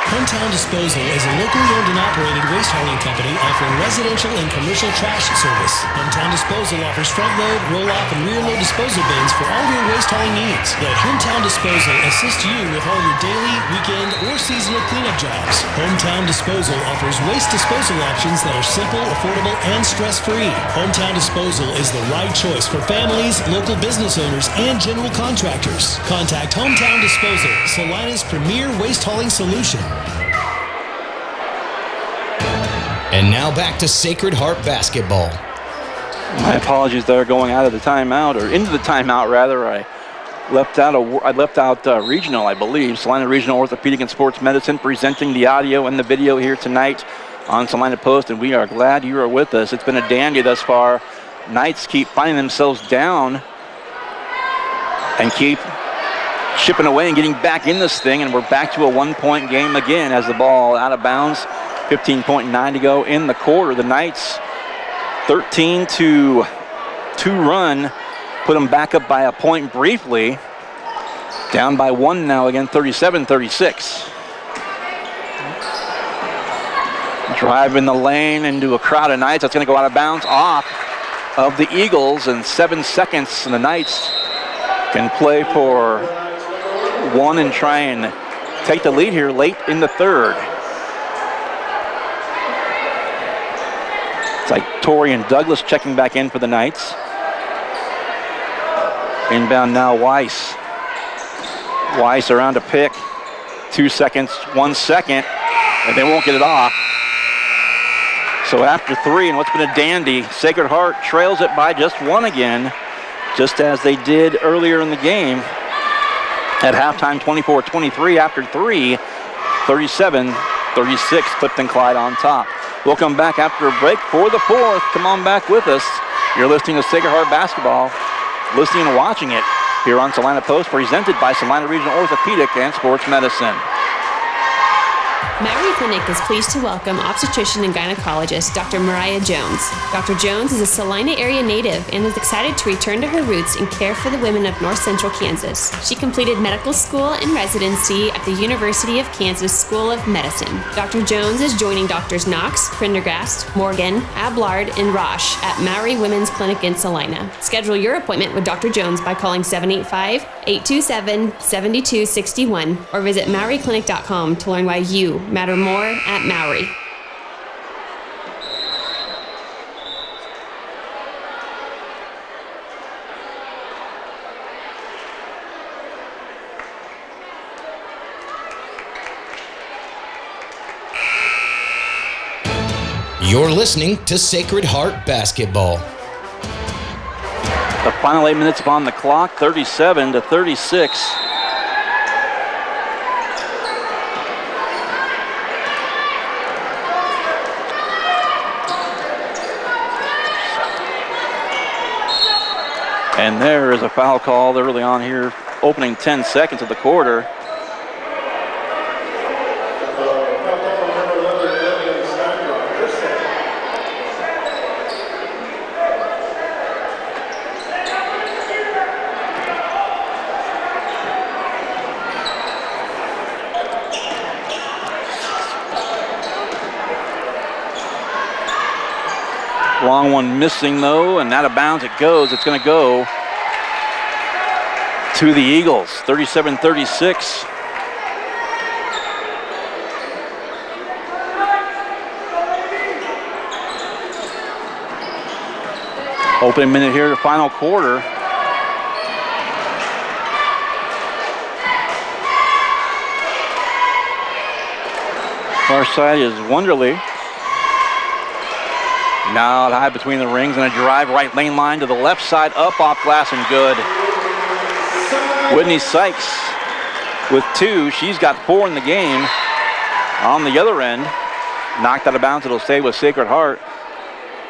Hometown Disposal is a locally owned and operated waste hauling company offering residential and commercial trash service. Hometown Disposal offers front load, roll off, and rear load disposal bins for all your waste hauling needs. Let Hometown Disposal assist you with all your daily, weekend, or seasonal cleanup jobs. Hometown Disposal offers waste disposal options that are simple, affordable, and stress-free. Hometown Disposal is the right choice for families, local business owners, and general contractors. Contact Hometown Disposal, Salina's premier waste hauling solution. And now back to Sacred Heart basketball. My apologies there, going out of the timeout, or into the timeout rather. I left out regional, I believe. Salina Regional Orthopedic and Sports Medicine presenting the audio and the video here tonight on Salina Post, and we are glad you are with us. It's been a dandy thus far. Knights keep finding themselves down and keep chipping away and getting back in this thing, and we're back to a 1-point game again as the ball out of bounds. 15.9 to go in the quarter. The Knights 13-2 run put them back up by a point briefly. Down by 1 now again, 37-36. Drive in the lane into a crowd of Knights. That's going to go out of bounds off of the Eagles in 7 seconds, and the Knights can play for 1 and try and take the lead here late in the third. It's like Torian Douglas checking back in for the Knights. Inbound now, Weiss. Weiss around a pick. 2 seconds, 1 second, and they won't get it off. So after 3, and what's been a dandy, Sacred Heart trails it by just 1 again, just as they did earlier in the game. At halftime, 24-23. After 3, 37-36, Clifton Clyde on top. We'll come back after a break for the 4th. Come on back with us. You're listening to Sacred Heart basketball, listening and watching it here on Salina Post, presented by Salina Regional Orthopedic and Sports Medicine. Mary Clinic is pleased to welcome obstetrician and gynecologist Dr. Mariah Jones. Dr. Jones is a Salina area native and is excited to return to her roots and care for the women of North Central Kansas. She completed medical school and residency at the University of Kansas School of Medicine. Dr. Jones is joining Drs. Knox, Prendergast, Morgan, Ablard, and Roche at Mary Women's Clinic in Salina. Schedule your appointment with Dr. Jones by calling 785-827-7261 or visit MaryClinic.com to learn why you matter more at Maury. You're listening to Sacred Heart Basketball. The final 8 minutes upon the clock, 37-36. And there is a foul called early on here, opening 10 seconds of the quarter. Long one missing though, and out of bounds it goes. It's going to go to the Eagles, 37-36. Opening minute here, the final quarter. Far side is Wonderly. Now high between the rings and a drive right lane line to the left side, up off glass and good. Whitney Sykes with 2. She's got 4 in the game. On the other end, knocked out of bounds. It'll stay with Sacred Heart.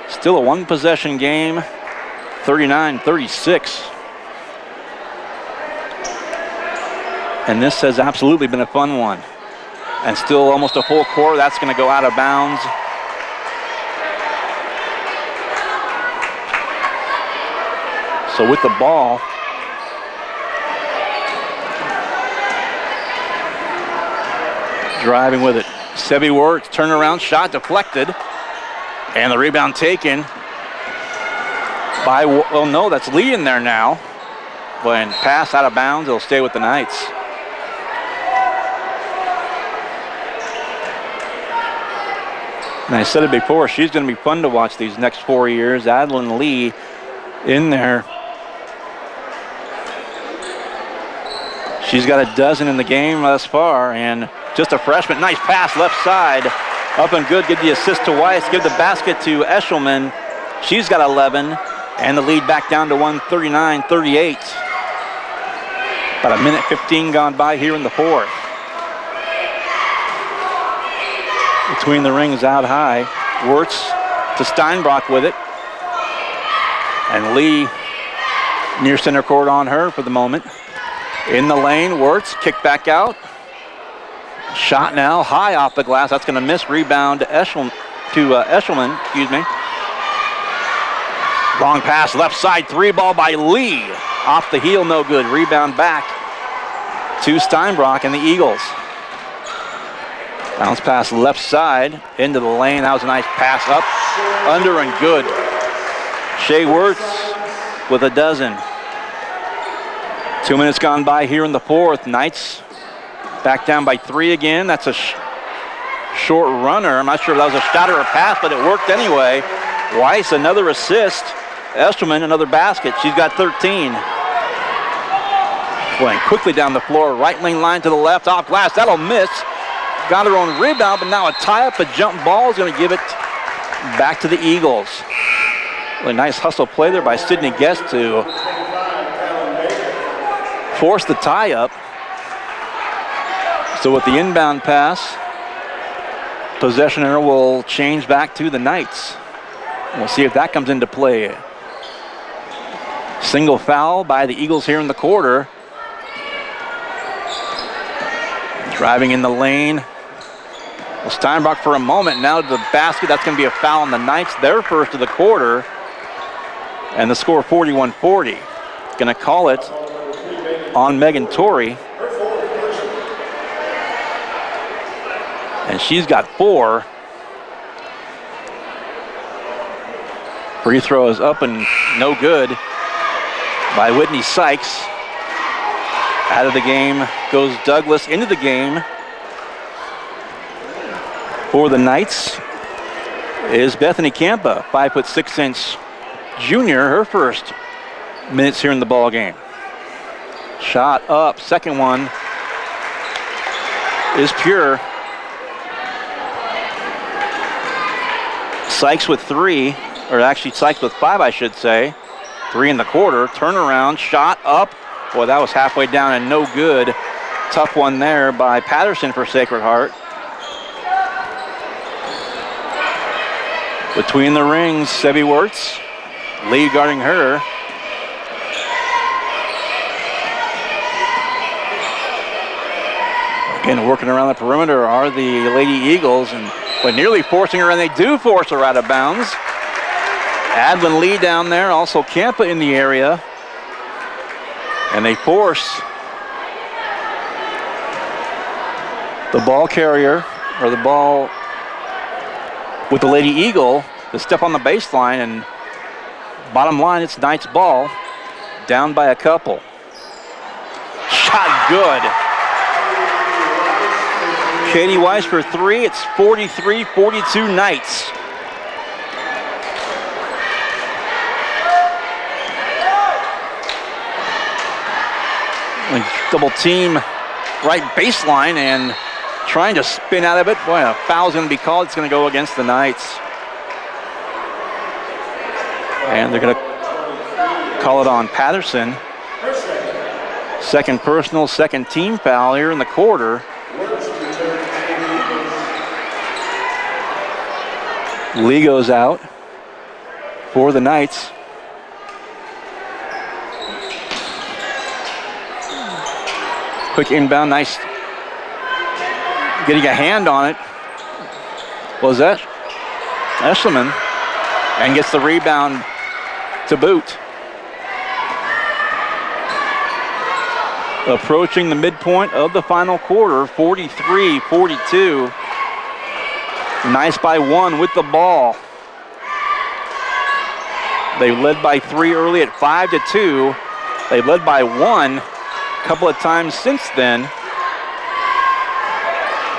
Still a one-possession game, 39-36. And this has absolutely been a fun one. And still almost a full quarter. That's going to go out of bounds. So with the ball, driving with it, Sebi Wirtz, turnaround shot deflected, and the rebound taken by, oh no, that's Lee in there now. When pass out of bounds, it'll stay with the Knights. And I said it before, she's going to be fun to watch these next 4 years. Adeline Lee in there. She's got a dozen in the game thus far, and just a freshman. Nice pass left side, up and good. Give the assist to Weiss. Give the basket to Eshelman. She's got 11, and the lead back down to 139-38. About a minute 15 gone by here in the fourth. Between the rings out high. Wirtz to Steinbrock with it. And Lee near center court on her for the moment. In the lane, Wirtz, kick back out. Shot now, high off the glass. That's going to miss. Rebound to Eshelman. Long pass, left side, 3 ball by Lee. Off the heel, no good. Rebound back to Steinbrock and the Eagles. Bounce pass left side into the lane. That was a nice pass up, under and good. Shea Wirtz with a dozen. 2 minutes gone by here in the fourth. Knights back down by 3 again. That's a short runner. I'm not sure if that was a shot or a pass, but it worked anyway. Weiss, another assist. Estelman, another basket. She's got 13. Playing quickly down the floor. Right lane line to the left, off glass. That'll miss. Got her own rebound, but now a tie-up, a jump ball is going to give it back to the Eagles. Really nice hustle play there by Sydney Guest to force the tie-up. So with the inbound pass, possession error will change back to the Knights. We'll see if that comes into play. Single foul by the Eagles here in the quarter. Driving in the lane. Well, Steinbach for a moment, now to the basket. That's going to be a foul on the Knights, their first of the quarter. And the score 41-40. Going to call it on Megan Torrey. And she's got 4. Free throw is up and no good by Whitney Sykes. Out of the game goes Douglas. Into the game for the Knights is Bethany Campa, 5'6" junior, her first minutes here in the ball game. Shot up, second one is pure. Sykes with 3, or actually Sykes with 5, I should say. 3 in the quarter, turnaround, shot up. Boy, that was halfway down and no good. Tough one there by Patterson for Sacred Heart. Between the rings, Sebi Wirtz. Lee guarding her. Again, working around the perimeter are the Lady Eagles, but nearly forcing her, and they do force her out of bounds. Adlin Lee down there, also Campa in the area. And they force the ball carrier, or the ball with the Lady Eagle, to step on the baseline, and bottom line, it's Knights ball, down by a couple. Shot good. Katie Weiss for 3, it's 43-42 Knights. Double team right baseline and trying to spin out of it. Boy, a foul's going to be called. It's going to go against the Knights. And they're going to call it on Patterson. Second personal, second team foul here in the quarter. Lee goes out for the Knights. Quick inbound, nice. Getting a hand on it was that Eshelman, and gets the rebound to boot. Approaching the midpoint of the final quarter, 43-42. Nice by 1 with the ball. They led by 3 early at 5-2. They led by 1 couple of times since then.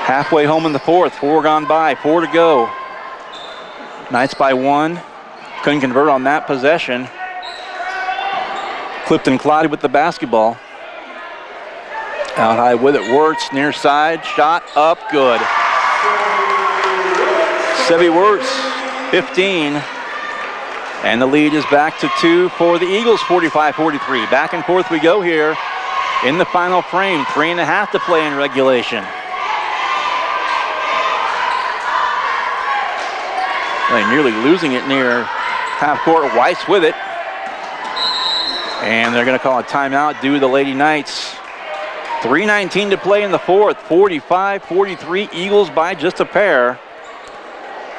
Halfway home in the fourth, 4 gone by, 4 to go. Knights by 1. Couldn't convert on that possession. Clifton Clyde with the basketball. Out high with it, Wirtz, near side, shot up, good. Sebi Wirtz, 15. And the lead is back to 2 for the Eagles, 45-43. Back and forth we go here in the final frame. 3.5 to play in regulation. They're nearly losing it near half court. Weiss with it. And they're going to call a timeout due to the Lady Knights. 3:19 to play in the fourth. 45-43, Eagles by just a pair.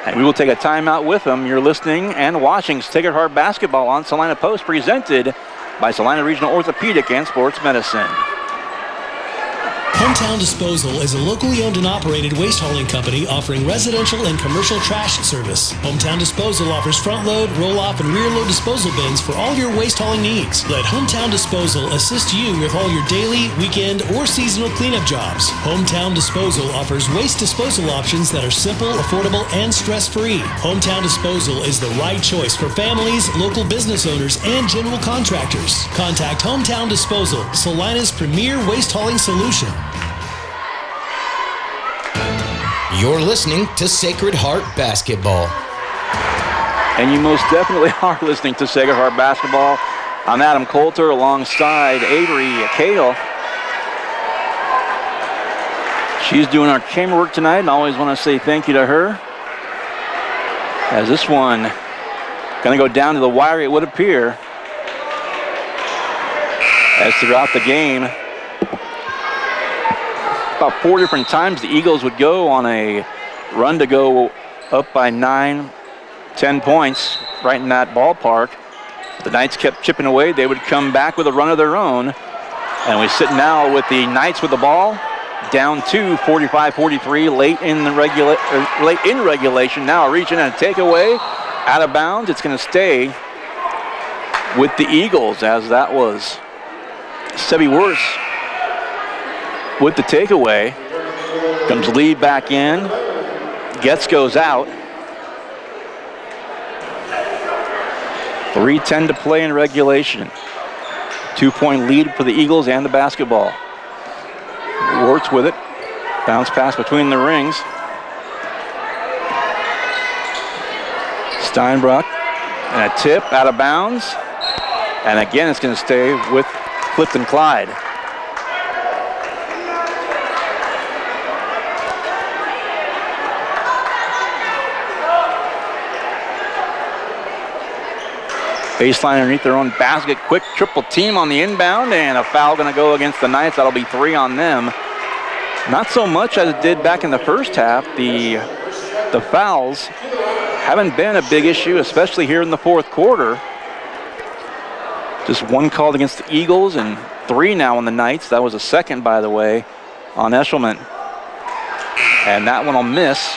And we will take a timeout with them. You're listening and watching Sacred Heart Basketball on Salina Post, presented by Salina Regional Orthopedic and Sports Medicine. Hometown Disposal is a locally owned and operated waste hauling company offering residential and commercial trash service. Hometown Disposal offers front load, roll off, and rear load disposal bins for all your waste hauling needs. Let Hometown Disposal assist you with all your daily, weekend, or seasonal cleanup jobs. Hometown Disposal offers waste disposal options that are simple, affordable, and stress-free. Hometown Disposal is the right choice for families, local business owners, and general contractors. Contact Hometown Disposal, Salina's premier waste hauling solution. You're listening to Sacred Heart Basketball. And you most definitely are listening to Sacred Heart Basketball. I'm Adam Coulter alongside Avery Cahill. She's doing our chamber work tonight, and I always want to say thank you to her. As this one going to go down to the wire, it would appear. As throughout the game, about 4 different times the Eagles would go on a run to go up by 9, 10 points right in that ballpark. The Knights kept chipping away. They would come back with a run of their own. And we sit now with the Knights with the ball, down to 45-43 late in regulation. Now a reach in and a takeaway, out of bounds. It's going to stay with the Eagles, as that was Sebi Wirtz with the takeaway. Comes lead back in. Getz goes out. 3:10 to play in regulation. 2-point lead for the Eagles and the basketball. Wirtz with it. Bounce pass between the rings. Steinbrock and a tip out of bounds. And again, it's going to stay with Clifton Clyde. Baseline underneath their own basket. Quick triple team on the inbound, and a foul going to go against the Knights. That'll be 3 on them. Not so much as it did back in the first half. The fouls haven't been a big issue, especially here in the fourth quarter. Just 1 called against the Eagles and 3 now on the Knights. That was a second, by the way, on Eshelman. And that one will miss.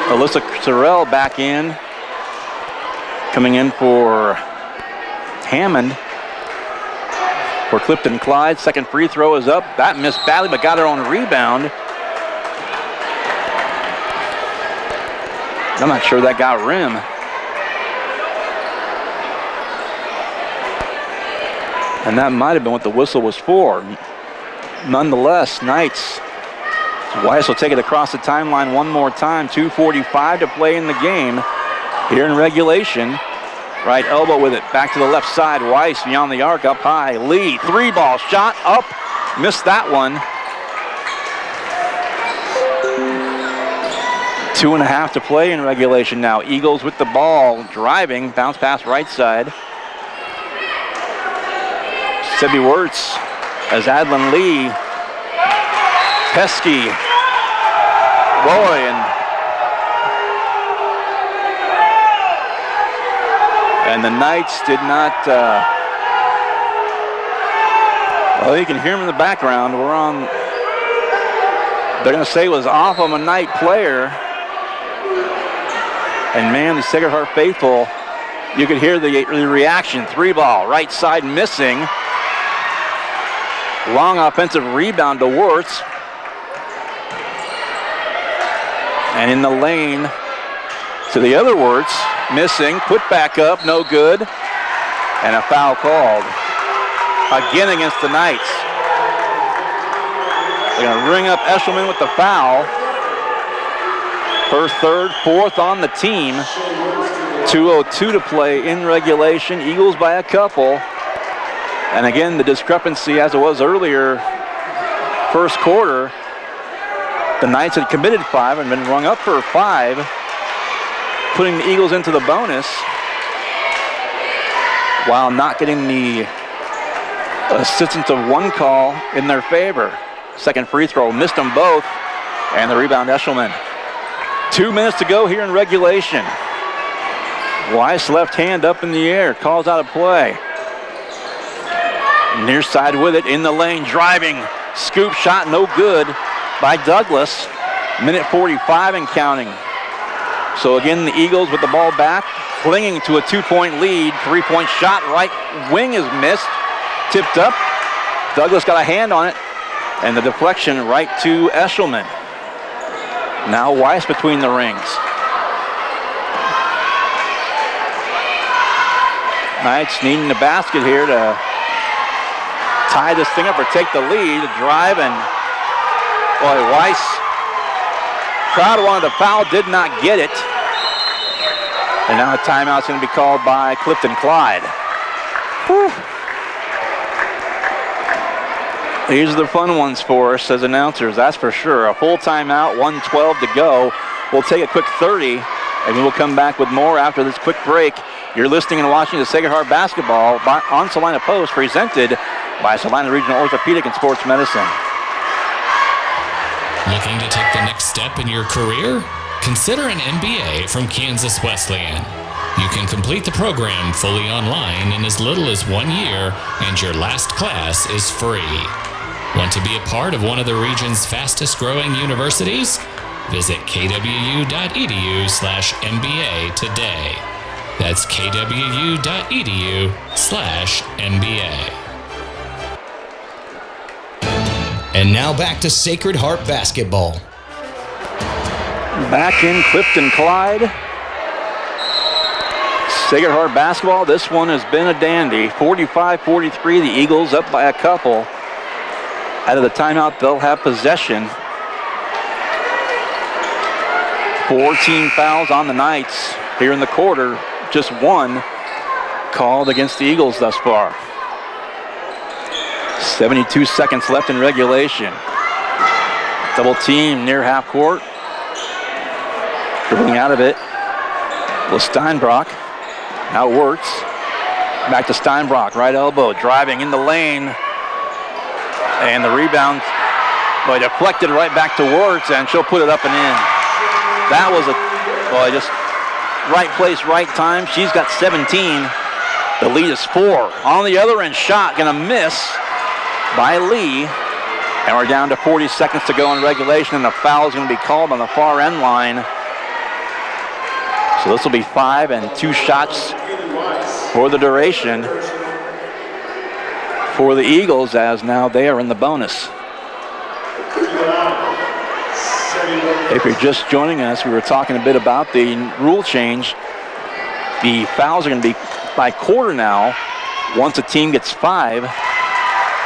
Alyssa Sorrell back in. Coming in for Hammond. For Clifton Clyde. Second free throw is up. That missed badly, but got her own rebound. I'm not sure that got rim. And that might have been what the whistle was for. Nonetheless, Knights. Weiss will take it across the timeline one more time. 2:45 to play in the game here in regulation. Right elbow with it. Back to the left side. Weiss beyond the arc, up high. Lee, 3-ball shot up. Missed that one. 2.5 to play in regulation now. Eagles with the ball. Driving. Bounce pass right side. Sebi Wirtz as Adlin Lee. Pesky. Boy, and the Knights did not, well, you can hear them in the background. They're going to say it was off of a Knight player. And man, the Sacred Heart faithful, you could hear the reaction. 3-ball, right side missing. Long offensive rebound to Wirtz. And in the lane to the other Wirtz, missing, put back up, no good. And a foul called. Again against the Knights. They're going to ring up Eshelman with the foul. Her third, 4th on the team. 2:02 to play in regulation. Eagles by a couple. And again, the discrepancy as it was earlier, first quarter, the Knights had committed 5 and been rung up for 5, putting the Eagles into the bonus while not getting the assistance of 1 call in their favor. Second free throw, missed them both, and the rebound Eshelman. 2 minutes to go here in regulation. Weiss left hand up in the air, calls out a play. Near side with it, in the lane, driving, scoop shot, no good by Douglas. Minute 45 and counting. So again, the Eagles with the ball back, clinging to a 2-point lead. 3-point shot, right wing is missed, tipped up. Douglas got a hand on it, and the deflection right to Eshelman. Now Weiss between the rings. Knights needing the basket here to tie this thing up or take the lead. Drive, and boy, Weiss, crowd wanted a foul, did not get it. And now a timeout's going to be called by Clifton Clyde. Whew. These are the fun ones for us as announcers, that's for sure. A full timeout, 1:12 to go. We'll take a quick 30, and we will come back with more after this quick break. You're listening and watching the Sacred Heart Basketball on Salina Post, presented by Salina Regional Orthopedic and Sports Medicine. Looking to take the next step in your career? Consider an MBA from Kansas Wesleyan. You can complete the program fully online in as little as 1 year, and your last class is free. Want to be a part of one of the region's fastest growing universities? Visit kwu.edu/MBA today. That's kwu.edu/MBA. And now back to Sacred Heart basketball. Back in Clifton, Clyde. Sacred Heart basketball, this one has been a dandy. 45-43, the Eagles up by a couple. Out of the timeout, they'll have possession. 14 fouls on the Knights here in the quarter. Just one called against the Eagles thus far. 72 seconds left in regulation. Double team near half court. Dribbling out of it was Steinbrock. Now Wirtz. Back to Steinbrock, right elbow, driving in the lane. And the rebound, deflected right back to Wirtz, and she'll put it up and in. That was just right place, right time. She's got 17. The lead is 4. On the other end, shot gonna miss by Lee. And we're down to 40 seconds to go in regulation, and a foul is gonna be called on the far end line. So this will be 5 and 2 shots for the duration for the Eagles, as now they are in the bonus. If you're just joining us, we were talking a bit about the rule change. The fouls are going to be by quarter now. Once a team gets 5,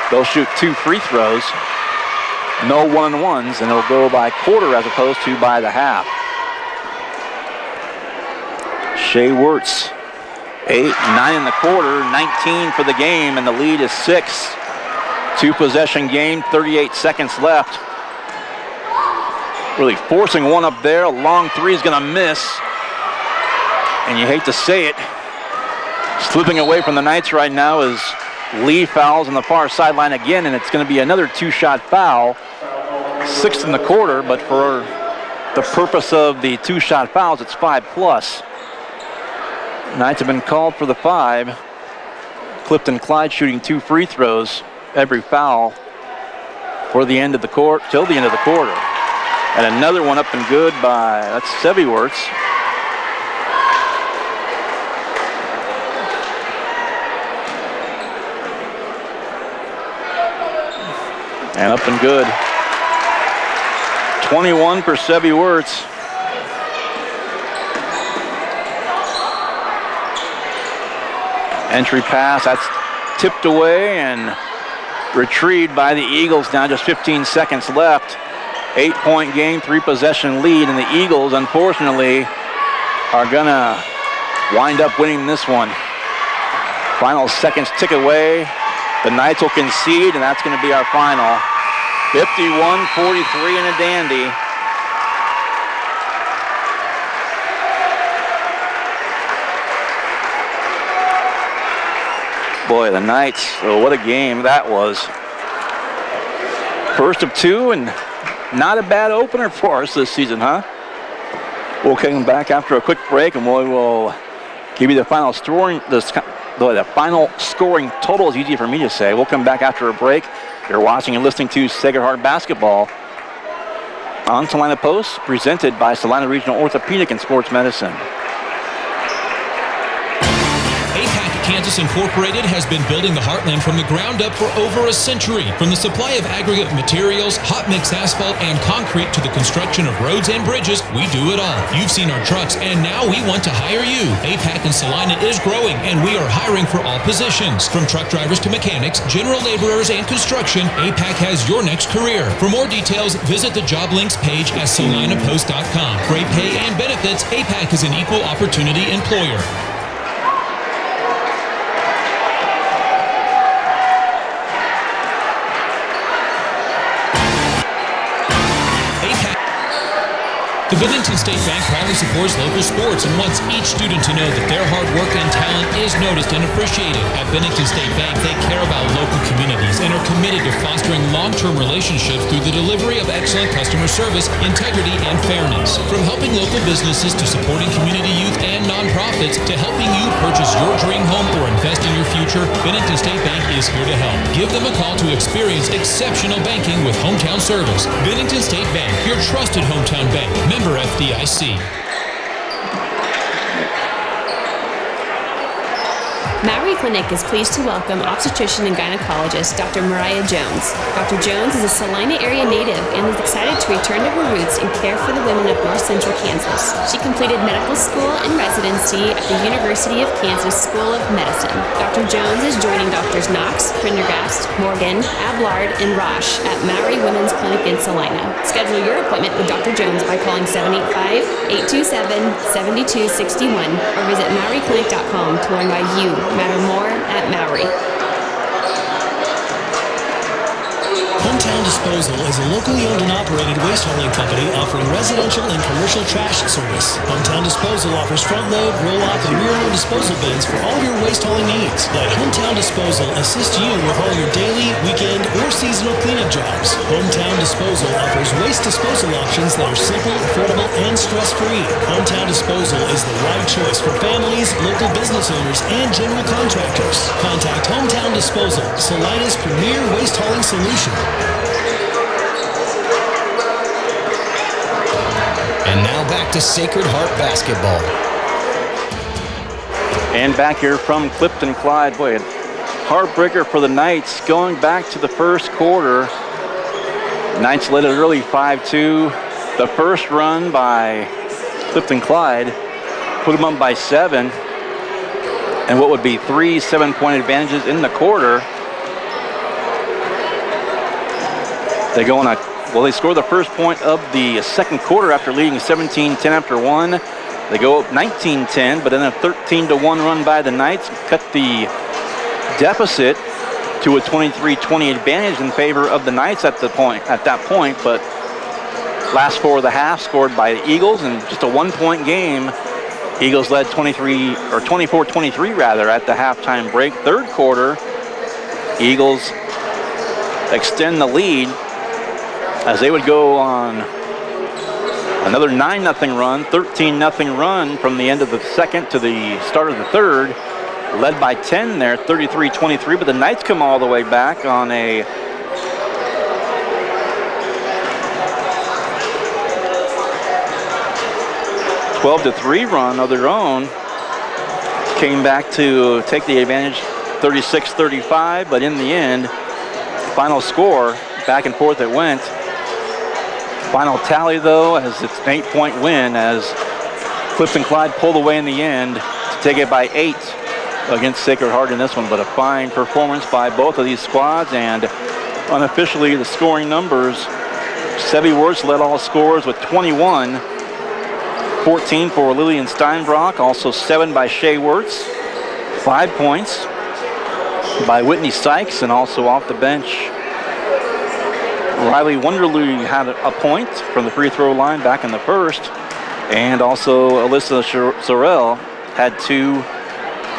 they'll shoot 2 free throws. No one-on-ones, and it'll go by quarter as opposed to by the half. Shea Wirtz, 8, 9 in the quarter, 19 for the game, and the lead is 6. 2-possession game, 38 seconds left. Really forcing one up there. A long three is going to miss. And you hate to say it, slipping away from the Knights right now is Lee. Fouls on the far sideline again, and it's going to be another 2-shot foul. 6th in the quarter, but for the purpose of the 2-shot fouls, it's 5+. Knights have been called for the 5. Clifton Clyde shooting 2 free throws every foul for the end of the court, till the end of the quarter. And another one up and good by, that's Sevi Wirtz. And up and good. 21 for Sevi Wirtz. Entry pass, that's tipped away and retrieved by the Eagles. Now just 15 seconds left. 8-point game, 3-possession lead, and the Eagles, unfortunately, are gonna wind up winning this one. Final seconds tick away. The Knights will concede, and that's gonna be our final. 51-43 in a dandy. Boy, the Knights, what a game that was. First of 2, and not a bad opener for us this season, huh? We'll come back after a quick break, and we will give you the final scoring. The final scoring total is easy for me to say. We'll come back after a break. You're watching and listening to Sacred Heart Basketball on Salina Post, presented by Salina Regional Orthopedic and Sports Medicine. Kansas Incorporated has been building the Heartland from the ground up for over a century. From the supply of aggregate materials, hot mix asphalt, and concrete to the construction of roads and bridges, we do it all. You've seen our trucks, and now we want to hire you. APAC in Salina is growing, and we are hiring for all positions. From truck drivers to mechanics, general laborers, and construction, APAC has your next career. For more details, visit the job links page at salinapost.com. Great pay and benefits, APAC is an equal opportunity employer. The Bennington State Bank proudly supports local sports and wants each student to know that their hard work and talent is noticed and appreciated. At Bennington State Bank, they care about local communities and are committed to fostering long-term relationships through the delivery of excellent customer service, integrity, and fairness. From helping local businesses to supporting community youth and nonprofits to helping you purchase your dream home or invest in your future, Bennington State Bank is here to help. Give them a call to experience exceptional banking with hometown service. Bennington State Bank, your trusted hometown bank. Member FDIC. Maury Clinic is pleased to welcome obstetrician and gynecologist Dr. Mariah Jones. Dr. Jones is a Salina area native and is excited to return to her roots and care for the women of North Central Kansas. She completed medical school and residency at the University of Kansas School of Medicine. Dr. Jones is joining Drs. Knox, Prendergast, Morgan, Ablard, and Roche at Maury Women's Clinic in Salina. Schedule your appointment with Dr. Jones by calling 785-827-7261 or visit MauryClinic.com to learn why you matter more at Maury. Hometown Disposal is a locally owned and operated waste hauling company offering residential and commercial trash service. Hometown Disposal offers front load, roll off, and rear load disposal bins for all your waste hauling needs. Let Hometown Disposal assist you with all your daily, weekend, or seasonal cleanup jobs. Hometown Disposal offers waste disposal options that are simple, affordable, and stress-free. Hometown Disposal is the right choice for families, local business owners, and general contractors. Contact Hometown Disposal, Salina's premier waste hauling solution. And now back to Sacred Heart basketball. And back here from Clifton, Clyde. Boy, a heartbreaker for the Knights going back to the first quarter. Knights led it early 5-2. The first run by Clifton Clyde put them up by 7. And what would be 3 7-point advantages in the quarter. They go on they score the first point of the second quarter after leading 17-10 after 1. They go up 19-10, but then a 13-1 run by the Knights cut the deficit to a 23-20 advantage in favor of the Knights at that point. But last 4 of the half scored by the Eagles, and just a 1-point game. Eagles led 24-23 rather at the halftime break. Third quarter, Eagles extend the lead as they would go on another 9-0 run, 13-0 run from the end of the second to the start of the third, led by 10 there, 33-23, but the Knights come all the way back on a 12-3 run of their own. Came back to take the advantage 36-35, but in the end, final score, back and forth it went. Final tally, though, as it's an 8-point win as Clifton Clyde pulled away in the end to take it by 8 against Sacred Heart in this one. But a fine performance by both of these squads, and unofficially the scoring numbers. Sevy Wirtz led all scores with 21. 14 for Lillian Steinbrock, also 7 by Shea Wirtz. 5 points by Whitney Sykes, and also off the bench, Riley Wonderly had a point from the free throw line back in the first, and also Alyssa Sorrell had 2.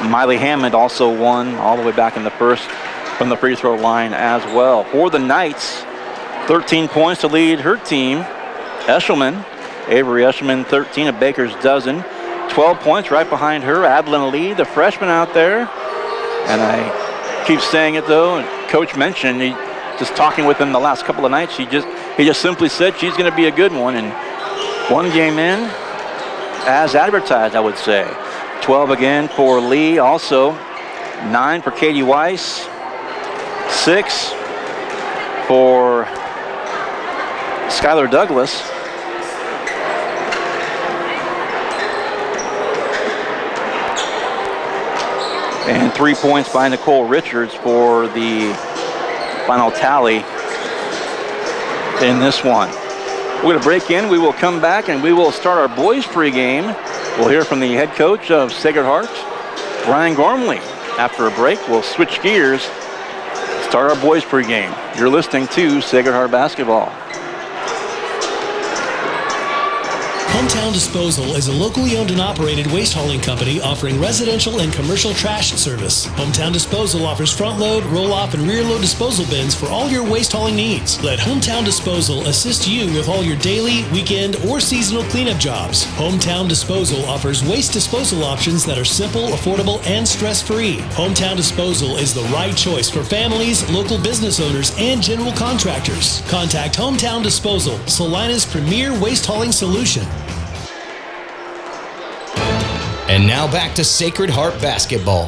Miley Hammond also 1 all the way back in the first from the free throw line as well. For the Knights, 13 points to lead her team. Avery Eshelman, 13, a baker's dozen. 12 points right behind her, Adeline Lee, the freshman out there. And I keep saying it though, and Coach mentioned, just talking with him the last couple of nights, he just simply said she's going to be a good one. And 1 game in, as advertised, I would say. 12 again for Lee, also 9 for Katie Weiss, 6 for Skylar Douglas. And 3 points by Nicole Richards for the final tally in this one. We're going to break in. We will come back and we will start our boys pregame. We'll hear from the head coach of Sacred Heart, Brian Gormley. After a break, we'll switch gears, start our boys pregame. You're listening to Sacred Heart Basketball. Hometown Disposal is a locally owned and operated waste hauling company offering residential and commercial trash service. Hometown Disposal offers front load, roll off, and rear load disposal bins for all your waste hauling needs. Let Hometown Disposal assist you with all your daily, weekend, or seasonal cleanup jobs. Hometown Disposal offers waste disposal options that are simple, affordable, and stress-free. Hometown Disposal is the right choice for families, local business owners, and general contractors. Contact Hometown Disposal, Salina's premier waste hauling solution. And now back to Sacred Heart basketball.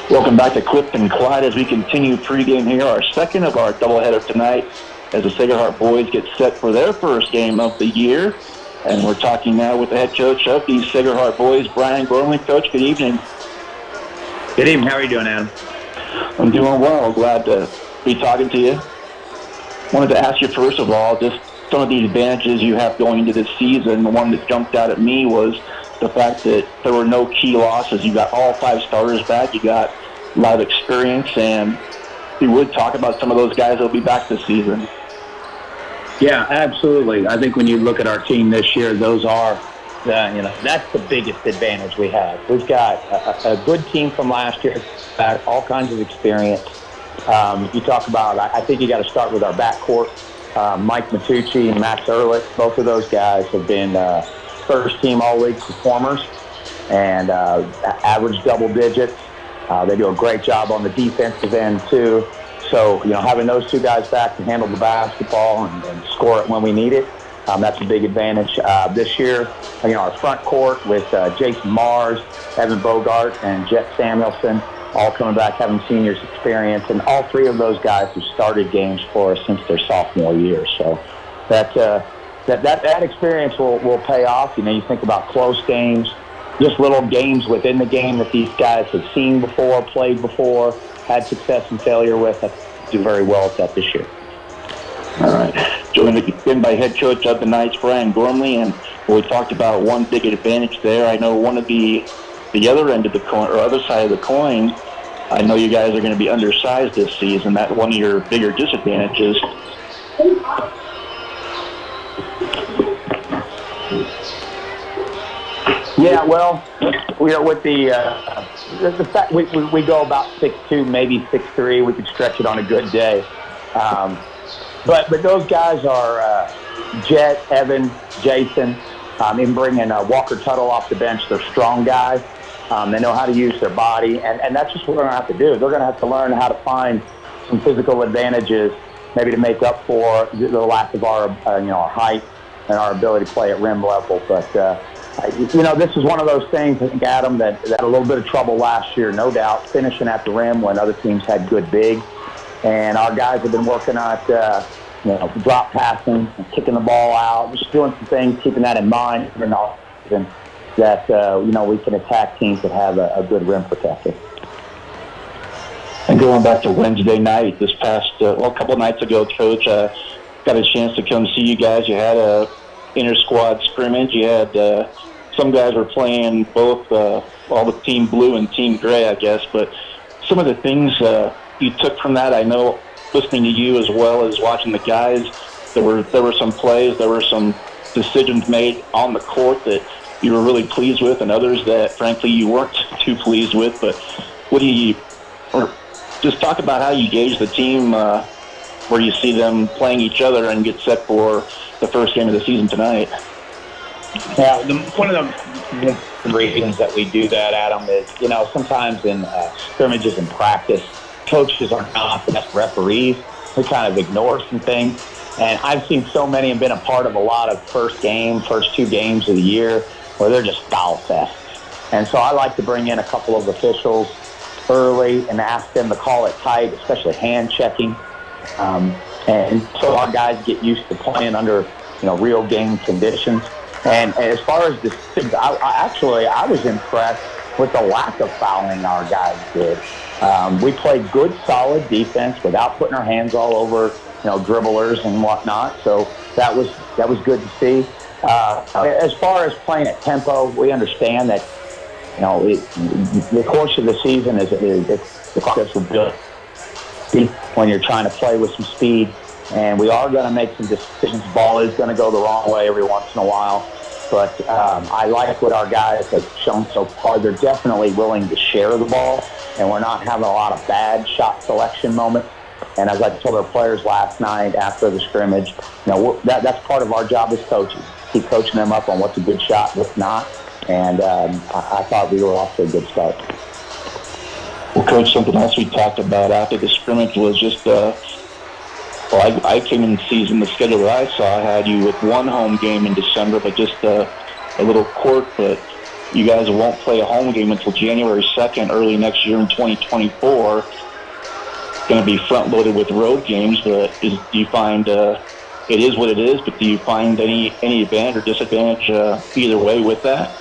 Welcome back to Clifton Clyde as we continue pregame here, our second of our doubleheader tonight as the Sacred Heart boys get set for their first game of the year. And we're talking now with the head coach of these Sacred Heart boys, Brian Gormley. Coach, good evening. Good evening. How are you doing, Adam? I'm doing well. Glad to be talking to you. Wanted to ask you first of all, just some of the advantages you have going into this season. The one that jumped out at me was the fact that there were no key losses. You got all 5 starters back. You got a lot of experience, and you would talk about some of those guys that will be back this season. Yeah, absolutely. I think when you look at our team this year, those are, that's the biggest advantage we have. We've got a good team from last year, back all kinds of experience. You talk about, I think you got to start with our backcourt. Mike Matucci and Max Ehrlich, both of those guys have been first-team all-league performers and average double digits. They do a great job on the defensive end, too. So, having those two guys back to handle the basketball and score it when we need it, that's a big advantage. This year, our front court with Jason Mars, Evan Bogart, and Jet Samuelson, all coming back having seniors experience, and all 3 of those guys have started games for us since their sophomore year. So that experience will pay off. You think about close games, just little games within the game that these guys have seen before, played before, had success and failure with. I do very well at that this year. All right. Joined again by head coach of the Knights, Brian Gormley, and we talked about one big advantage there. I know one of the other end of the coin, or other side of the coin, I know you guys are going to be undersized this season. That's one of your bigger disadvantages. Yeah, well, we are with the fact we go about 6'2", maybe 6'3". We could stretch it on a good day. But those guys are Jet, Evan, Jason, even bringing Walker Tuttle off the bench. They're strong guys. They know how to use their body, and that's just what they're going to have to do. They're going to have to learn how to find some physical advantages, maybe to make up for the lack of our height and our ability to play at rim level. But this is one of those things, I think, Adam, that had a little bit of trouble last year, no doubt, finishing at the rim when other teams had good big. And our guys have been working on drop passing, kicking the ball out, just doing some things, keeping that in mind, and that we can attack teams that have a good rim protector. And going back to Wednesday night, this past a couple nights ago, Coach, got a chance to come see you guys. You had a inter-squad scrimmage. You had some guys were playing both all the Team Blue and Team Gray, I guess. But some of the things you took from that, I know, listening to you as well as watching the guys, there were some plays, there were some decisions made on the court that you were really pleased with, and others that, frankly, you weren't too pleased with. But just talk about how you gauge the team where you see them playing each other and get set for the first game of the season tonight. Yeah, one of the reasons that we do that, Adam, is, sometimes in scrimmages and practice, coaches are not the best referees. We kind of ignore some things. And I've seen so many and been a part of a lot of first 2 games of the year where they're just foul fests. And so I like to bring in a couple of officials early and ask them to call it tight, especially hand checking. And so our guys get used to playing under, real game conditions. And as far as the, I was impressed with the lack of fouling our guys did. We played good, solid defense without putting our hands all over, dribblers and whatnot. So that was good to see. As far as playing at tempo, we understand that, the course of the season is the process will build. when you're trying to play with some speed. And we are going to make some decisions. Ball is going to go the wrong way every once in a while. But I like what our guys have shown so far. They're definitely willing to share the ball, and we're not having a lot of bad shot selection moments. And as I told our players last night after the scrimmage, that's part of our job as coaches. Keep coaching them up on what's a good shot, what's not. And I thought we were off to a good start. Well, Coach, something else we talked about after the scrimmage was just, I came in the season, the schedule that I saw had you with one home game in December, but just a little quirk, but you guys won't play a home game until January 2nd, early next year in 2024. It's going to be front-loaded with road games, but do you find it is what it is, but do you find any advantage or disadvantage either way with that?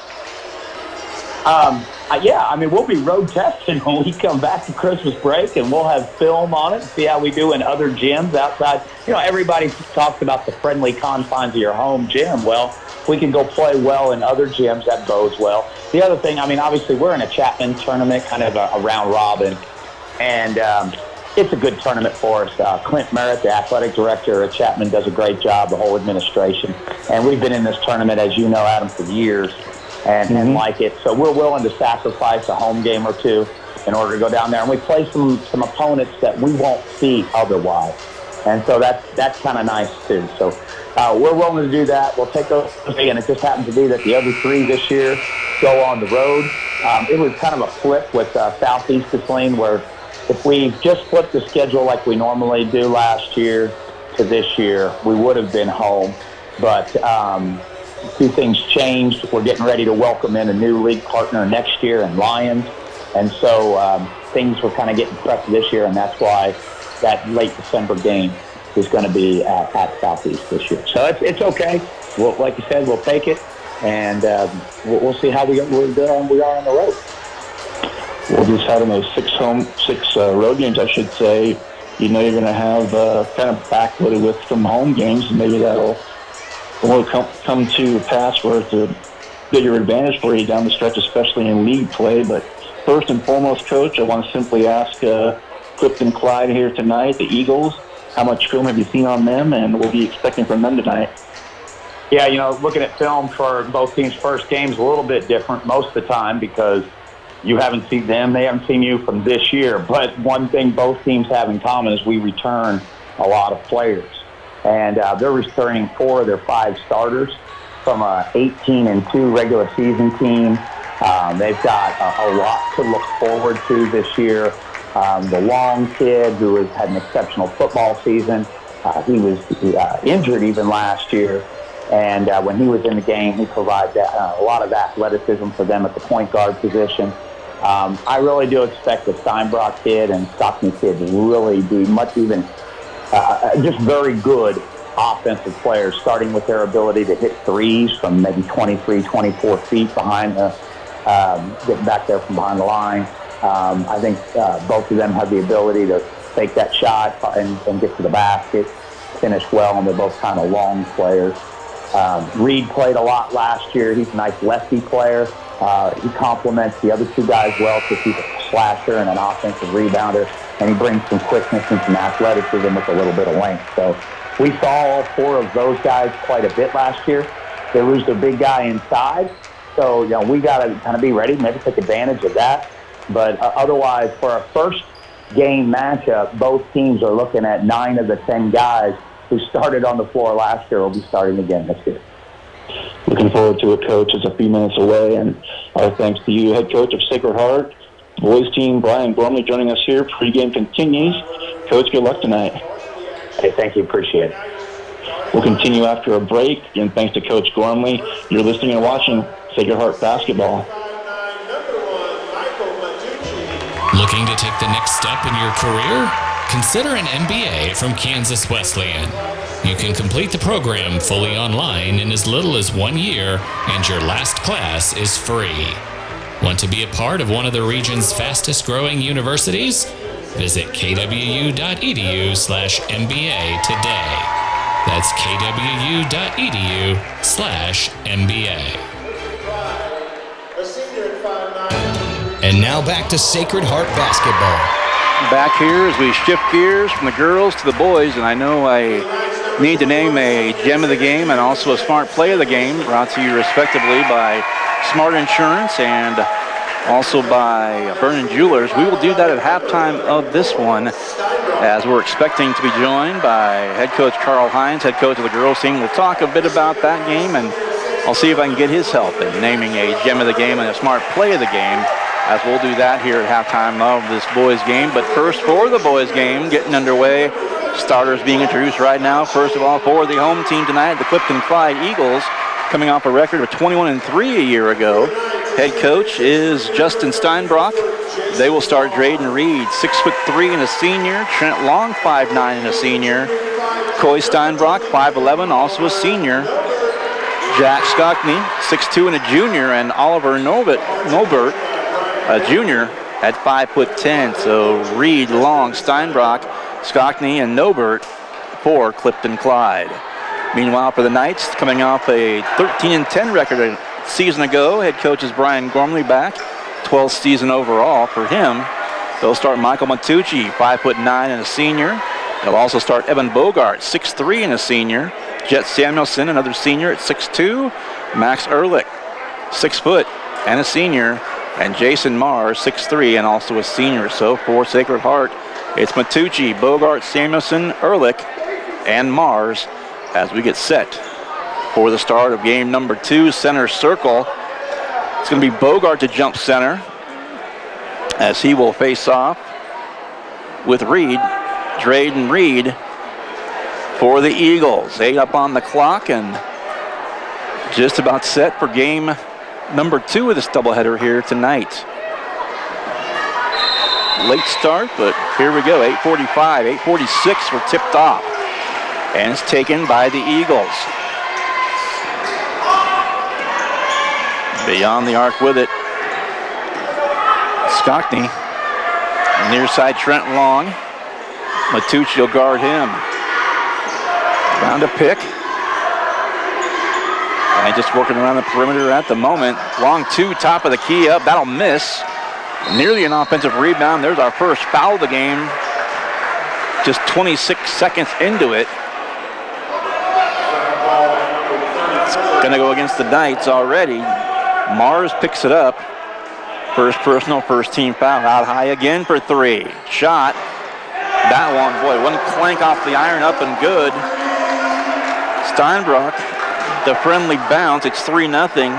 Yeah, I mean, we'll be road testing when we come back to Christmas break, and we'll have film on it and see how we do in other gyms outside. Everybody talks about the friendly confines of your home gym. Well, if we can go play well in other gyms, that bodes well. The other thing, I mean, obviously we're in a Chapman tournament, kind of a round robin, and it's a good tournament for us. Clint Merritt, the athletic director at Chapman, does a great job, the whole administration. And we've been in this tournament, as you know, Adam, for years. And like it. So we're willing to sacrifice a home game or two in order to go down there. And we play some opponents that we won't see otherwise. And so that's kind of nice, too. So we're willing to do that. We'll take those, and it just happens to be that the other three this year go on the road. It was kind of a flip with Southeast Saline, where if we just flipped the schedule like we normally do last year to this year, we would have been home. But a few things changed. We're getting ready to welcome in a new league partner next year in Lions. And so things were kind of getting prepped this year, and that's why that late December game is going to be at Southeast this year. So it's okay. Like you said, we'll take it, and we'll see how we are on the road. We'll just having those six road games, I should say. You're going to have kind of backloaded with some home games, and maybe that'll come to pass where it's a bigger advantage for you down the stretch, especially in league play. But first and foremost, Coach, I want to simply ask Clifton Clyde here tonight, the Eagles, how much film have you seen on them, and what are you expecting from them tonight? Yeah, looking at film for both teams' first games a little bit different most of the time because you haven't seen them, they haven't seen you from this year. But one thing both teams have in common is we return a lot of players. And they're returning 4 of their 5 starters from a 18-2 regular season team. They've got a lot to look forward to this year. The Long kid, who has had an exceptional football season, he was injured even last year. And when he was in the game, he provided a lot of athleticism for them at the point guard position. I really do expect the Steinbrock kid and Stockton kid to really be just very good offensive players, starting with their ability to hit threes from maybe 23, 24 feet behind getting back there from behind the line. I think both of them have the ability to take that shot and get to the basket, finish well, and they're both kind of long players. Reed played a lot last year. He's a nice lefty player. He complements the other 2 guys well because he's a slasher and an offensive rebounder, and he brings some quickness and some athleticism with a little bit of length. So we saw all 4 of those guys quite a bit last year. They lose their big guy inside, so we got to kind of be ready, maybe take advantage of that. But otherwise, for our first game matchup, both teams are looking at 9 of the 10 guys who started on the floor last year will be starting again this year. Looking forward to it, Coach. It's a few minutes away, and our thanks to you, head coach of Sacred Heart, boys team Brian Gormley, joining us here. Pre-game continues. Coach, good luck tonight. Hey, thank you. Appreciate it. We'll continue after a break, and thanks to Coach Gormley. You're listening and watching Sacred Heart Basketball. Looking to take the next step in your career? Consider an MBA from Kansas Wesleyan. You can complete the program fully online in as little as 1 year, and your last class is free. Want to be a part of one of the region's fastest growing universities? Visit kwu.edu/MBA today. That's kwu.edu/MBA. And now back to Sacred Heart Basketball. back here as we shift gears from the girls to the boys, and I know I need to name a gem of the game and also a smart play of the game, brought to you respectively by Smart Insurance and also by Vernon Jewelers. We will do that at halftime of this one, as we're expecting to be joined by head coach Carl Hines, head coach of the girls team. We'll talk a bit about that game, and I'll see if I can get his help in naming a gem of the game and a smart play of the game, as we'll do that here at halftime of this boys game. But first, for the boys game, getting underway, starters being introduced right now. First of all, for the home team tonight, the Clifton Clyde Eagles, coming off a record of 21-3 a year ago. Head coach is Justin Steinbrock. They will start Drayden Reed, 6'3" and a senior. Trent Long, 5'9" and a senior. Coy Steinbrock, 5'11", also a senior. Jack Skockney, 6'2" and a junior, and Oliver Nobert, a junior, at 5'10". So Reed, Long, Steinbrock, Skockney, and Nobert for Clifton Clyde. Meanwhile, for the Knights, coming off a 13-10 record a season ago, head coach is Brian Gormley back, 12th season overall for him. They'll start Michael Matucci, 5'9" and a senior. They'll also start Evan Bogart, 6'3" and a senior. Jet Samuelson, another senior at 6'2". Max Ehrlich, 6 foot and a senior. And Jason Mars, 6'3", and also a senior. So for Sacred Heart, it's Matucci, Bogart, Samuelson, Ehrlich, and Mars as we get set for the start of game number 2, center circle. It's going to be Bogart to jump center as he will face off with Reed, Drayden Reed, for the Eagles. 8 up on the clock and just about set for game number 2 of this doubleheader here tonight. Late start, but here we go. 8:45, 8:46 were tipped off. And it's taken by the Eagles. Beyond the arc with it, Skockney. Near side, Trent Long. Matucci will guard him. Round a pick. And just working around the perimeter at the moment. Long 2, top of the key up. That'll miss. Nearly an offensive rebound. There's our first foul of the game. Just 26 seconds into it. It's going to go against the Knights already. Mars picks it up. First personal, first team foul. Out high again for 3. Shot. That one, boy, one clank off the iron, up and good. Steinbrock, the friendly bounce. It's 3-0.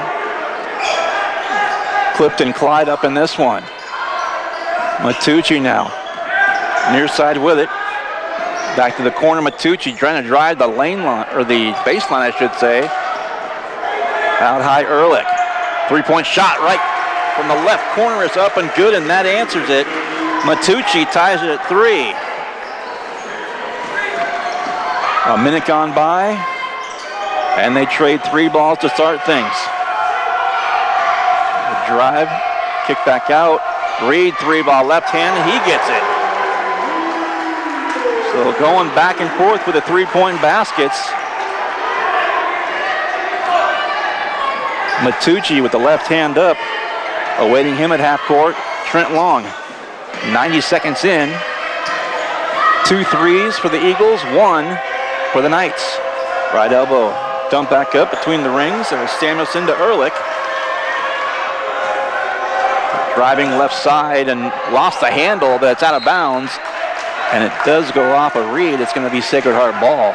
Clifton Clyde up in this one. Matucci now. Near side with it. Back to the corner, Matucci trying to drive the lane line, or the baseline, I should say. Out high, Ehrlich. 3-point shot right from the left corner is up and good, and that answers it. Matucci ties it at 3. A minute gone by, and they trade 3 balls to start things. The drive, kick back out. Reed, 3-ball left hand, and he gets it. So going back and forth with the 3-point baskets. Matucci with the left hand up, awaiting him at half court. Trent Long, 90 seconds in. 2 threes for the Eagles, 1 for the Knights. Right elbow, dump back up between the rings. It was Samuelson to Ehrlich. Driving left side and lost the handle, but it's out of bounds. And it does go off a Reed. It's going to be Sacred Heart ball.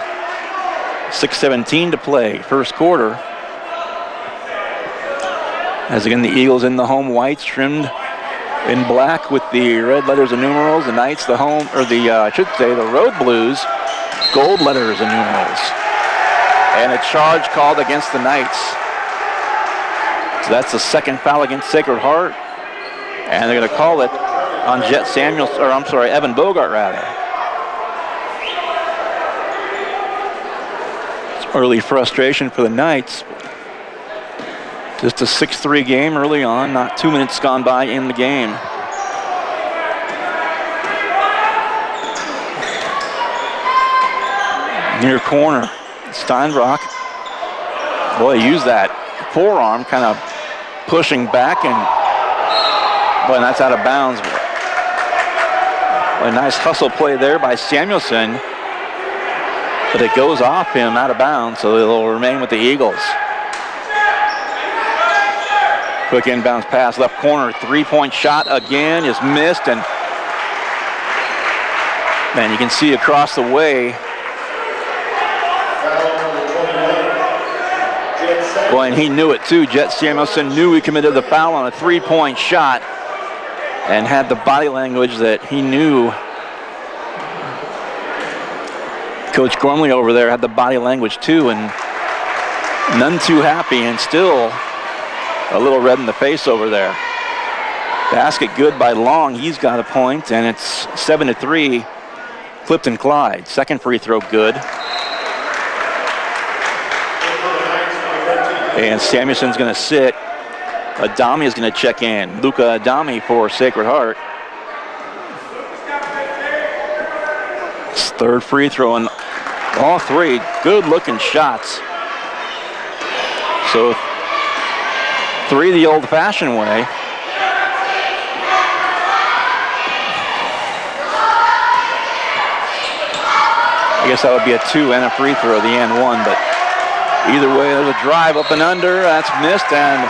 6:17 to play, first quarter. As again, the Eagles in the home whites, trimmed in black with the red letters and numerals. The Knights, the home, or the, I should say, the road blues, gold letters and numerals. And a charge called against the Knights. So that's the second foul against Sacred Heart. And they're going to call it on Jet Samuels, or I'm sorry, Evan Bogart rather. It's early frustration for the Knights. Just a 6-3 game early on, not 2 minutes gone by in the game. Near corner, Steinbrock. Boy, used that forearm, kind of pushing back, and boy, that's out of bounds. A nice hustle play there by Samuelson. But it goes off him out of bounds, so it'll remain with the Eagles. Quick inbounds pass, left corner, three-point shot again is missed, and man, you can see across the way. Well, and he knew it too. Jet Samuelson knew he committed the foul on a three-point shot and had the body language that he knew. Coach Gormley over there had the body language too, and none too happy, and still a little red in the face over there. Basket good by Long. He's got a point, and it's 7-3. Clifton Clyde. Second free throw good. And Samuelson's going to sit. Adami is going to check in. Luca Adami for Sacred Heart. His third free throw, and all three good-looking shots. So three the old-fashioned way. I guess that would be a two and a free throw, the and one, but either way, there's a drive up and under. That's missed, and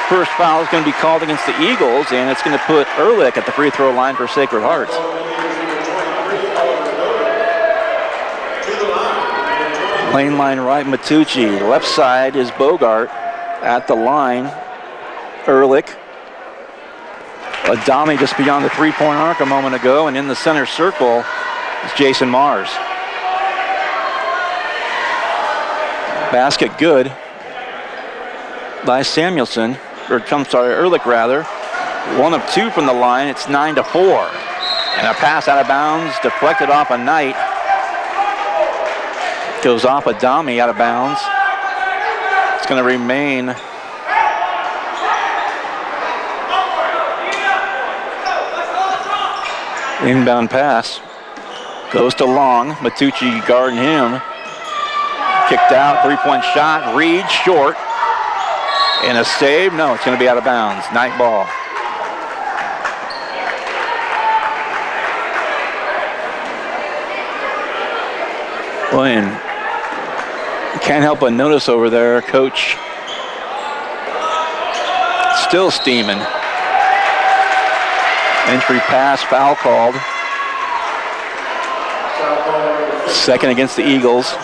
first foul is going to be called against the Eagles, and it's going to put Ehrlich at the free throw line for Sacred Heart. Lane line right, Matucci. Left side is Bogart at the line. Ehrlich. Adami just beyond the three-point arc a moment ago, and in the center circle is Jason Mars. Basket good by Samuelson, or I'm sorry, Ehrlich rather. 1 of 2 from the line. It's 9-4. And a pass out of bounds, deflected off a Knight. Goes off Adami out of bounds. It's going to remain inbound pass. Goes to Long. Matucci guarding him. Kicked out, three-point shot. Reed short. And a save. No, it's going to be out of bounds. Knight ball. Well, and can't help but notice over there, Coach still steaming. Entry pass, foul called. Second against the Eagles.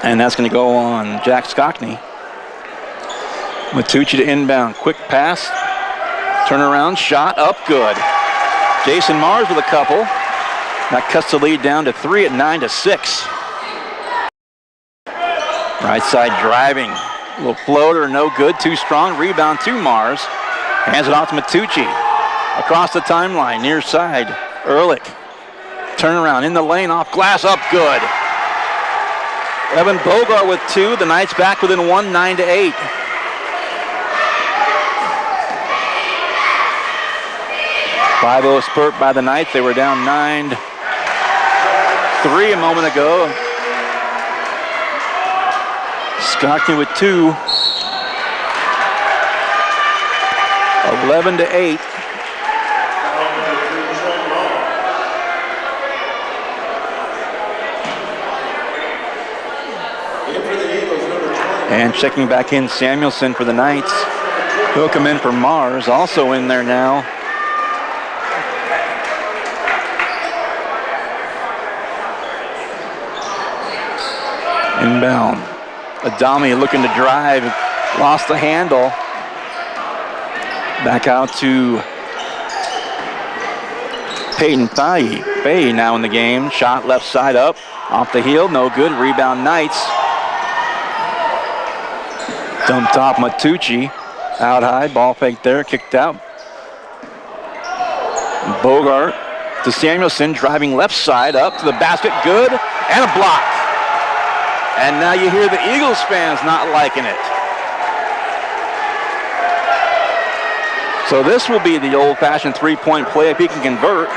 And that's going to go on Jack Skockney. Matucci to inbound. Quick pass. Turnaround shot up good. Jason Mars with a couple. That cuts the lead down to 3 at 9-6. Right side driving. A little floater, no good. Too strong. Rebound to Mars. Hands it off to Matucci. Across the timeline. Near side. Ehrlich. Turnaround in the lane. Off glass. Up good. Evan Bogart with 2. The Knights back within 1, 9-8. .5-0 spurt by the Knights. They were down 9-3 a moment ago. Skockney with 2. 11-8. And checking back in, Samuelson for the Knights. He'll come in for Mars, also in there now. Inbound. Adami looking to drive, lost the handle. Back out to Peyton Faye now in the game. Shot left side up, off the heel, no good. Rebound Knights. Dumped off Matucci. Out high, ball fake there, kicked out. Bogart to Samuelson, driving left side up to the basket, good, and a block. And now you hear the Eagles fans not liking it. So this will be the old-fashioned three-point play if he can convert.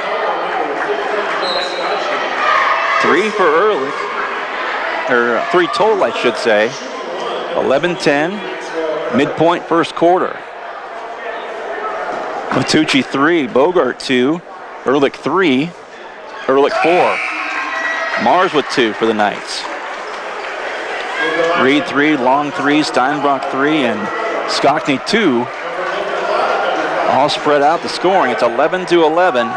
3 for Ehrlich, or 3 total, I should say. 11-10, midpoint first quarter. Matucci 3, Bogart 2, Ehrlich 3, Ehrlich 4. Mars with 2 for the Knights. Reed 3, Long 3, Steinbrock 3, and Skockney 2. All spread out the scoring. It's 11-11.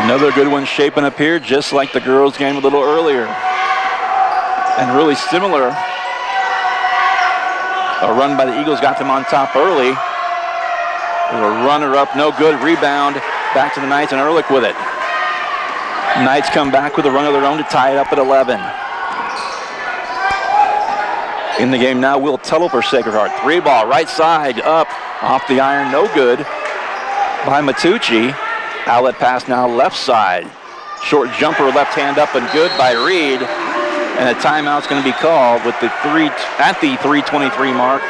Another good one shaping up here, just like the girls' game a little earlier. And really similar. A run by the Eagles got them on top early. There's a runner up, no good. Rebound back to the Knights, and Ehrlich with it. Knights come back with a run of their own to tie it up at 11. In the game now, Will Tuttle for Sacred Heart. 3 ball, right side, up, off the iron, no good by Matucci. Outlet pass now left side. Short jumper, left hand up and good by Reed. And a timeout's going to be called with the 3:23 mark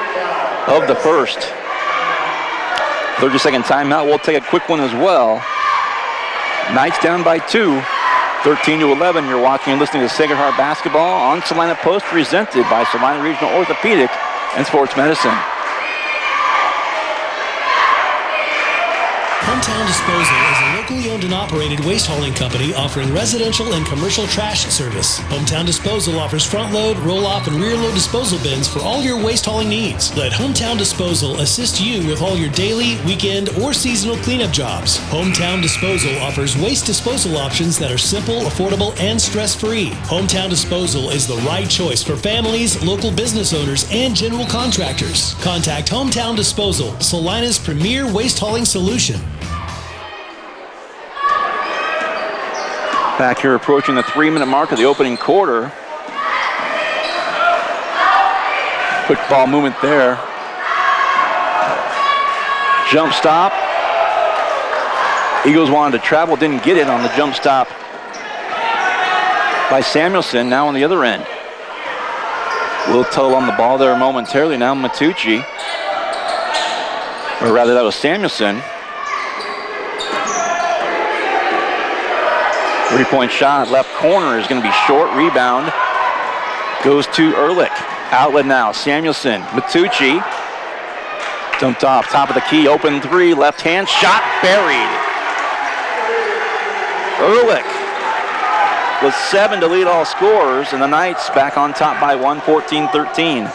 of the first. 30-second timeout. We'll take a quick one as well. Knights down by 2, 13-11. You're watching and listening to Sacred Heart Basketball on Salina Post, presented by Salina Regional Orthopedic and Sports Medicine. Hometown Disposal is a locally owned and operated waste hauling company offering residential and commercial trash service. Hometown Disposal offers front load, roll off, and rear load disposal bins for all your waste hauling needs. Let Hometown Disposal assist you with all your daily, weekend, or seasonal cleanup jobs. Hometown Disposal offers waste disposal options that are simple, affordable, and stress-free. Hometown Disposal is the right choice for families, local business owners, and general contractors. Contact Hometown Disposal, Salina's premier waste hauling solution. Back here approaching the 3-minute mark of the opening quarter. Quick ball movement there. Jump stop. Eagles wanted to travel, didn't get it on the jump stop by Samuelson. Now on the other end. Will Tuttle on the ball there momentarily. Now Matucci. Or rather, that was Samuelson. 3-point shot, left corner is going to be short. Rebound goes to Ehrlich. Outlet now, Samuelson, Matucci. Dumped off, top of the key, open 3, left hand shot, buried. Ehrlich with 7 to lead all scorers, and the Knights back on top by 1, 14-13.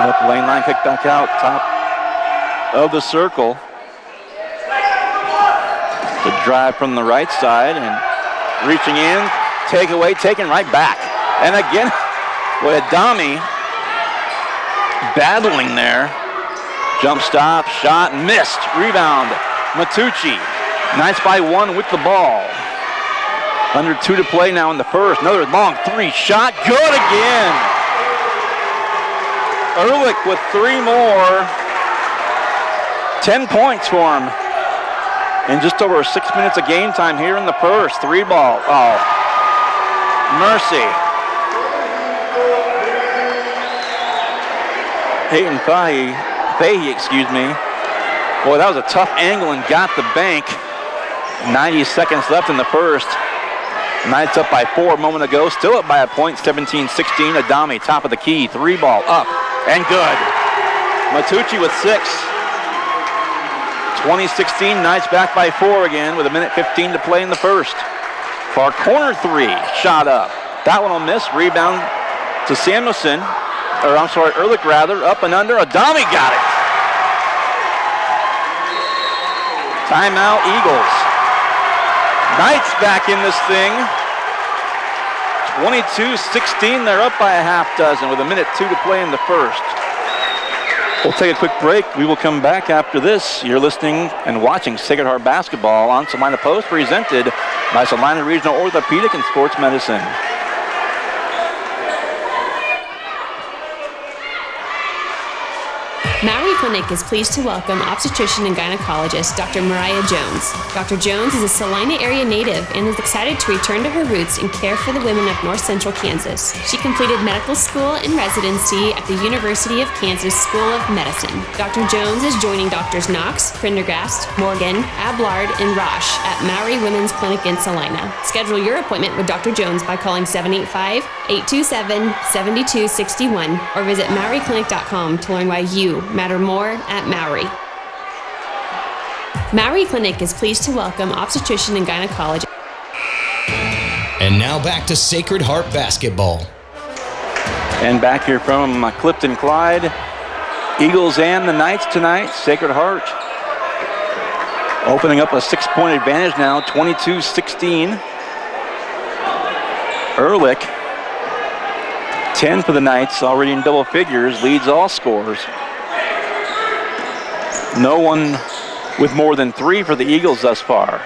Left lane line kick back out, top of the circle. The drive from the right side and reaching in, takeaway, taken right back. And again, with Adami battling there. Jump stop, shot, missed. Rebound, Matucci. Knights by 1 with the ball. Under 2 to play now in the first. Another long 3 shot, good again. Ehrlich with 3 more. 10 points for him. In just over 6 minutes of game time here in the first. 3 ball. Oh, mercy. Hayden Fahey, excuse me. Boy, that was a tough angle and got the bank. 90 seconds left in the first. Knights up by 4 a moment ago. Still up by a point, 17-16. Adami, top of the key. 3 ball up and good. Matucci with 6. 2016, Knights back by 4 again with 1:15 to play in the first. Far corner 3, shot up. That one will miss. Rebound to Samuelson, or I'm sorry, Ehrlich rather, up and under. Adami got it. Timeout, Eagles. Knights back in this thing. 22-16, they're up by a half dozen with 1:02 to play in the first. We'll take a quick break. We will come back after this. You're listening and watching Sacred Heart Basketball on Salina Post, presented by Salina Regional Orthopedic and Sports Medicine. Maui Clinic is pleased to welcome obstetrician and gynecologist Dr. Mariah Jones. Dr. Jones is a Salina area native and is excited to return to her roots and care for the women of North Central Kansas. She completed medical school and residency at the University of Kansas School of Medicine. Dr. Jones is joining Drs. Knox, Prendergast, Morgan, Ablard, and Roche at Maui Women's Clinic in Salina. Schedule your appointment with Dr. Jones by calling 785-827-7261 or visit MauiClinic.com to learn why you matter more at Maui. Maui Clinic is pleased to welcome obstetrician and gynecologist. And now back to Sacred Heart basketball. And back here from Clifton, Clyde. Eagles and the Knights tonight. Sacred Heart opening up a 6-point advantage now, 22-16. Ehrlich, 10 for the Knights, already in double figures, leads all scorers. No one with more than 3 for the Eagles thus far.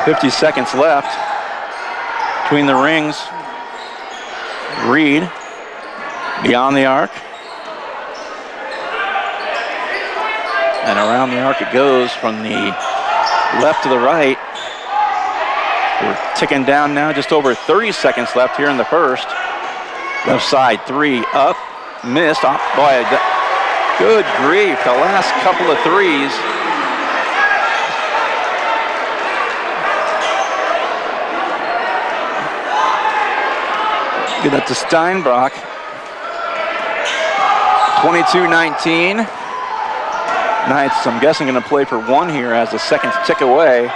50 seconds left between the rings. Reed beyond the arc. And around the arc it goes from the left to the right. We're ticking down now, just over 30 seconds left here in the first. Left side 3 up, missed. Oh, boy, good grief, the last couple of threes. Get that to Steinbrock. 22-19. Knights, I'm guessing, going to play for 1 here as the seconds tick away.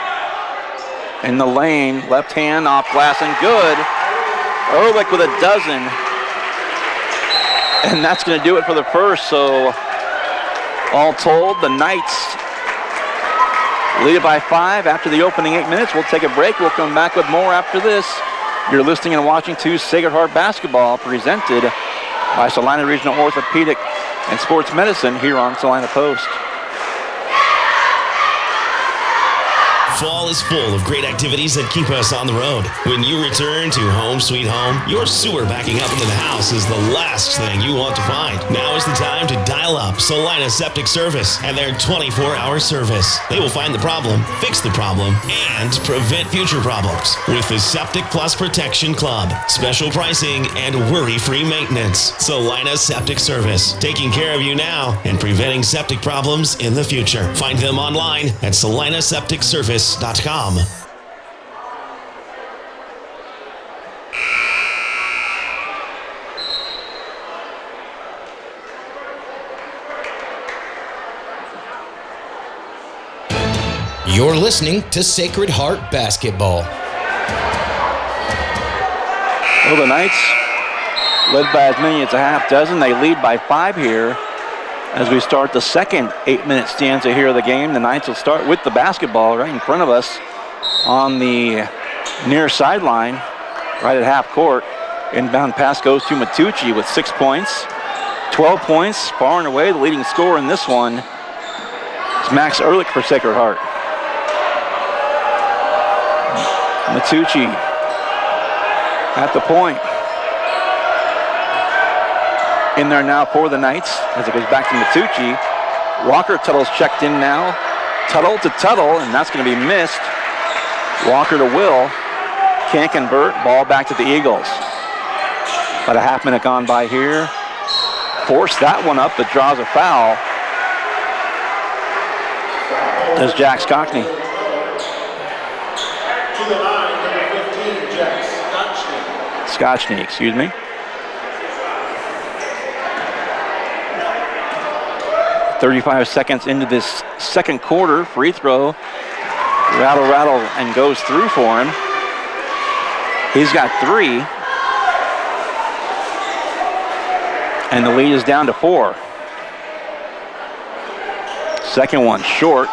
In the lane, left hand off glass and good. Ehrlich with a dozen. And that's going to do it for the first. So all told, the Knights lead it by 5 after the opening 8 minutes. We'll take a break. We'll come back with more after this. You're listening and watching to Sacred Heart Basketball, presented by Salina Regional Orthopedic and Sports Medicine here on Salina Post. Fall is full of great activities that keep us on the road. When you return to home sweet home, your sewer backing up into the house is the last thing you want to find. Now is the time to dial up Salina Septic Service and their 24-hour service. They will find the problem, fix the problem, and prevent future problems with the Septic Plus Protection Club. Special pricing and worry-free maintenance. Salina Septic Service, taking care of you now and preventing septic problems in the future. Find them online at salinasepticservice.com. You're listening to Sacred Heart Basketball. Well, the Knights led by as many as a half dozen. They lead by 5 here. As we start the second 8-minute stanza here of the game, the Knights will start with the basketball right in front of us on the near sideline, right at half court. Inbound pass goes to Matucci with 6 points. 12 points, far and away the leading scorer in this one is Max Ehrlich for Sacred Heart. Matucci at the point. In there now for the Knights as it goes back to Matucci. Walker Tuttle's checked in now. Tuttle to Tuttle, and that's going to be missed. Walker to Will. Can't convert. Ball back to the Eagles. About a half minute gone by here. Forced that one up, but draws a foul. There's Jack Scotchney. To the line, number 15, Jack Scotchney, excuse me. 35 seconds into this second quarter. Free throw. Rattle, and goes through for him. He's got 3. And the lead is down to 4. Second one short.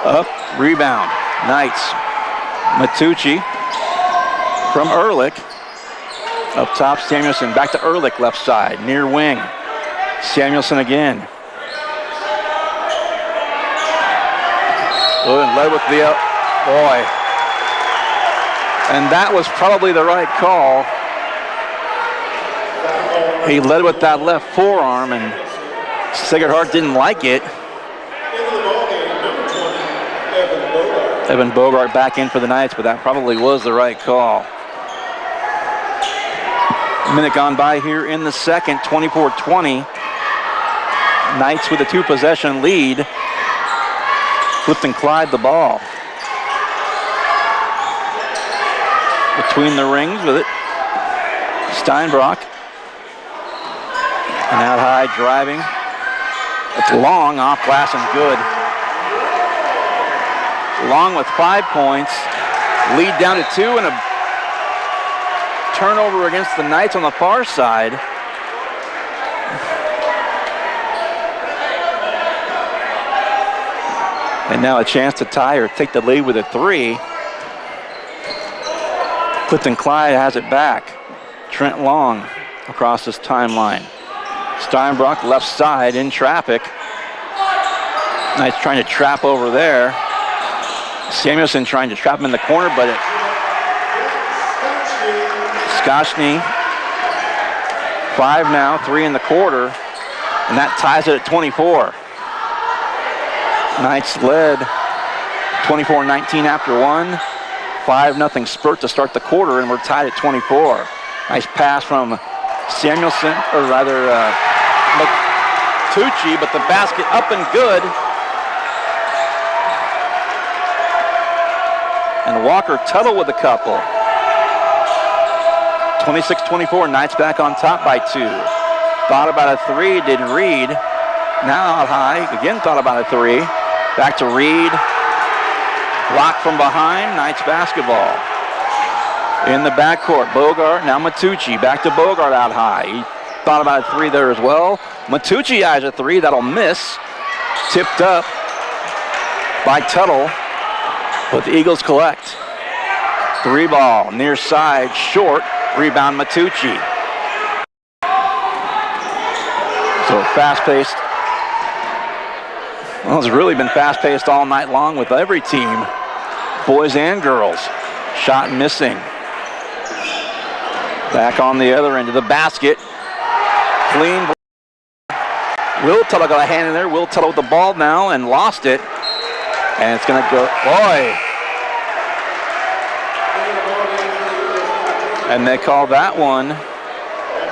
Up, rebound. Knights. Matucci from Ehrlich. Up top, Samuelson. Back to Ehrlich, left side, near wing. Samuelson again. Oh, and led with the boy. And that was probably the right call. He led with that left forearm, and Sacred Heart didn't like it. Evan Bogart back in for the Knights, but that probably was the right call. A minute gone by here in the second, 24-20. Knights with a 2-possession lead. Clifton Clyde the ball. Between the rings with it. Steinbrock. And out high driving. It's Long off glass and good. Long with 5 points. Lead down to 2 and a turnover against the Knights on the far side. And now a chance to tie or take the lead with a 3. Clifton Clyde has it back. Trent Long across this timeline. Steinbrock left side in traffic. Knights trying to trap over there. Samuelson trying to trap him in the corner, but Skoshny, 5 now, 3 in the quarter, and that ties it at 24. Knights led 24-19 after 1. 5-0 spurt to start the quarter, and we're tied at 24. Nice pass from Samuelson, or rather Matucci, but the basket up and good. And Walker Tuttle with a couple. 26-24, Knights back on top by 2. Thought about a 3, did Reed. Now out high, again thought about a 3. Back to Reed. Blocked from behind, Knights basketball. In the backcourt, Bogart, now Matucci. Back to Bogart out high. He thought about a 3 there as well. Matucci eyes a 3, that'll miss. Tipped up by Tuttle, but the Eagles collect. 3 ball, near side, short, rebound Matucci. So fast-paced. Well, it's really been fast-paced all night long with every team, boys and girls. Shot missing. Back on the other end of the basket. Clean. Will Tuttle got a hand in there. Will Tuttle with the ball now and lost it. And it's going to go, boy. And they call that one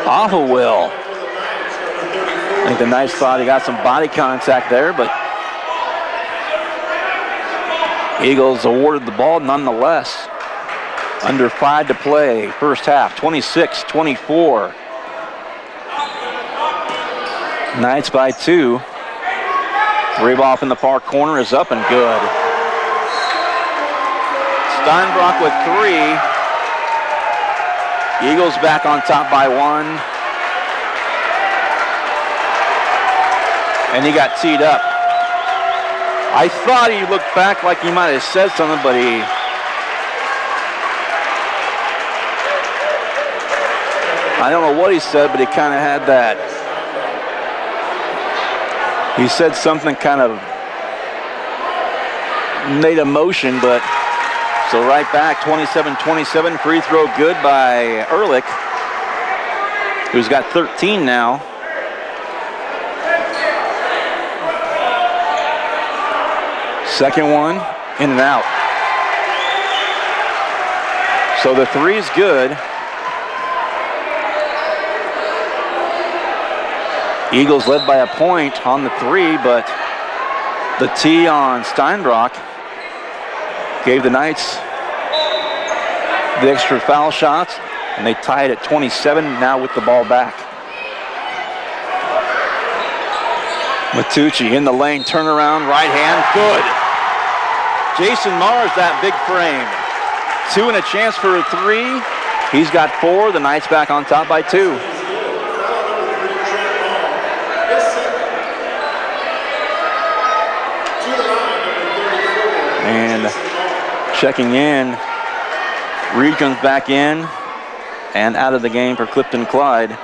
off of Will. I think the Knights thought he got some body contact there, but Eagles awarded the ball nonetheless. Under 5 to play, first half, 26-24. Knights by 2. 3 ball in the far corner is up and good. Steinbrock with 3. Eagles back on top by 1. And he got teed up. I thought he looked back like he might have said something, but I don't know what he said, but he kind of had that. He said something kind of made a motion, but so right back, 27-27, free throw good by Ehrlich, who's got 13 now. Second one, in and out. So the 3's good. Eagles led by a point on the 3, but the tee on Steinbrock gave the Knights the extra foul shots, and they tied at 27 now with the ball back. Matucci in the lane, turnaround, right hand, good. Jason Mars, that big frame. 2 and a chance for a 3. He's got 4. The Knights back on top by 2. And checking in, Reed comes back in and out of the game for Clifton Clyde.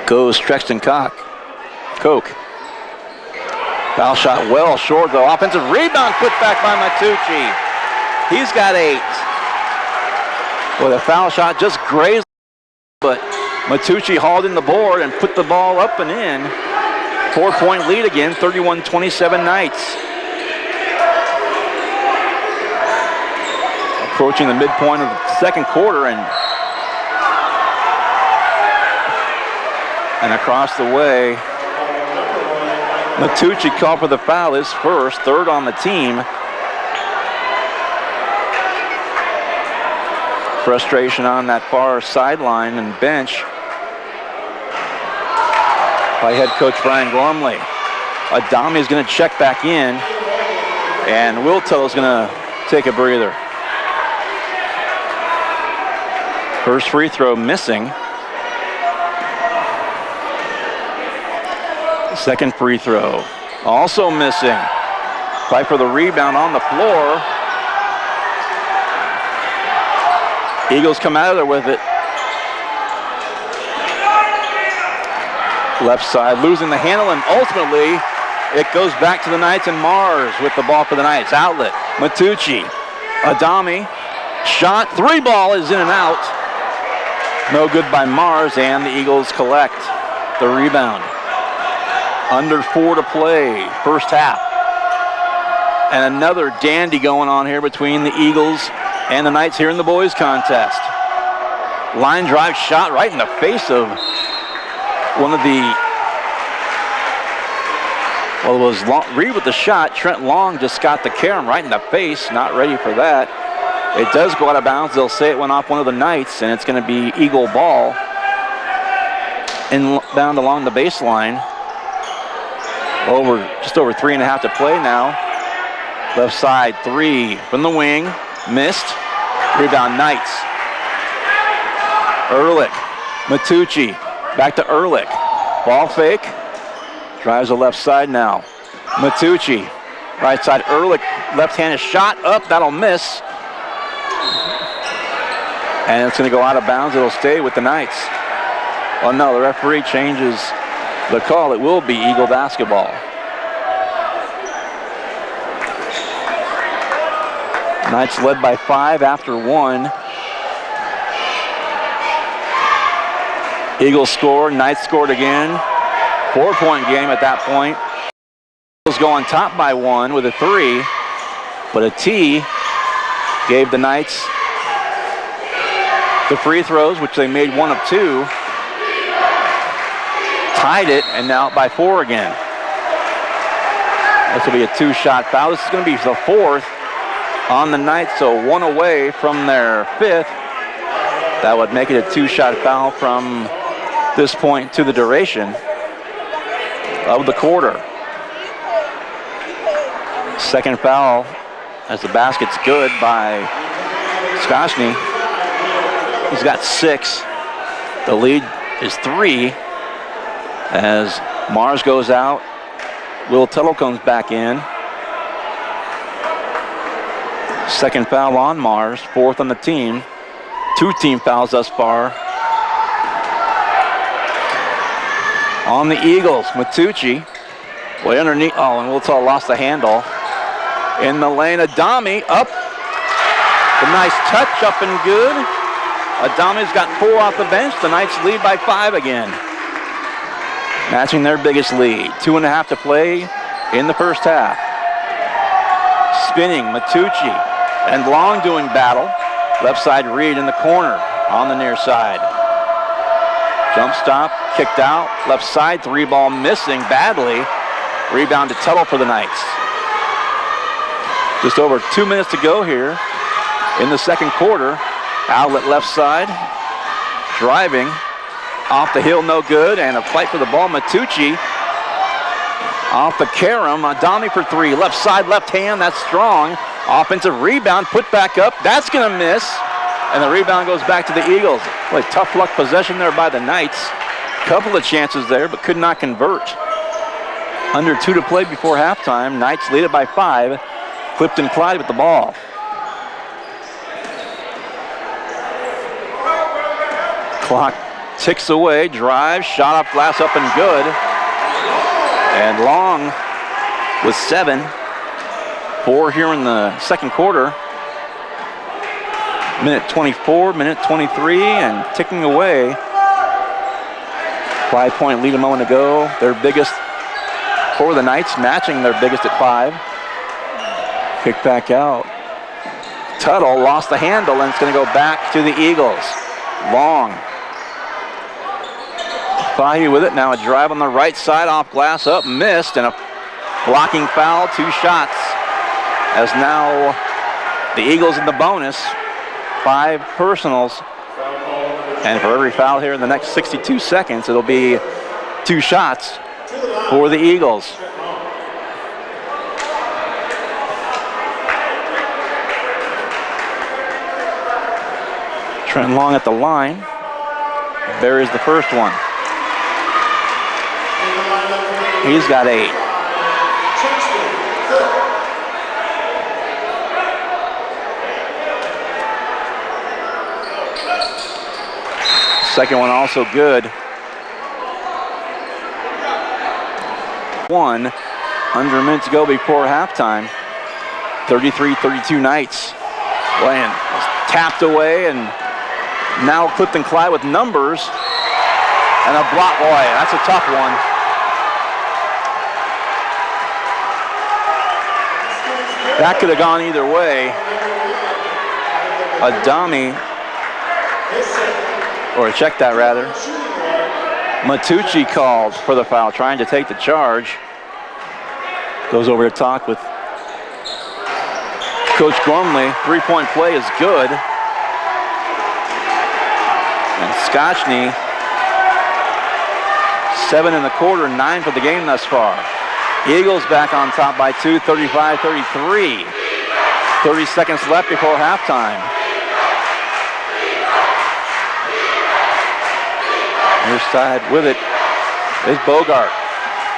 Goes Trexton Koch. Foul shot well short though. Offensive rebound, put back by Matucci. He's got 8. Well, the foul shot just grazed, but Matucci hauled in the board and put the ball up and in. 4-point lead again, 31-27 Knights. Approaching the midpoint of the second quarter and across the way. Matucci called for the foul, his first, third on the team. Frustration on that far sideline and bench by head coach Brian Gormley. Adami is going to check back in, and Wiltow is going to take a breather. First free throw missing. Second free throw also missing. Fight for the rebound on the floor. Eagles come out of there with it. Left side losing the handle, and ultimately it goes back to the Knights, and Mars with the ball for the Knights. Outlet, Matucci, Adami, shot, three ball is in and out. No good by Mars, and the Eagles collect the rebound. Under 4 to play, first half. And another dandy going on here between the Eagles and the Knights here in the boys contest. Line drive shot right in the face of one of the, well, it was Reed with the shot. Trent Long just got the carom right in the face, not ready for that. It does go out of bounds. They'll say it went off one of the Knights, and it's going to be Eagle ball inbound along the baseline. Just over 3.5 to play now. Left side three from the wing, missed. Rebound Knights. Ehrlich, Matucci, back to Ehrlich. Ball fake, drives the left side now. Matucci, right side, Ehrlich, left-handed shot up, that'll miss. And it's going to go out of bounds. It'll stay with the Knights. Well, no, the referee changes the call. It will be Eagle basketball. Knights led by 5 after 1. Eagles scored, Knights scored again. 4-point game at that point. Eagles go on top by 1 with a 3, but a T gave the Knights the free throws, which they made 1 of 2. Tied it, and now up by 4 again. This will be a 2-shot foul. This is going to be the 4th on the Knights, so 1 away from their 5th. That would make it a 2-shot foul from this point to the duration of the quarter. Second foul as the basket's good by Skoshny. He's got 6. The lead is 3 as Mars goes out. Will Tuttle comes back in. Second foul on Mars, 4th on the team. 2 team fouls thus far. On the Eagles, Matucci way underneath. Oh, and Will Tuttle lost the handle. In the lane, Adami up. A nice touch up and good. Adami's got 4 off the bench. The Knights lead by 5 again. Matching their biggest lead. 2.5 to play in the first half. Spinning, Matucci and Long doing battle. Left side Reed in the corner on the near side. Jump stop, kicked out. Left side, 3 ball missing badly. Rebound to Tuttle for the Knights. Just over 2 minutes to go here in the second quarter. Outlet left side, driving. Off the hill, no good, and a fight for the ball. Matucci off the carom. Adami for 3. Left side, left hand, that's strong. Offensive rebound, put back up. That's going to miss, and the rebound goes back to the Eagles. Boy, tough luck possession there by the Knights. Couple of chances there, but could not convert. Under 2 to play before halftime. Knights lead it by 5. Clifton Clyde with the ball. Clock ticks away, drive, shot off glass up and good. And Long with 7. 4 here in the second quarter. Minute 24, minute 23, and ticking away. 5-point lead a moment ago. Their biggest for the Knights, matching their biggest at 5. Kick back out. Tuttle lost the handle, and it's going to go back to the Eagles. Long. Fahey with it. Now a drive on the right side, off glass, up, missed, and a blocking foul, 2 shots. As now the Eagles in the bonus, 5 personals. And for every foul here in the next 62 seconds, it'll be 2 shots for the Eagles. Trent Long at the line. Buries the first one. He's got 8. Second one also good. 1 under a minute to go before halftime. 33-32 Knights. Playing tapped away, and now Clifton Clyde with numbers and a block. Boy, that's a tough one. That could have gone either way. A dummy, or a check that rather. Matucci called for the foul, trying to take the charge. Goes over to talk with Coach Gormley. 3-point play is good. And Scotchney, 7 in the quarter, 9 for the game thus far. Eagles back on top by 2, 35-33. 30 seconds left before halftime. Near side with it is Bogart.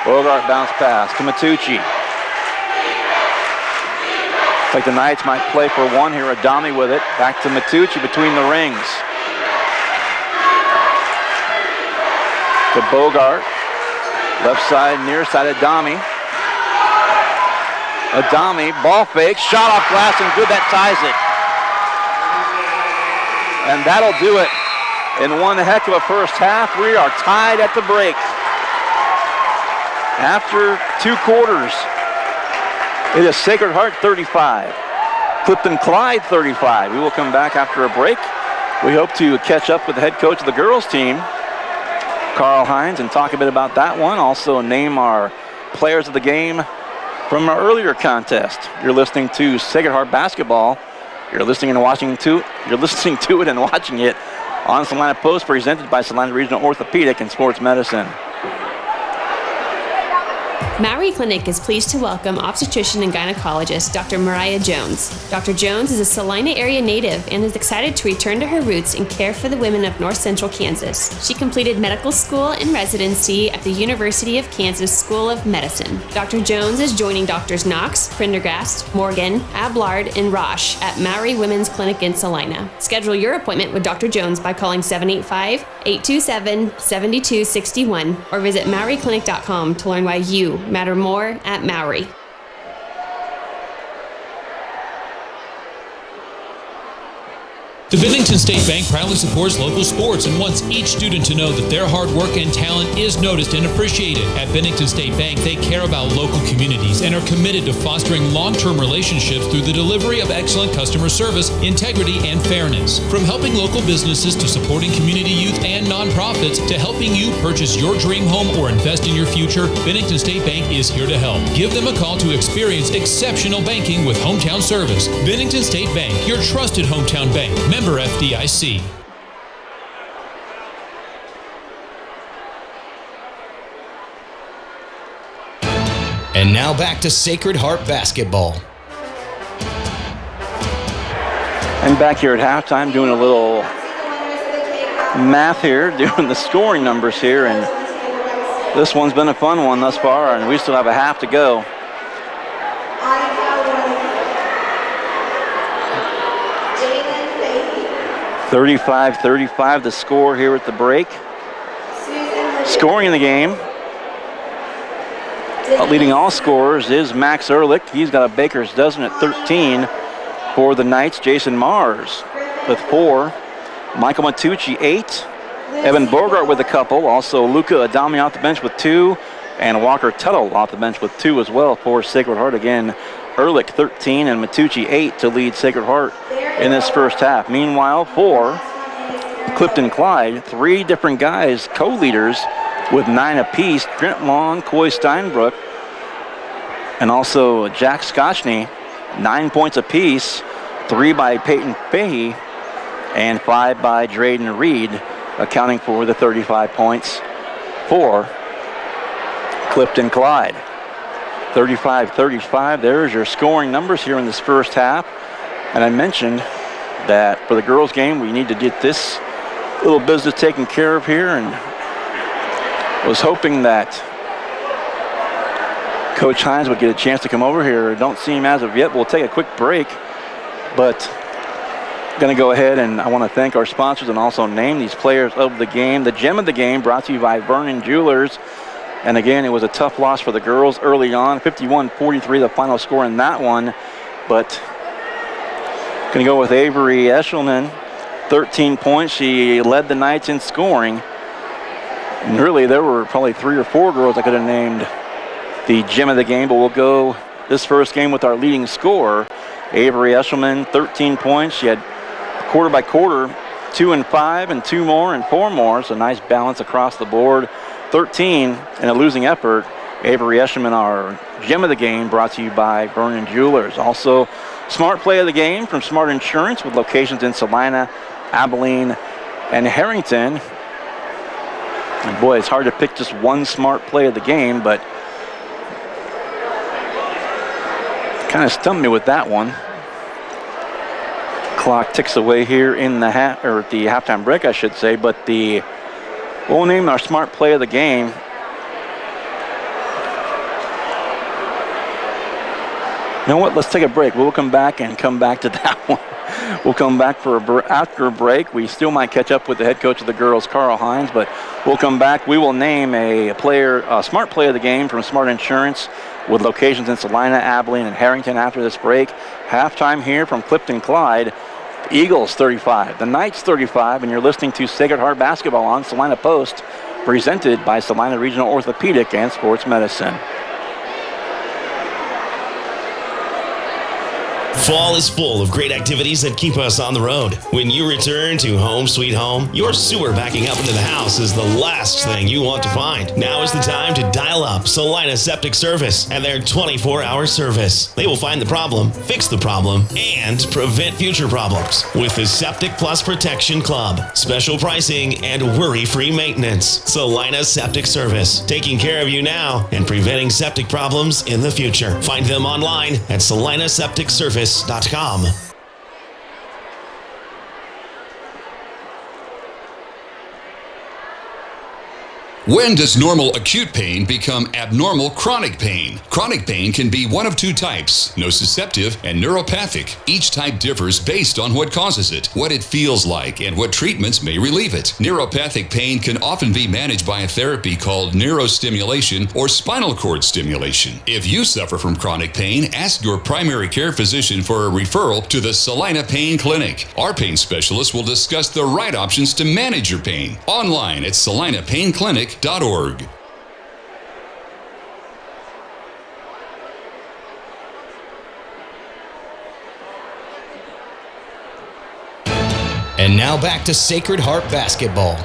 Bogart bounce pass to Matucci. Looks like the Knights might play for 1 here. Adami with it. Back to Matucci between the rings. To Bogart. Left side, near side, Adami. Adami, ball fake, shot off glass, and good, that ties it. And that'll do it. In one heck of a first half, we are tied at the break. After 2 quarters, it is Sacred Heart 35, Clifton Clyde 35. We will come back after a break. We hope to catch up with the head coach of the girls team, Carl Hines, and talk a bit about that one. Also name our players of the game from our earlier contest. You're listening to Sacred Heart Basketball. You're listening and watching to it and watching it on Salina Post, presented by Salina Regional Orthopedic and Sports Medicine. Maury Clinic is pleased to welcome obstetrician and gynecologist Dr. Mariah Jones. Dr. Jones is a Salina area native and is excited to return to her roots and care for the women of North Central Kansas. She completed medical school and residency at the University of Kansas School of Medicine. Dr. Jones is joining Drs. Knox, Prendergast, Morgan, Ablard, and Roche at Maury Women's Clinic in Salina. Schedule your appointment with Dr. Jones by calling 785-827-7261 or visit MauryClinic.com to learn why you matter more at Maury. The Bennington State Bank proudly supports local sports and wants each student to know that their hard work and talent is noticed and appreciated. At Bennington State Bank, they care about local communities and are committed to fostering long-term relationships through the delivery of excellent customer service, integrity, and fairness. From helping local businesses to supporting community youth and nonprofits to helping you purchase your dream home or invest in your future, Bennington State Bank is here to help. Give them a call to experience exceptional banking with hometown service. Bennington State Bank, your trusted hometown bank. Member FDIC. And now back to Sacred Heart Basketball. And back here at halftime, doing a little math here, doing the scoring numbers here, and this one's been a fun one thus far, and we still have a half to go. (35-35) the score here at the break. Scoring in the game, leading all scorers, is Max Ehrlich. He's got a baker's dozen at 13 for the Knights. Jason Mars with 4. Michael Matucci, 8. Evan Bogart with a couple. Also, Luca Adami off the bench with 2. And Walker Tuttle off the bench with 2 as well for Sacred Heart. Again, Ehrlich 13 and Matucci 8 to lead Sacred Heart in this first half. Meanwhile, for Clifton Clyde, 3 different guys, co-leaders with 9 apiece. Trent Long, Coy Steinbrook, and also Jack Scotchney, 9 points apiece. 3 by Peyton Fahey and 5 by Drayden Reed, accounting for the 35 points for Clifton Clyde. 35-35, there's your scoring numbers here in this first half. And I mentioned that for the girls game, we need to get this little business taken care of here, and was hoping that Coach Hines would get a chance to come over here. Don't see him as of yet. We'll take a quick break, but going to go ahead and I want to thank our sponsors and also name these players of the game. The gem of the game brought to you by Vernon Jewelers. And again, it was a tough loss for the girls early on. 51-43 the final score in that one. But going to go with Avery Eshelman, 13 points. She led the Knights in scoring. And really, there were probably 3 or 4 girls I could have named the gem of the game, but we'll go this first game with our leading scorer, Avery Eshelman, 13 points. She had quarter by quarter, 2 and 5 and 2 more and 4 more, so nice balance across the board. 13 in a losing effort. Avery Eshelman, our gem of the game, brought to you by Vernon Jewelers. Also, smart play of the game from Smart Insurance with locations in Salina, Abilene, and Harrington. And boy, it's hard to pick just one smart play of the game, but kind of stumped me with that one. Clock ticks away here in the the halftime break, I should say, but we'll name our smart play of the game. You know what? Let's take a break. We'll come back and come back to that one. We'll come back for after a break. We still might catch up with the head coach of the girls, Carl Hines, but we'll come back. We will name a smart play of the game from Smart Insurance with locations in Salina, Abilene, and Harrington after this break. Halftime here from Clifton Clyde. The Eagles 35, the Knights 35, and you're listening to Sacred Heart Basketball on Salina Post, presented by Salina Regional Orthopedic and Sports Medicine. Fall is full of great activities that keep us on the road. When you return to home sweet home, your sewer backing up into the house is the last thing you want to find. Now is the time to dial up Salina Septic Service and their 24-hour service. They will find the problem, fix the problem, and prevent future problems with the Septic Plus Protection Club. Special pricing and worry-free maintenance. Salina Septic Service, taking care of you now and preventing septic problems in the future. Find them online at salinasepticservice.com. When does normal acute pain become abnormal chronic pain? Chronic pain can be one of 2 types, nociceptive and neuropathic. Each type differs based on what causes it, what it feels like, and what treatments may relieve it. Neuropathic pain can often be managed by a therapy called neurostimulation or spinal cord stimulation. If you suffer from chronic pain, ask your primary care physician for a referral to the Salina Pain Clinic. Our pain specialist will discuss the right options to manage your pain. Online at salinapainclinic.org. And now back to Sacred Heart Basketball.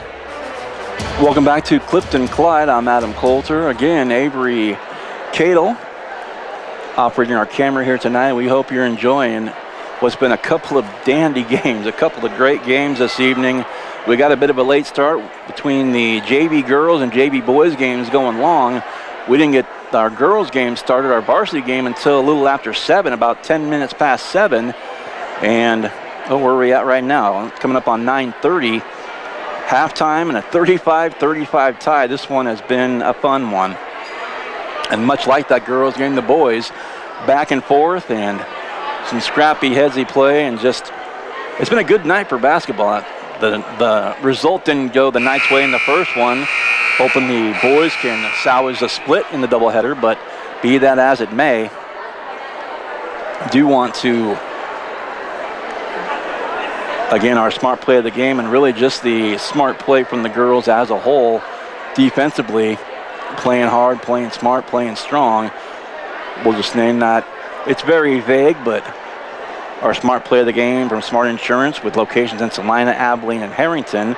Welcome back to Clifton Clyde. I'm Adam Coulter. Again, Avery Cadle operating our camera here tonight. We hope you're enjoying what's been a couple of dandy games, a couple of great games this evening. We got a bit of a late start between the JV girls and JV boys games going long. We didn't get our girls game started, our varsity game, until a little after 7, about 10 minutes past 7. And where are we at right now? Coming up on 9:30. Halftime and a 35-35 tie. This one has been a fun one. And much like that girls game, the boys back and forth and some scrappy, headsy play, and just it's been a good night for basketball. The result didn't go the Knights' way in the first one. Hoping the boys can salvage the split in the doubleheader, but be that as it may, I do want to Again, our smart play of the game, and really just the smart play from the girls as a whole, defensively, playing hard, playing smart, playing strong. We'll just name that. It's very vague, but our smart play of the game from Smart Insurance with locations in Salina, Abilene, and Harrington.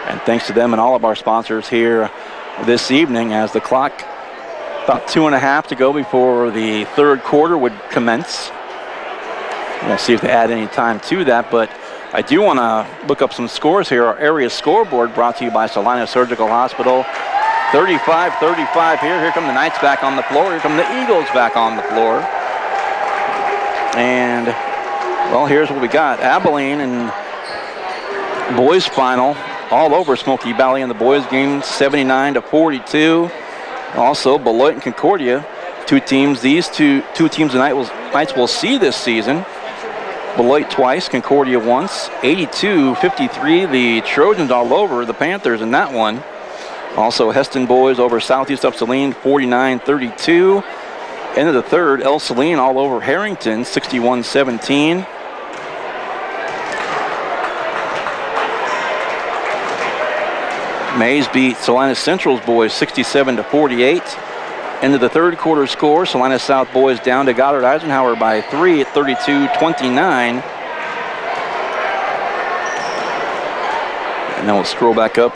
And thanks to them and all of our sponsors here this evening, as the clock, about 2.5 to go before the third quarter would commence. We'll see if they add any time to that, but I do want to look up some scores here. Our area scoreboard brought to you by Salina Surgical Hospital. 35-35 here. Here come the Knights back on the floor. Here come the Eagles back on the floor. And, well, here's what we got. Abilene and boys final all over Smoky Valley in the boys game, 79-42. Also, Beloit and Concordia, two teams the Knights will see this season. Beloit twice, Concordia once, 82-53. The Trojans all over the Panthers in that one. Also, Heston boys over Southeast Upsaline, 49-32. End of the third, El Saline all over Harrington, 61-17. Mays beat Salina Central's boys 67-48. End of the third quarter score, Salina South boys down to Goddard Eisenhower by 3 at 32-29. And then we'll scroll back up.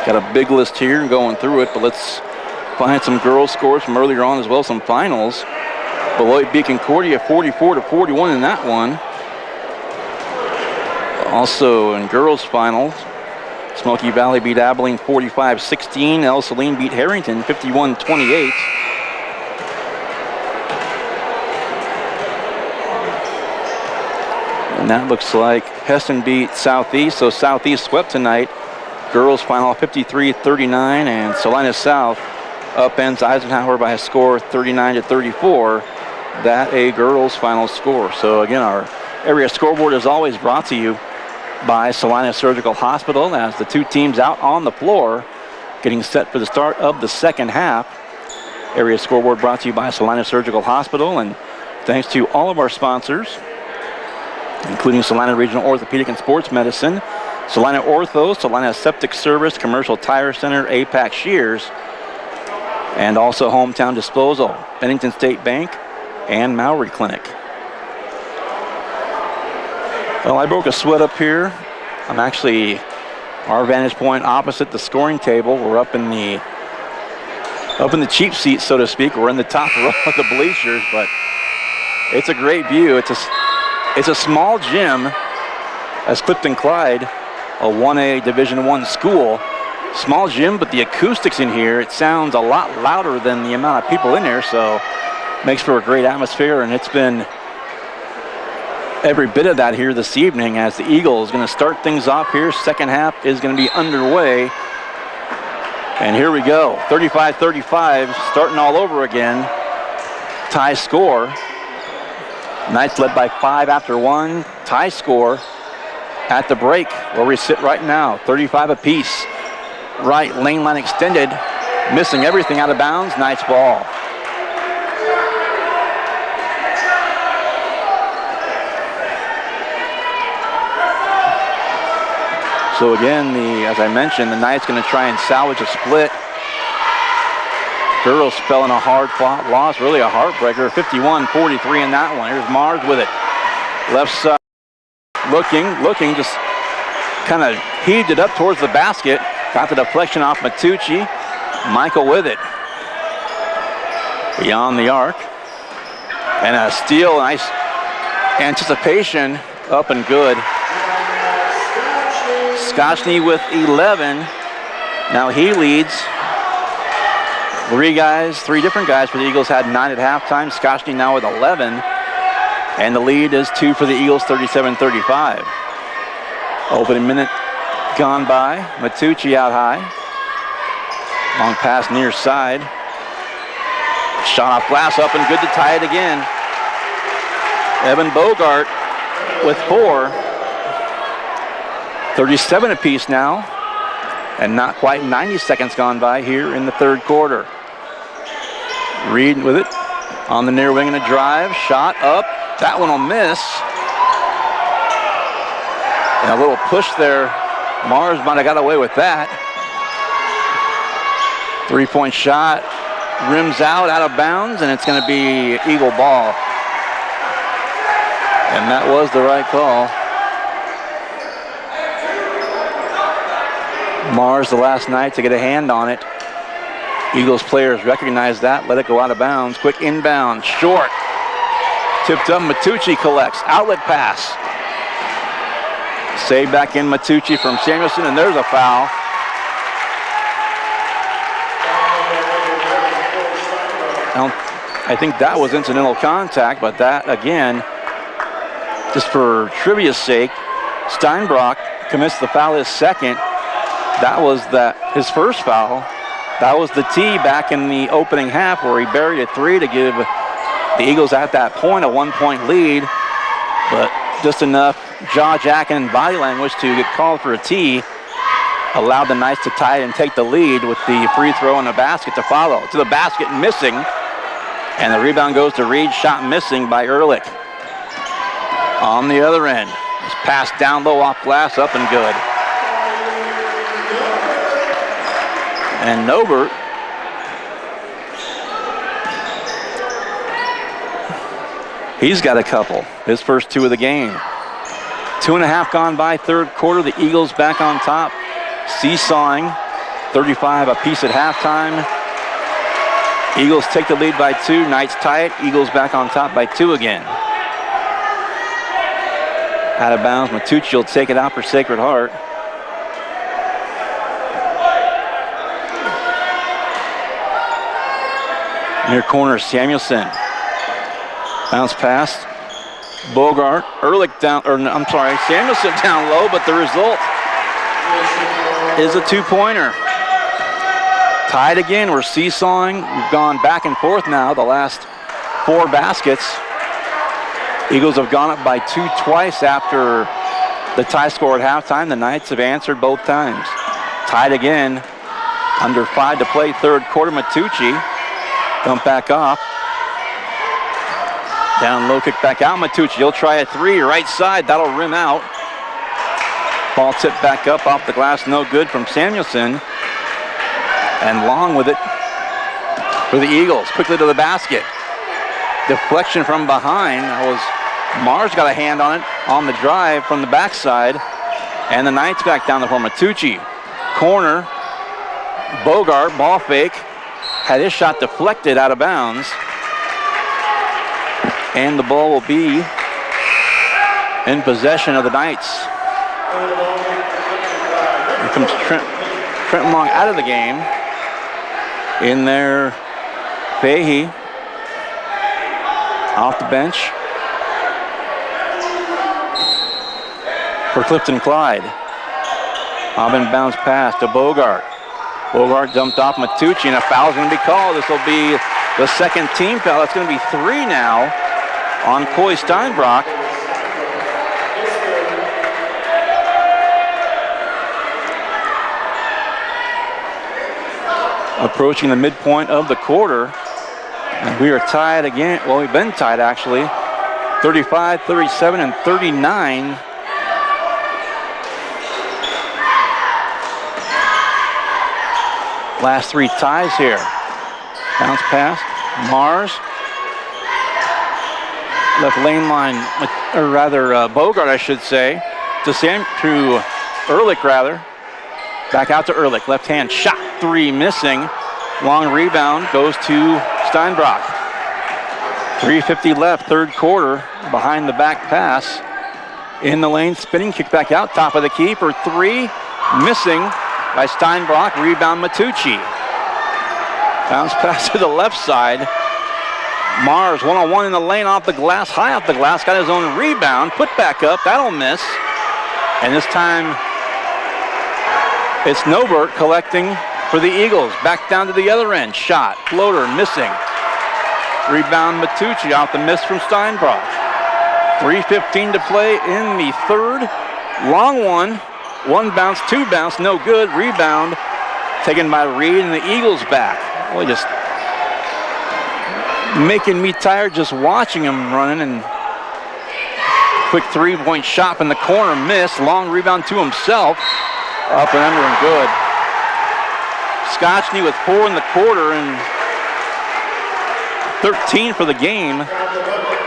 Got a big list here going through it, but let's find some girls' scores from earlier on as well, some finals. Beloit beat Concordia 44-41 in that one. Also in girls' finals, Smoky Valley beat Abilene 45-16. El Saline beat Harrington 51-28. And that looks like Heston beat Southeast, so Southeast swept tonight. Girls final 53-39, and Salina South upends Eisenhower by a score 39-34. That a girls final score. So again, our area scoreboard is always brought to you by Salina Surgical Hospital, as the two teams out on the floor getting set for the start of the second half. Area scoreboard brought to you by Salina Surgical Hospital, and thanks to all of our sponsors, including Salina Regional Orthopedic and Sports Medicine, Salina Ortho, Salina Septic Service, Commercial Tire Center, APAC Shears, and also Hometown Disposal, Bennington State Bank, and Mowry Clinic. Well, I broke a sweat up here. I'm actually our vantage point opposite the scoring table. We're up in the cheap seats, so to speak. We're in the top row of the bleachers, but it's a great view. It's a small gym, as Clifton Clyde, a 1A Division I school. Small gym, but the acoustics in here, it sounds a lot louder than the amount of people in there, so makes for a great atmosphere, and it's been every bit of that here this evening, as the Eagles going to start things off here. Second half is going to be underway. And here we go, 35-35, starting all over again. Tie score. Knights led by 5 after 1. Tie score at the break, where we sit right now, 35 apiece. Right lane line extended, missing everything out of bounds. Knights ball. So again, as I mentioned, the Knights going to try and salvage a split. Girls fell in a hard-fought loss, really a heartbreaker, 51-43 in that one. Here's Mars with it. Left side, looking, just kind of heaved it up towards the basket. Got the deflection off Matucci. Michael with it. Beyond the arc. And a steal, nice anticipation, up and good. Scotchney with 11. Now he leads. Three different guys for the Eagles had 9 at halftime. Scotchney now with 11. And the lead is 2 for the Eagles, 37-35. Opening minute gone by. Matucci out high. Long pass near side. Shot off glass, up and good to tie it again. Evan Bogart with 4. 37 apiece now, and not quite 90 seconds gone by here in the third quarter. Reed with it on the near wing and a drive. Shot up. That one will miss. And a little push there. Mars might have got away with that. 3-point shot. Rims out of bounds, and it's going to be Eagle ball. And that was the right call. Mars the last night to get a hand on it. Eagles players recognize that, let it go out of bounds. Quick inbound, short. Tipped up, Matucci collects. Outlet pass. Saved back in Matucci from Samuelson, and there's a foul. I think that was incidental contact, but that, again, just for trivia's sake, Steinbrock commits the foul his second. That was his first foul. That was the tee back in the opening half where he buried a three to give the Eagles at that point a 1-point lead, but just enough jaw-jacking and body language to get called for a tee allowed the Knights to tie it and take the lead with the free throw and the basket to follow. To the basket, missing, and the rebound goes to Reed, shot missing by Ehrlich. On the other end, it's passed down low off glass, up and good. And Nobert he's got a couple, his first two of the game. 2.5 gone by, third quarter. The Eagles back on top, seesawing, 35 apiece at halftime. Eagles take the lead by 2, Knights tie it. Eagles back on top by 2 again. Out of bounds, Matucci will take it out for Sacred Heart. Near corner, Samuelson. Bounce pass. Bogart. Ehrlich down, Samuelson down low, but the result is a 2-pointer. Tied again, we're seesawing. We've gone back and forth now the last 4 baskets. Eagles have gone up by 2 twice after the tie score at halftime. The Knights have answered both times. Tied again, under 5 to play, third quarter. Matucci. Dump back off. Down low, kick back out. Matucci, he'll try a 3, right side. That'll rim out. Ball tipped back up off the glass, no good from Samuelson. And Long with it for the Eagles. Quickly to the basket. Deflection from behind. That was Mars got a hand on it on the drive from the backside. And the Knights back down the floor. Matucci. Corner. Bogart, ball fake. Had his shot deflected out of bounds. And the ball will be in possession of the Knights. Here comes Trent Long out of the game. In there, Fahey off the bench for Clifton Clyde. Bobbin bounce pass to Bogart. Bogart dumped off Matucci, and a foul's going to be called. This will be the second team foul. It's going to be 3 now on Coy Steinbrock. Approaching the midpoint of the quarter. And we are tied again. Well, we've been tied actually. 35, 37, and 39. Last 3 ties here. Bounce pass. Mars. Left lane line, or rather Bogart, I should say, to Ehrlich, rather. Back out to Ehrlich. Left hand shot, 3 missing. Long rebound goes to Steinbrock. 3:50 left, third quarter. Behind the back pass. In the lane, spinning, kick back out, top of the key for 3. Missing by Steinbrock. Rebound Matucci. Bounce pass to the left side. Mars, 1-on-1 in the lane, off the glass, high off the glass, got his own rebound, put back up, that'll miss. And this time, it's Nobert collecting for the Eagles. Back down to the other end, shot, floater, missing. Rebound Matucci off the miss from Steinbrock. 3:15 to play in the third. Long one, 1 bounce, 2 bounce, no good. Rebound taken by Reed, and the Eagles back. Well, just making me tired just watching him running, and quick three-point shot in the corner, missed. Long rebound to himself. Up and under and good. Scotchney with 4 in the quarter and 13 for the game.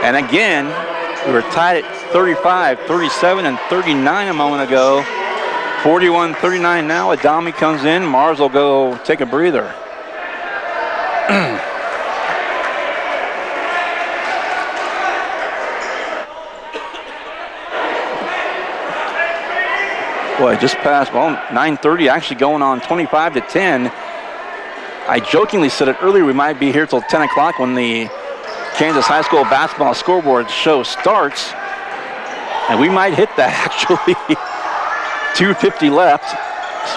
And again, we were tied at 35, 37, and 39 a moment ago. 41-39 now. Adami comes in. Mars will go take a breather. Boy, just past, 9:30, actually going on 25-10. I jokingly said it earlier, we might be here till 10 o'clock when the Kansas High School basketball scoreboard show starts. And we might hit that, actually. 2:50 left.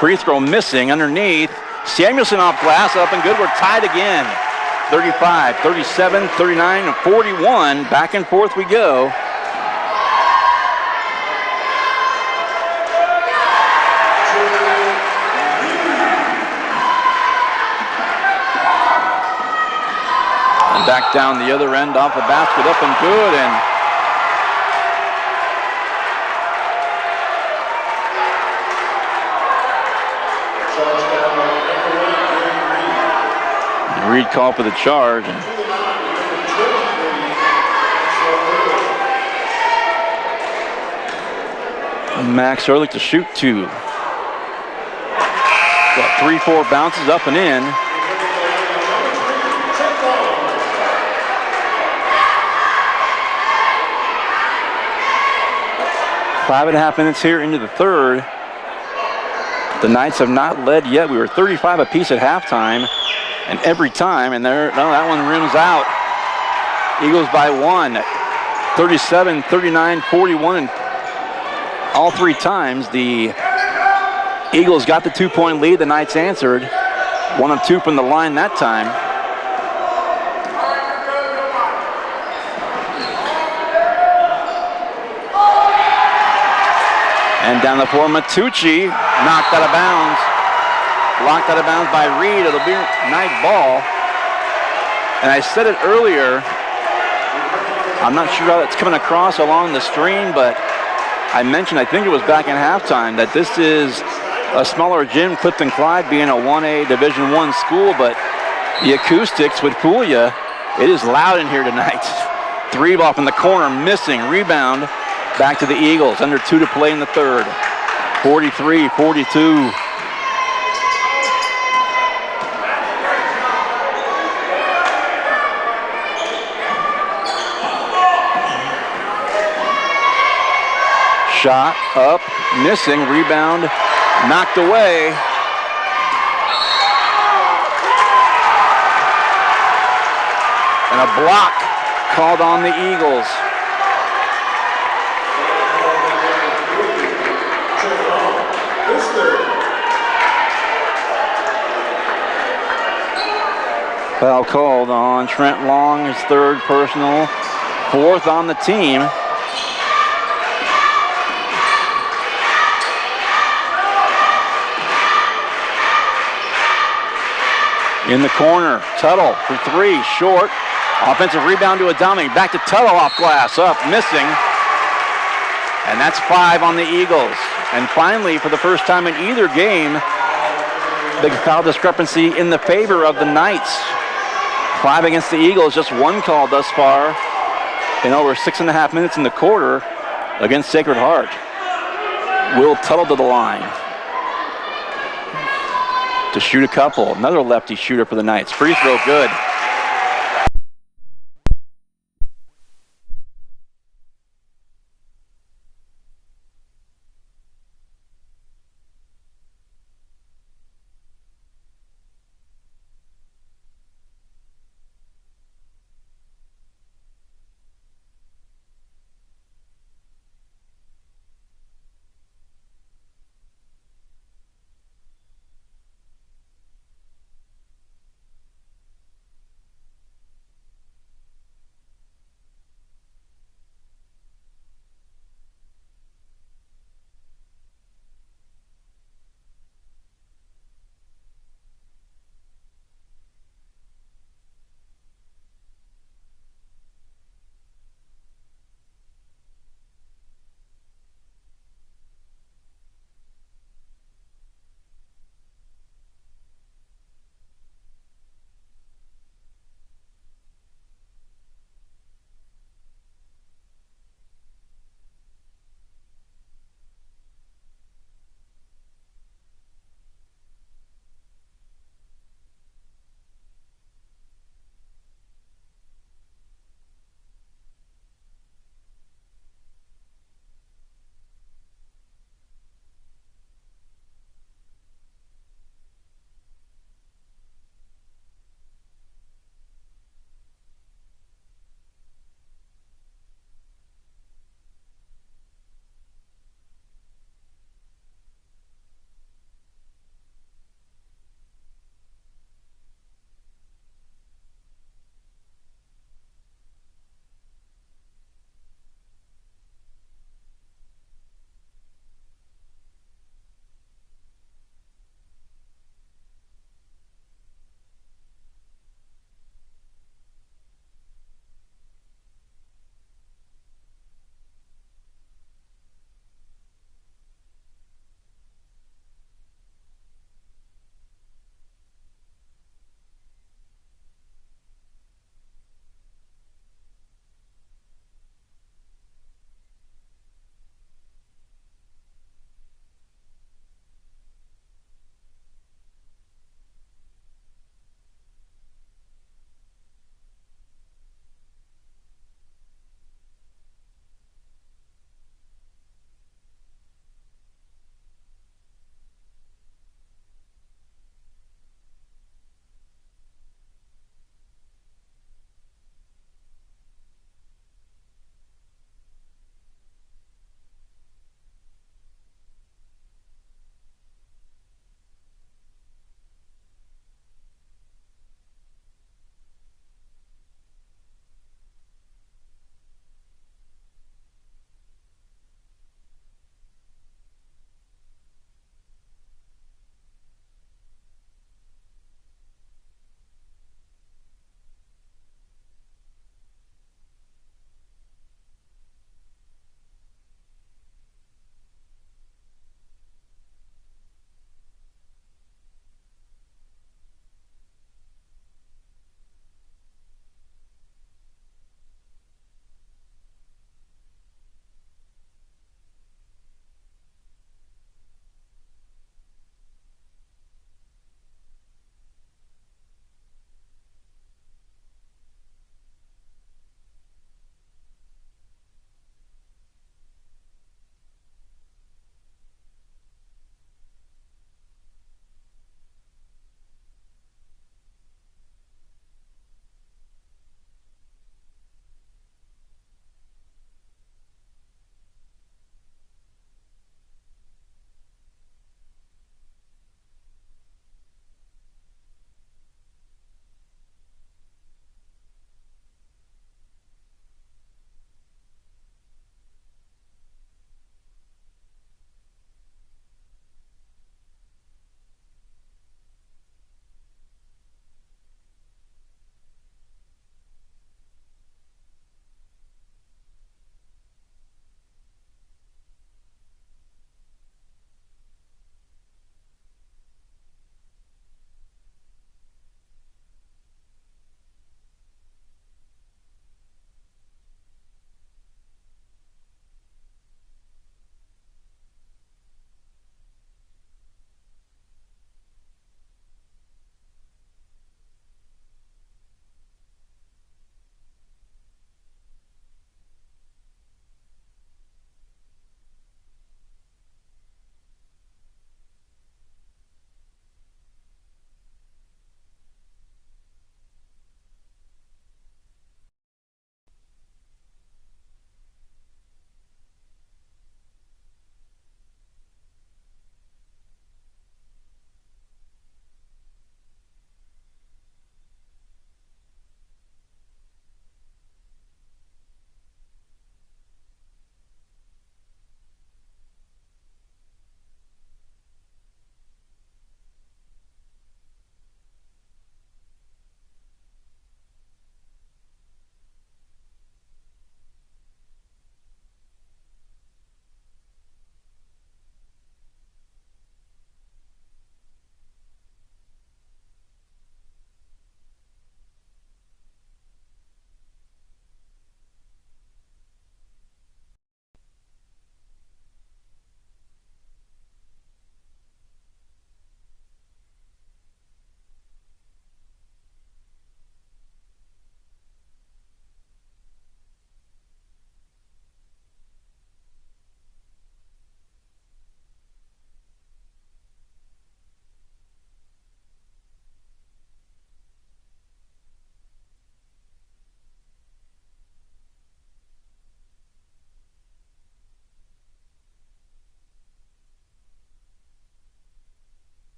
Free throw missing underneath. Samuelson off glass, up and good. We're tied again. 35, 37, 39, and 41. Back and forth we go. Back down the other end off the basket, up and good, and Reed called for the charge. And Max Ehrlich to shoot 2. Got 3-4 bounces up and in. 5.5 minutes here into the third. The Knights have not led yet. We were 35 apiece at halftime, and every time, and there, no, that one rims out. Eagles by 1, 37, 39, 41, and all 3 times the Eagles got the 2-point lead. The Knights answered. 1 of 2 from the line that time. And down the floor, Matucci knocked out of bounds. Blocked out of bounds by Reed. It'll be Knight ball. And I said it earlier, I'm not sure how it's coming across along the stream, but I mentioned, I think it was back in halftime, that this is a smaller gym, Clifton Clyde being a 1A Division I school, but the acoustics would fool you. It is loud in here tonight. 3 ball from the corner, missing. Rebound. Back to the Eagles, under 2 to play in the third. 43-42. Shot up, missing, rebound, knocked away. And a block called on the Eagles. Foul called on Trent Long, his 3rd personal, 4th on the team. In the corner, Tuttle for 3, short. Offensive rebound to Adami, back to Tuttle off glass, up, missing. And that's 5 on the Eagles. And finally, for the first time in either game, big foul discrepancy in the favor of the Knights. 5 against the Eagles, just 1 call thus far in over 6.5 minutes in the quarter against Sacred Heart. Will Tuttle to the line to shoot a couple. Another lefty shooter for the Knights. Free throw good.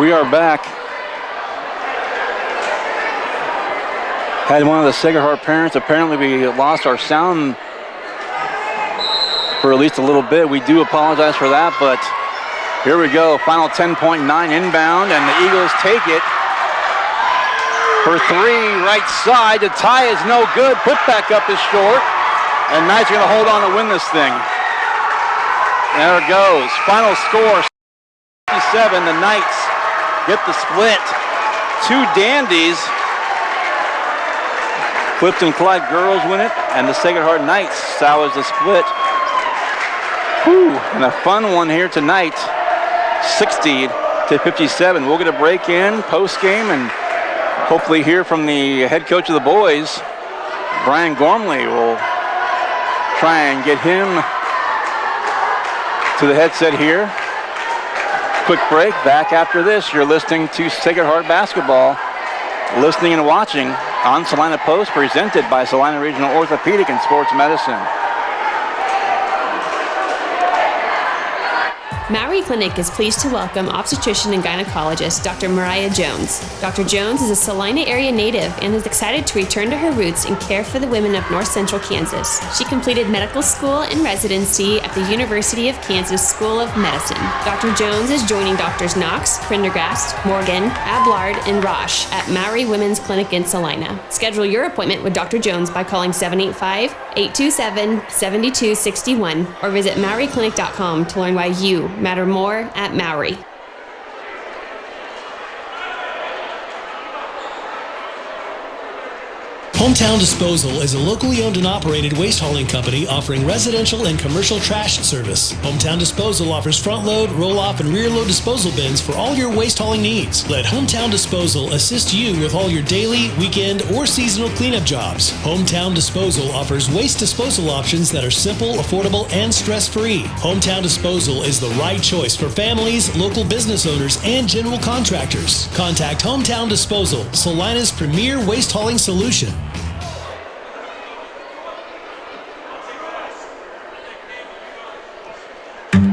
We are back. Had one of the Sacred Heart parents. Apparently we lost our sound for at least a little bit. We do apologize for that, but here we go. Final 10.9 inbound, and the Eagles take it for three, right side. The tie is no good. Put back up is short, and Knights are going to hold on to win this thing. There it goes. Final score, 57. The Knights get the split. Two dandies. Clifton Clyde girls win it, and the Sacred Heart Knights salvage the split. Whew, and a fun one here tonight, 60-57. We'll get a break in post-game and hopefully hear from the head coach of the boys. Brian Gormley will try and get him to the headset here. Quick break, back after this. You're listening to Sacred Heart Basketball, listening and watching on Salina Post, presented by Salina Regional Orthopedic and Sports Medicine. Maury Clinic is pleased to welcome obstetrician and gynecologist Dr. Mariah Jones. Dr. Jones is a Salina area native and is excited to return to her roots and care for the women of North Central Kansas. She completed medical school and residency at the University of Kansas School of Medicine. Dr. Jones is joining Drs. Knox, Prendergast, Morgan, Ablard, and Roche at Maury Women's Clinic in Salina. Schedule your appointment with Dr. Jones by calling 785-827-7261 or visit MauryClinic.com to learn why you matter more at Maury. Hometown Disposal is a locally owned and operated waste hauling company offering residential and commercial trash service. Hometown Disposal offers front load, roll off, and rear load disposal bins for all your waste hauling needs. Let Hometown Disposal assist you with all your daily, weekend, or seasonal cleanup jobs. Hometown Disposal offers waste disposal options that are simple, affordable, and stress-free. Hometown Disposal is the right choice for families, local business owners, and general contractors. Contact Hometown Disposal, Salina's premier waste hauling solution.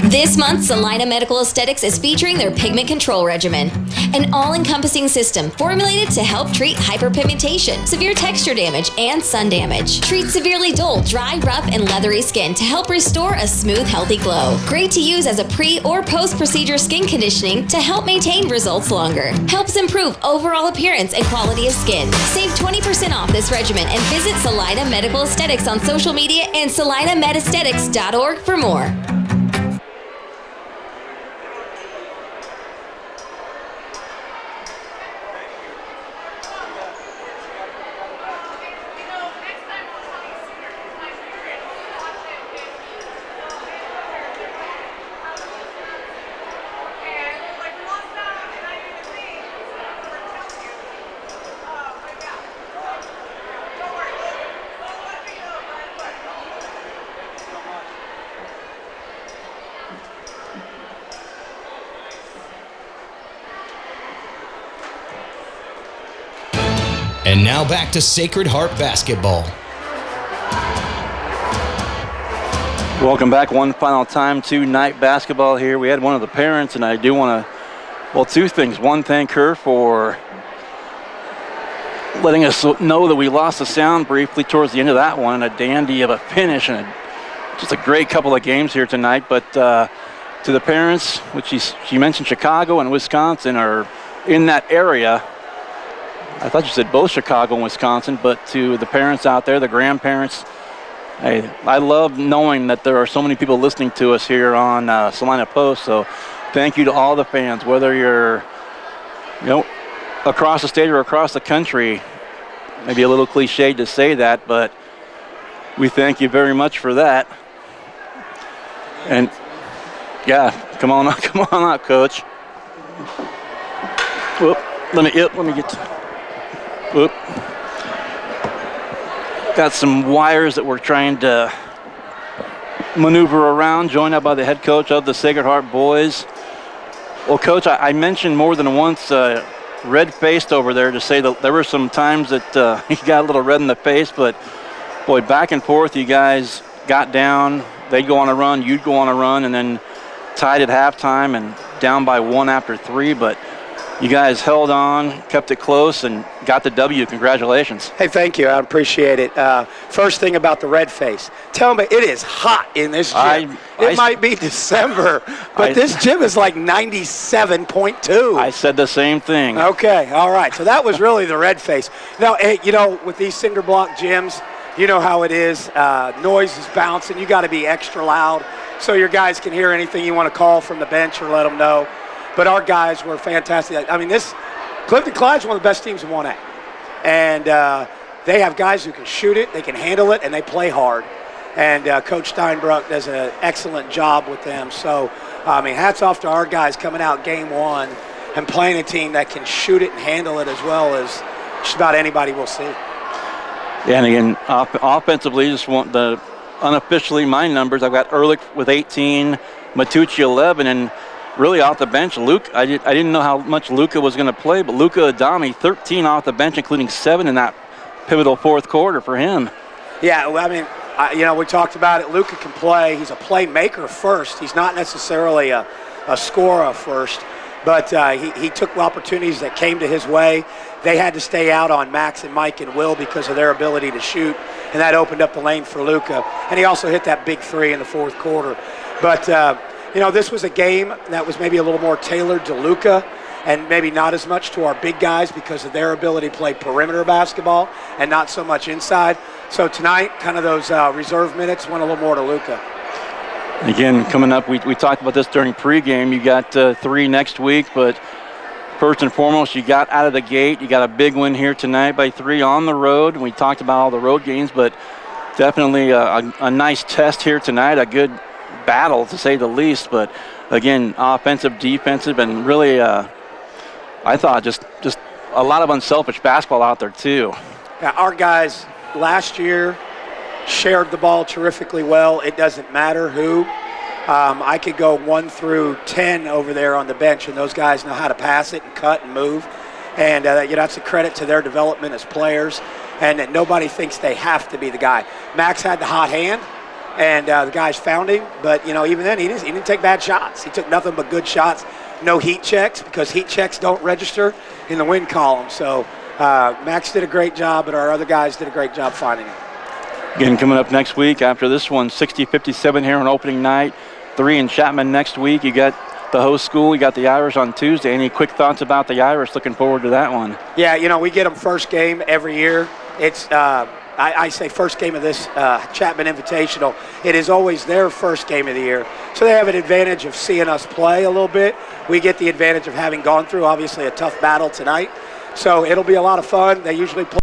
This month, Salina Medical Aesthetics is featuring their pigment control regimen, an all-encompassing system formulated to help treat hyperpigmentation, severe texture damage, and sun damage. Treat severely dull, dry, rough, and leathery skin to help restore a smooth, healthy glow. Great to use as a pre- or post-procedure skin conditioning to help maintain results longer. Helps improve overall appearance and quality of skin. Save 20% off this regimen and visit Salina Medical Aesthetics on social media and salinamedesthetics.org for more. And now back to Sacred Heart Basketball. Welcome back one final time to night basketball here. We had one of the parents, and I do want to, well, two things. One, thank her for letting us know that we lost the sound briefly towards the end of that one, and a dandy of a finish, and just a great couple of games here tonight. But to the parents, which she mentioned Chicago and Wisconsin are in that area. I thought you said both Chicago and Wisconsin, but to the parents out there, the grandparents, I love knowing that there are so many people listening to us here on Salina Post. So thank you to all the fans, whether you're, across the state or across the country. Maybe a little cliched to say that, but we thank you very much for that. And yeah, come on out, Coach. Whoop, let me get to. Whoop. Got some wires that we're trying to maneuver around, joined up by the head coach of the Sacred Heart boys. Well, Coach, I mentioned more than once red-faced over there to say that there were some times that he got a little red in the face, but boy, back and forth you guys got down. They'd go on a run, you'd go on a run, and then tied at halftime and down by one after three. But You guys held on, kept it close, and got the W. Congratulations. Hey, thank you. I appreciate it. First thing about the red face. Tell me, it is hot in this gym. It might be December, but this gym is like 97.2. I said the same thing. Okay, all right. So that was really the red face. Now, hey, with these cinder block gyms, you know how it is. Noise is bouncing. You got to be extra loud so your guys can hear anything you want to call from the bench or let them know. But our guys were fantastic. I mean, Clifton Clyde's one of the best teams in 1A. And they have guys who can shoot it, they can handle it, and they play hard. And Coach Steinbruck does an excellent job with them. So, I mean, hats off to our guys coming out game one and playing a team that can shoot it and handle it as well as just about anybody we'll see. Yeah, and again, offensively, just want the unofficially my numbers. I've got Ehrlich with 18, Matucci 11, and really off the bench, Luke. I didn't know how much Luka was going to play, but Luka Adami, 13 off the bench, including 7 in that pivotal fourth quarter for him. Yeah, well, I mean, we talked about it. Luka can play. He's a playmaker first. He's not necessarily a scorer first, but he took opportunities that came to his way. They had to stay out on Max and Mike and Will because of their ability to shoot, and that opened up the lane for Luka. And he also hit that big 3 in the fourth quarter. But, this was a game that was maybe a little more tailored to Luka and maybe not as much to our big guys because of their ability to play perimeter basketball and not so much inside. So tonight, kind of those reserve minutes went a little more to Luka. Again, coming up, we talked about this during pregame. You got 3 next week, but first and foremost, you got out of the gate. You got a big win here tonight by 3 on the road. And we talked about all the road games, but definitely a nice test here tonight, a good battle to say the least. But again, offensive, defensive, and really, I thought just a lot of unselfish basketball out there too. Yeah, our guys last year shared the ball terrifically well. It doesn't matter who. I could go 1 through 10 over there on the bench, and those guys know how to pass it and cut and move. And that's a credit to their development as players, and that nobody thinks they have to be the guy. Max had the hot hand, and the guys found him. But, even then, he didn't take bad shots. He took nothing but good shots. No heat checks, because heat checks don't register in the win column. So Max did a great job, but our other guys did a great job finding him. Again, coming up next week after this one, 60-57 here on opening night. 3 in Chapman next week. You got the host school. You got the Irish on Tuesday. Any quick thoughts about the Irish? Looking forward to that one. Yeah, we get them first game every year. It's I say first game of this Chapman Invitational. It is always their first game of the year. So they have an advantage of seeing us play a little bit. We get the advantage of having gone through, obviously, a tough battle tonight. So it'll be a lot of fun. They usually play.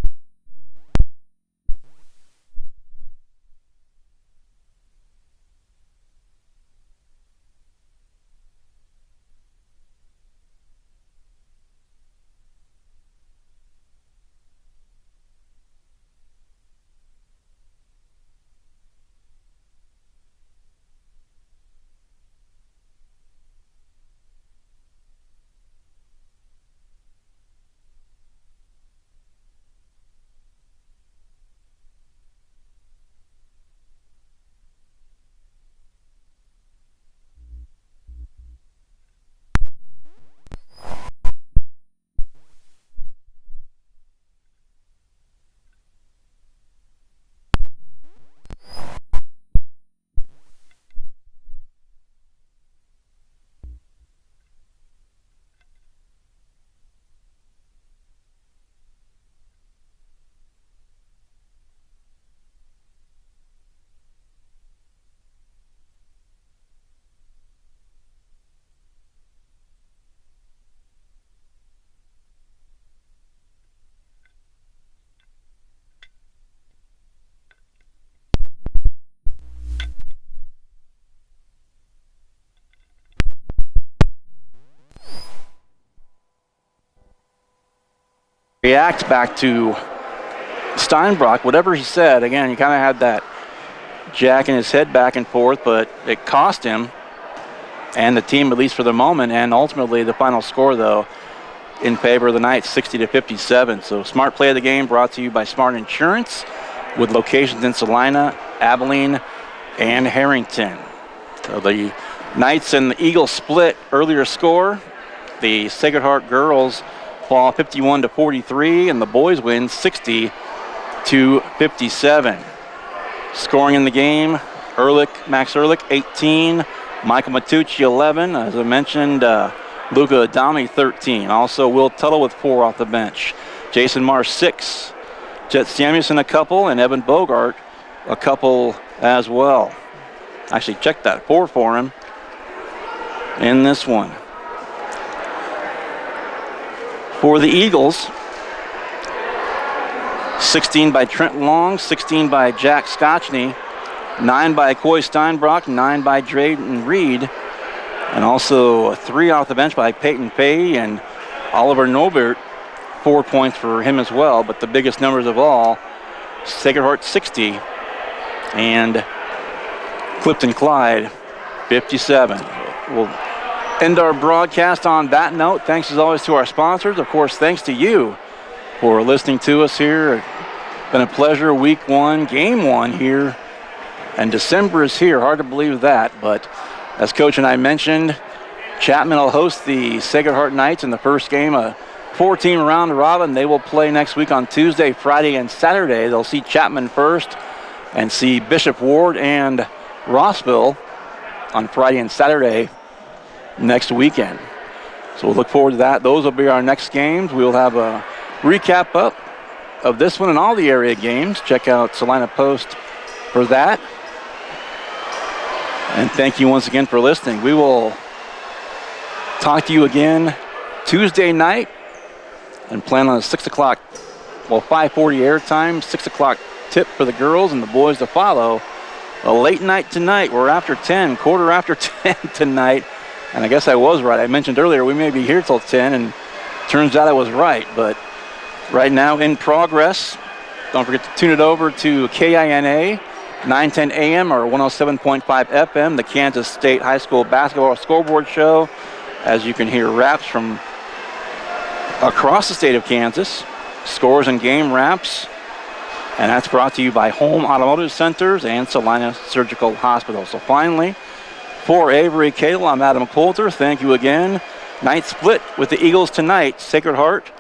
React back to Steinbruck, whatever he said. Again, he kind of had that jacking his head back and forth, but it cost him and the team, at least for the moment, and ultimately the final score, though, in favor of the Knights, 60-57. So smart play of the game brought to you by Smart Insurance with locations in Salina, Abilene, and Harrington. So the Knights and the Eagles split earlier score, The Sacred Heart girls fall 51-43, and the boys win 60-57. Scoring in the game, Max Ehrlich, 18. Michael Matucci, 11. As I mentioned, Luca Adami, 13. Also, Will Tuttle with 4 off the bench. Jason Marsh, 6. Jet Samuelson, a couple, and Evan Bogart, a couple as well. Actually, check that, 4 for him in this one. For the Eagles, 16 by Trent Long, 16 by Jack Scotchney, 9 by Coy Steinbrock, 9 by Drayden Reed, and also 3 off the bench by Peyton Pay and Oliver Nobert, 4 points for him as well. But the biggest numbers of all, Sacred Heart 60 and Clifton Clyde 57. We'll end our broadcast on that note. Thanks as always to our sponsors. Of course, thanks to you for listening to us here. It's been a pleasure. Week 1, game 1 here. And December is here. Hard to believe that. But as Coach and I mentioned, Chapman will host the Sacred Heart Knights in the first game, a 4-team round robin. They will play next week on Tuesday, Friday, and Saturday. They'll see Chapman first and see Bishop Ward and Rossville on Friday and Saturday next weekend. So we'll look forward to that. Those will be our next games. We'll have a recap up of this one and all the area games. Check out Salina Post for that. And thank you once again for listening. We will talk to you again Tuesday night and plan on a 6 o'clock, 5:40 airtime, 6 o'clock tip for the girls and the boys to follow. A late night tonight. We're after 10, quarter after 10 tonight. And I guess I was right. I mentioned earlier we may be here till 10, and turns out I was right. But right now in progress. Don't forget to tune it over to KINA, 910 AM or 107.5 FM, the Kansas State High School Basketball Scoreboard Show. As you can hear raps from across the state of Kansas, scores and game raps. And that's brought to you by Home Automotive Centers and Salina Surgical Hospital. So finally, for Avery Cadle, I'm Adam Coulter. Thank you again. Night split with the Eagles tonight. Sacred Heart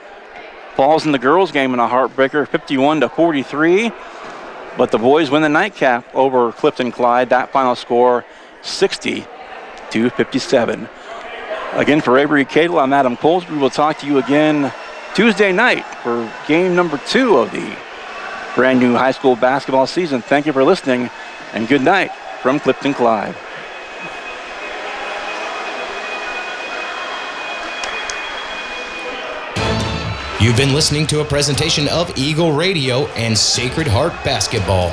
falls in the girls' game in a heartbreaker, 51-43. But the boys win the nightcap over Clifton Clyde. That final score, 60-57. Again, for Avery Cadle, I'm Adam Coulter. We will talk to you again Tuesday night for game number 2 of the brand new high school basketball season. Thank you for listening, and good night from Clifton Clyde. You've been listening to a presentation of Eagle Radio and Sacred Heart Basketball.